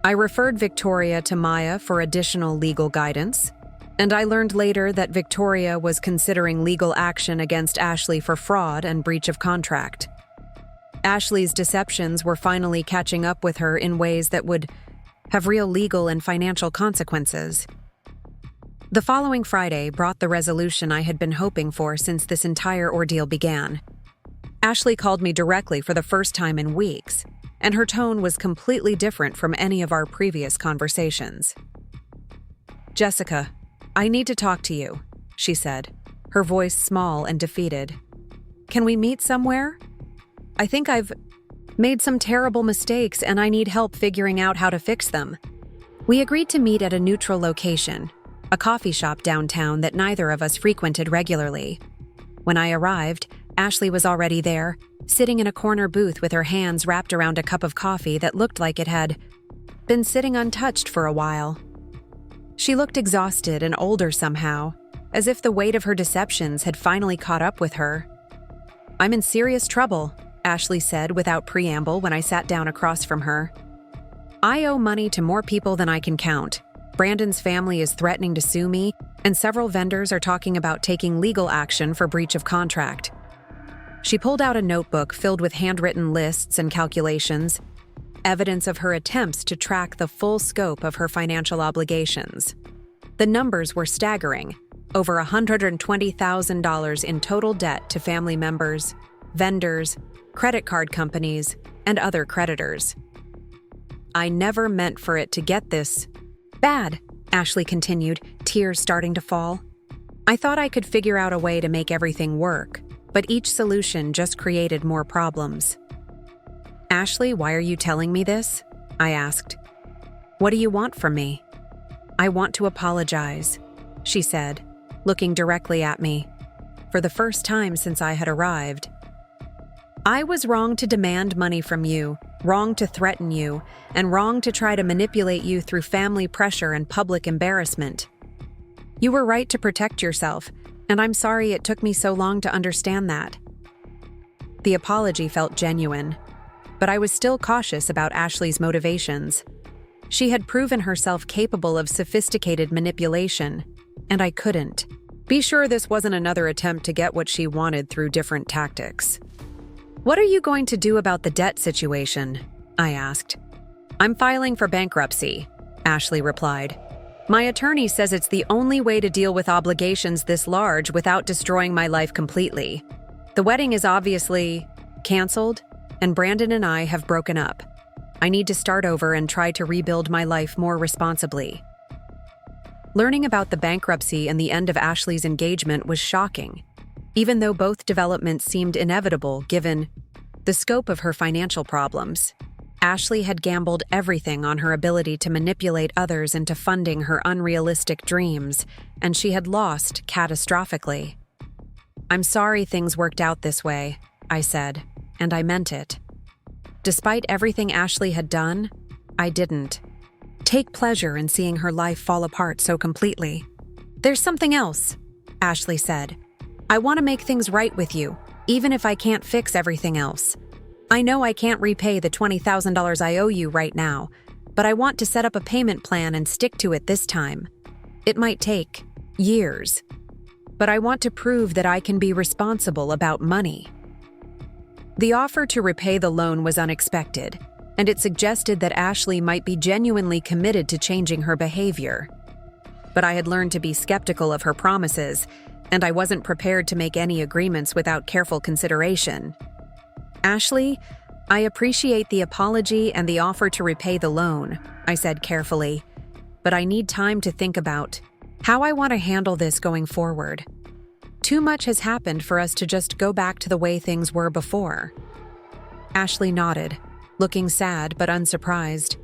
I referred Victoria to Maya for additional legal guidance, and I learned later that Victoria was considering legal action against Ashley for fraud and breach of contract. Ashley's deceptions were finally catching up with her in ways that would have real legal and financial consequences. The following Friday brought the resolution I had been hoping for since this entire ordeal began. Ashley called me directly for the first time in weeks, and her tone was completely different from any of our previous conversations. Jessica, I need to talk to you, she said, her voice small and defeated. Can we meet somewhere? I think I've made some terrible mistakes and I need help figuring out how to fix them. We agreed to meet at a neutral location, a coffee shop downtown that neither of us frequented regularly. When I arrived, Ashley was already there, sitting in a corner booth with her hands wrapped around a cup of coffee that looked like it had been sitting untouched for a while. She looked exhausted and older somehow, as if the weight of her deceptions had finally caught up with her. I'm in serious trouble, Ashley said without preamble when I sat down across from her. I owe money to more people than I can count. Brandon's family is threatening to sue me, and several vendors are talking about taking legal action for breach of contract. She pulled out a notebook filled with handwritten lists and calculations, evidence of her attempts to track the full scope of her financial obligations. The numbers were staggering, over $120,000 in total debt to family members, vendors, credit card companies, and other creditors. I never meant for it to get this bad, Ashley continued, tears starting to fall. I thought I could figure out a way to make everything work, but each solution just created more problems. Ashley, why are you telling me this? I asked. What do you want from me? I want to apologize, she said, looking directly at me. For the first time since I had arrived. I was wrong to demand money from you, wrong to threaten you, and wrong to try to manipulate you through family pressure and public embarrassment. You were right to protect yourself, and I'm sorry it took me so long to understand that. The apology felt genuine, but I was still cautious about Ashley's motivations. She had proven herself capable of sophisticated manipulation, and I couldn't be sure this wasn't another attempt to get what she wanted through different tactics. What are you going to do about the debt situation? I asked. I'm filing for bankruptcy, Ashley replied. My attorney says it's the only way to deal with obligations this large without destroying my life completely. The wedding is obviously canceled, and Brandon and I have broken up. I need to start over and try to rebuild my life more responsibly. Learning about the bankruptcy and the end of Ashley's engagement was shocking, even though both developments seemed inevitable given the scope of her financial problems. Ashley had gambled everything on her ability to manipulate others into funding her unrealistic dreams, and she had lost catastrophically. I'm sorry things worked out this way, I said, and I meant it. Despite everything Ashley had done, I didn't take pleasure in seeing her life fall apart so completely. There's something else, Ashley said. I want to make things right with you, even if I can't fix everything else. I know I can't repay the $20,000 I owe you right now, but I want to set up a payment plan and stick to it this time. It might take years, but I want to prove that I can be responsible about money." The offer to repay the loan was unexpected, and it suggested that Ashley might be genuinely committed to changing her behavior. But I had learned to be skeptical of her promises, and I wasn't prepared to make any agreements without careful consideration. "Ashley, I appreciate the apology and the offer to repay the loan," I said carefully, "but I need time to think about how I want to handle this going forward. Too much has happened for us to just go back to the way things were before." Ashley nodded, looking sad but unsurprised.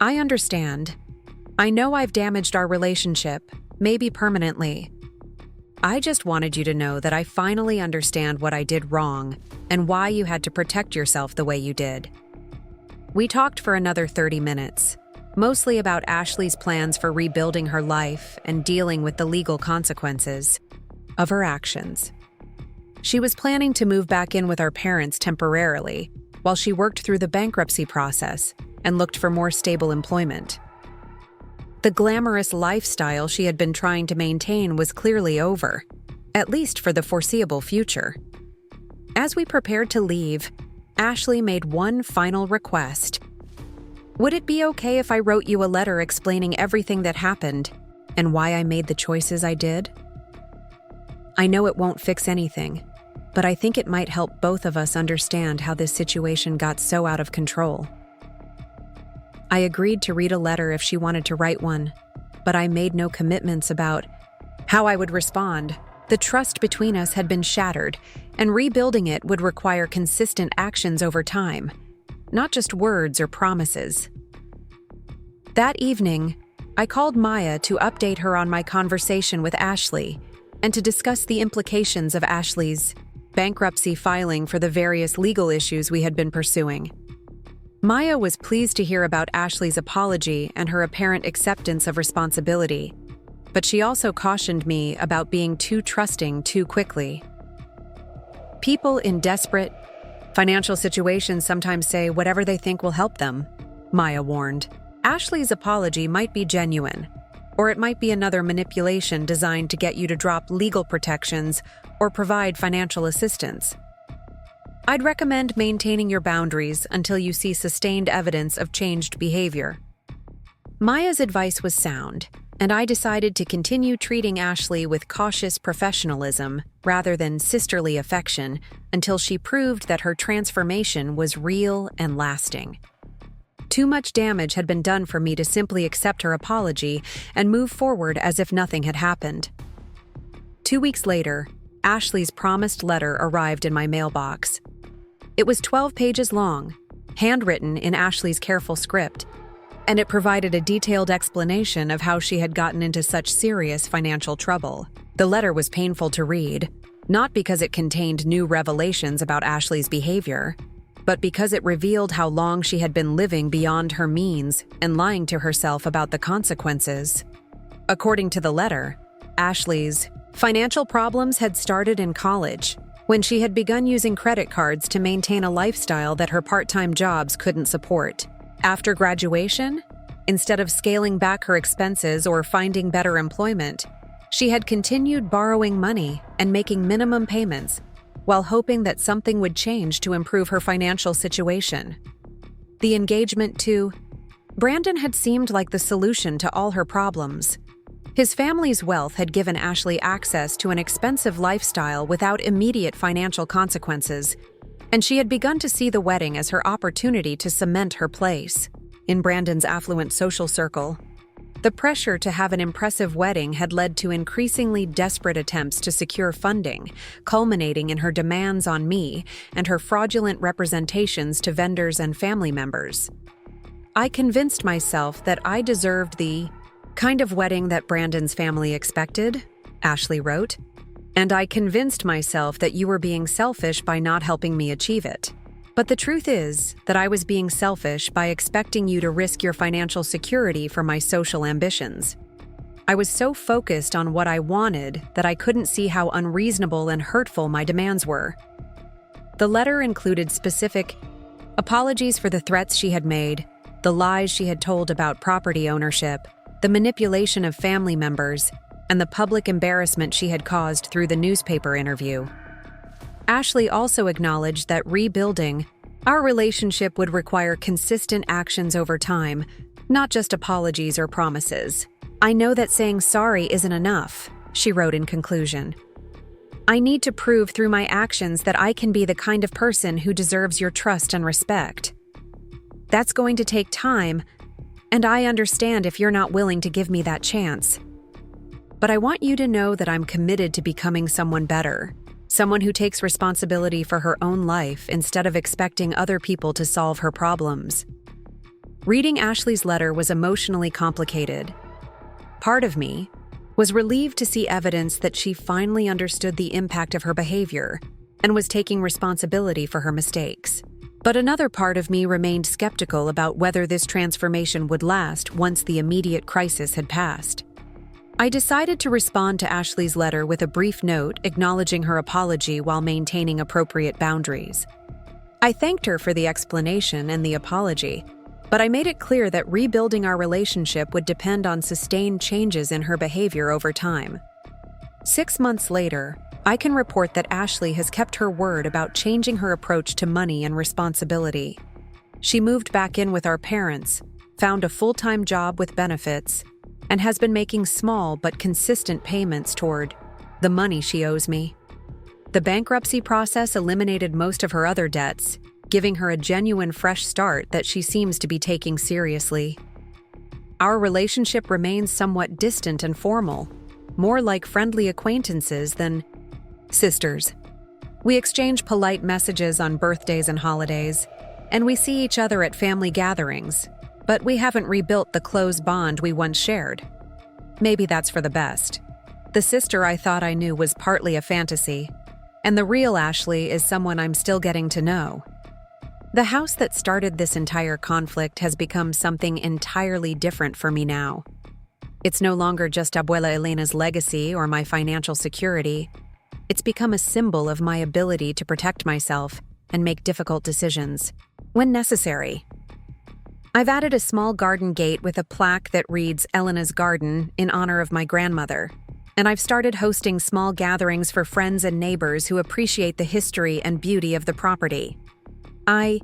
"I understand. I know I've damaged our relationship, maybe permanently. I just wanted you to know that I finally understand what I did wrong and why you had to protect yourself the way you did." We talked for another 30 minutes, mostly about Ashley's plans for rebuilding her life and dealing with the legal consequences of her actions. She was planning to move back in with our parents temporarily while she worked through the bankruptcy process and looked for more stable employment. The glamorous lifestyle she had been trying to maintain was clearly over, at least for the foreseeable future. As we prepared to leave, Ashley made one final request. "Would it be okay if I wrote you a letter explaining everything that happened and why I made the choices I did? I know it won't fix anything, but I think it might help both of us understand how this situation got so out of control." I agreed to read a letter if she wanted to write one, but I made no commitments about how I would respond. The trust between us had been shattered, and rebuilding it would require consistent actions over time, not just words or promises. That evening, I called Maya to update her on my conversation with Ashley and to discuss the implications of Ashley's bankruptcy filing for the various legal issues we had been pursuing. Maya was pleased to hear about Ashley's apology and her apparent acceptance of responsibility, but she also cautioned me about being too trusting too quickly. People in desperate financial situations sometimes say whatever they think will help them, Maya warned. Ashley's apology might be genuine, or it might be another manipulation designed to get you to drop legal protections or provide financial assistance. I'd recommend maintaining your boundaries until you see sustained evidence of changed behavior. Maya's advice was sound, and I decided to continue treating Ashley with cautious professionalism rather than sisterly affection until she proved that her transformation was real and lasting. Too much damage had been done for me to simply accept her apology and move forward as if nothing had happened. 2 weeks later, Ashley's promised letter arrived in my mailbox. It was 12 pages long, handwritten in Ashley's careful script, and it provided a detailed explanation of how she had gotten into such serious financial trouble. The letter was painful to read, not because it contained new revelations about Ashley's behavior, but because it revealed how long she had been living beyond her means and lying to herself about the consequences. According to the letter, Ashley's financial problems had started in college, when she had begun using credit cards to maintain a lifestyle that her part-time jobs couldn't support. After graduation, instead of scaling back her expenses or finding better employment, she had continued borrowing money and making minimum payments while hoping that something would change to improve her financial situation. The engagement to Brandon had seemed like the solution to all her problems. His family's wealth had given Ashley access to an expensive lifestyle without immediate financial consequences, and she had begun to see the wedding as her opportunity to cement her place in Brandon's affluent social circle. The pressure to have an impressive wedding had led to increasingly desperate attempts to secure funding, culminating in her demands on me and her fraudulent representations to vendors and family members. I convinced myself that I deserved the kind of wedding that Brandon's family expected, Ashley wrote, and I convinced myself that you were being selfish by not helping me achieve it. But the truth is that I was being selfish by expecting you to risk your financial security for my social ambitions. I was so focused on what I wanted that I couldn't see how unreasonable and hurtful my demands were. The letter included specific apologies for the threats she had made, The lies she had told about property ownership, the manipulation of family members, and the public embarrassment she had caused through the newspaper interview. Ashley also acknowledged that rebuilding our relationship would require consistent actions over time, not just apologies or promises. "I know that saying sorry isn't enough," she wrote in conclusion. "I need to prove through my actions that I can be the kind of person who deserves your trust and respect. That's going to take time, and I understand if you're not willing to give me that chance. But I want you to know that I'm committed to becoming someone better, someone who takes responsibility for her own life instead of expecting other people to solve her problems." Reading Ashley's letter was emotionally complicated. Part of me was relieved to see evidence that she finally understood the impact of her behavior and was taking responsibility for her mistakes. But another part of me remained skeptical about whether this transformation would last once the immediate crisis had passed. I decided to respond to Ashley's letter with a brief note acknowledging her apology while maintaining appropriate boundaries. I thanked her for the explanation and the apology, but I made it clear that rebuilding our relationship would depend on sustained changes in her behavior over time. 6 months later, I can report that Ashley has kept her word about changing her approach to money and responsibility. She moved back in with our parents, found a full-time job with benefits, and has been making small but consistent payments toward the money she owes me. The bankruptcy process eliminated most of her other debts, giving her a genuine fresh start that she seems to be taking seriously. Our relationship remains somewhat distant and formal, more like friendly acquaintances than sisters. We exchange polite messages on birthdays and holidays, and we see each other at family gatherings, but we haven't rebuilt the close bond we once shared. Maybe that's for the best. The sister I thought I knew was partly a fantasy, and the real Ashley is someone I'm still getting to know. The house that started this entire conflict has become something entirely different for me now. It's no longer just Abuela Elena's legacy or my financial security. It's become a symbol of my ability to protect myself and make difficult decisions, when necessary. I've added a small garden gate with a plaque that reads Elena's Garden in honor of my grandmother, and I've started hosting small gatherings for friends and neighbors who appreciate the history and beauty of the property. I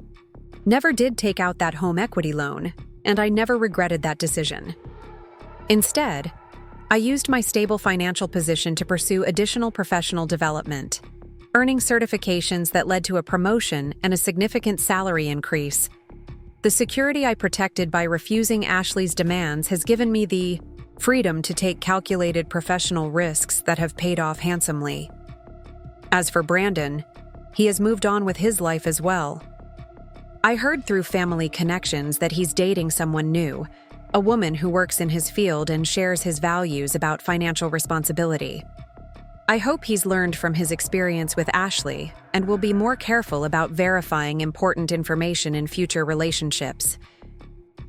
never did take out that home equity loan, and I never regretted that decision. Instead, I used my stable financial position to pursue additional professional development, earning certifications that led to a promotion and a significant salary increase. The security I protected by refusing Ashley's demands has given me the freedom to take calculated professional risks that have paid off handsomely. As for Brandon, he has moved on with his life as well. I heard through family connections that he's dating someone new, a woman who works in his field and shares his values about financial responsibility. I hope he's learned from his experience with Ashley and will be more careful about verifying important information in future relationships.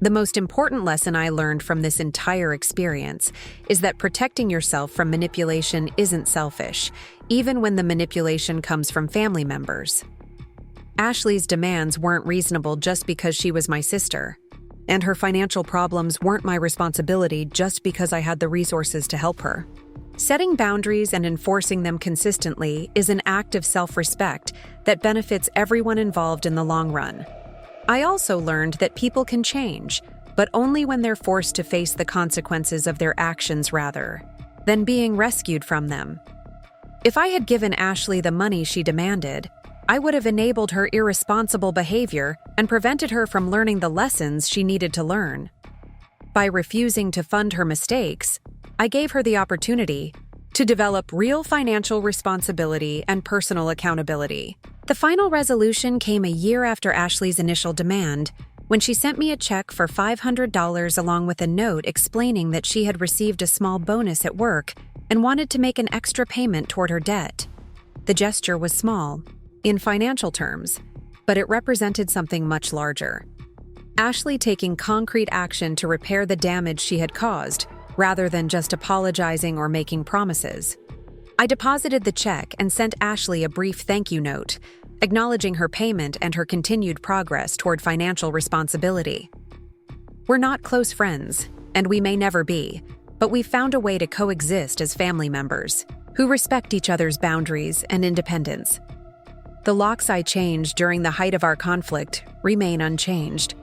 The most important lesson I learned from this entire experience is that protecting yourself from manipulation isn't selfish, even when the manipulation comes from family members. Ashley's demands weren't reasonable just because she was my sister, and her financial problems weren't my responsibility just because I had the resources to help her. Setting boundaries and enforcing them consistently is an act of self-respect that benefits everyone involved in the long run. I also learned that people can change, but only when they're forced to face the consequences of their actions rather than being rescued from them. If I had given Ashley the money she demanded, I would have enabled her irresponsible behavior and prevented her from learning the lessons she needed to learn. By refusing to fund her mistakes, I gave her the opportunity to develop real financial responsibility and personal accountability. The final resolution came a year after Ashley's initial demand, when she sent me a check for $500 along with a note explaining that she had received a small bonus at work and wanted to make an extra payment toward her debt. The gesture was small, in financial terms, but it represented something much larger. Ashley taking concrete action to repair the damage she had caused, rather than just apologizing or making promises. I deposited the check and sent Ashley a brief thank you note, acknowledging her payment and her continued progress toward financial responsibility. We're not close friends, and we may never be, but we've found a way to coexist as family members who respect each other's boundaries and independence. The locks I changed during the height of our conflict remain unchanged.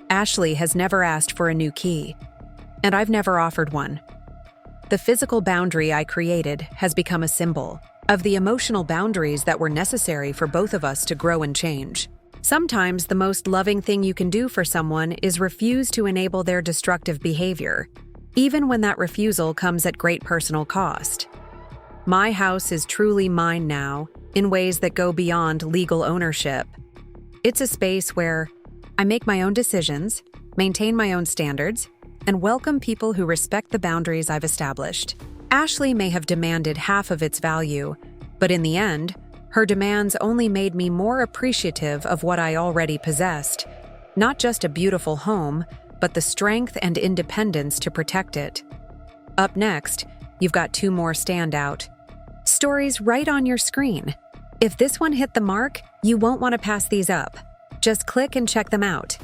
Ashley has never asked for a new key, and I've never offered one. The physical boundary I created has become a symbol of the emotional boundaries that were necessary for both of us to grow and change. Sometimes the most loving thing you can do for someone is refuse to enable their destructive behavior, even when that refusal comes at great personal cost. My house is truly mine now, in ways that go beyond legal ownership. It's a space where I make my own decisions, maintain my own standards, and welcome people who respect the boundaries I've established. Ashley may have demanded half of its value, but in the end, her demands only made me more appreciative of what I already possessed, not just a beautiful home, but the strength and independence to protect it. Up next, you've got 2 more standout stories right on your screen. If this one hit the mark, you won't want to pass these up. Just click and check them out.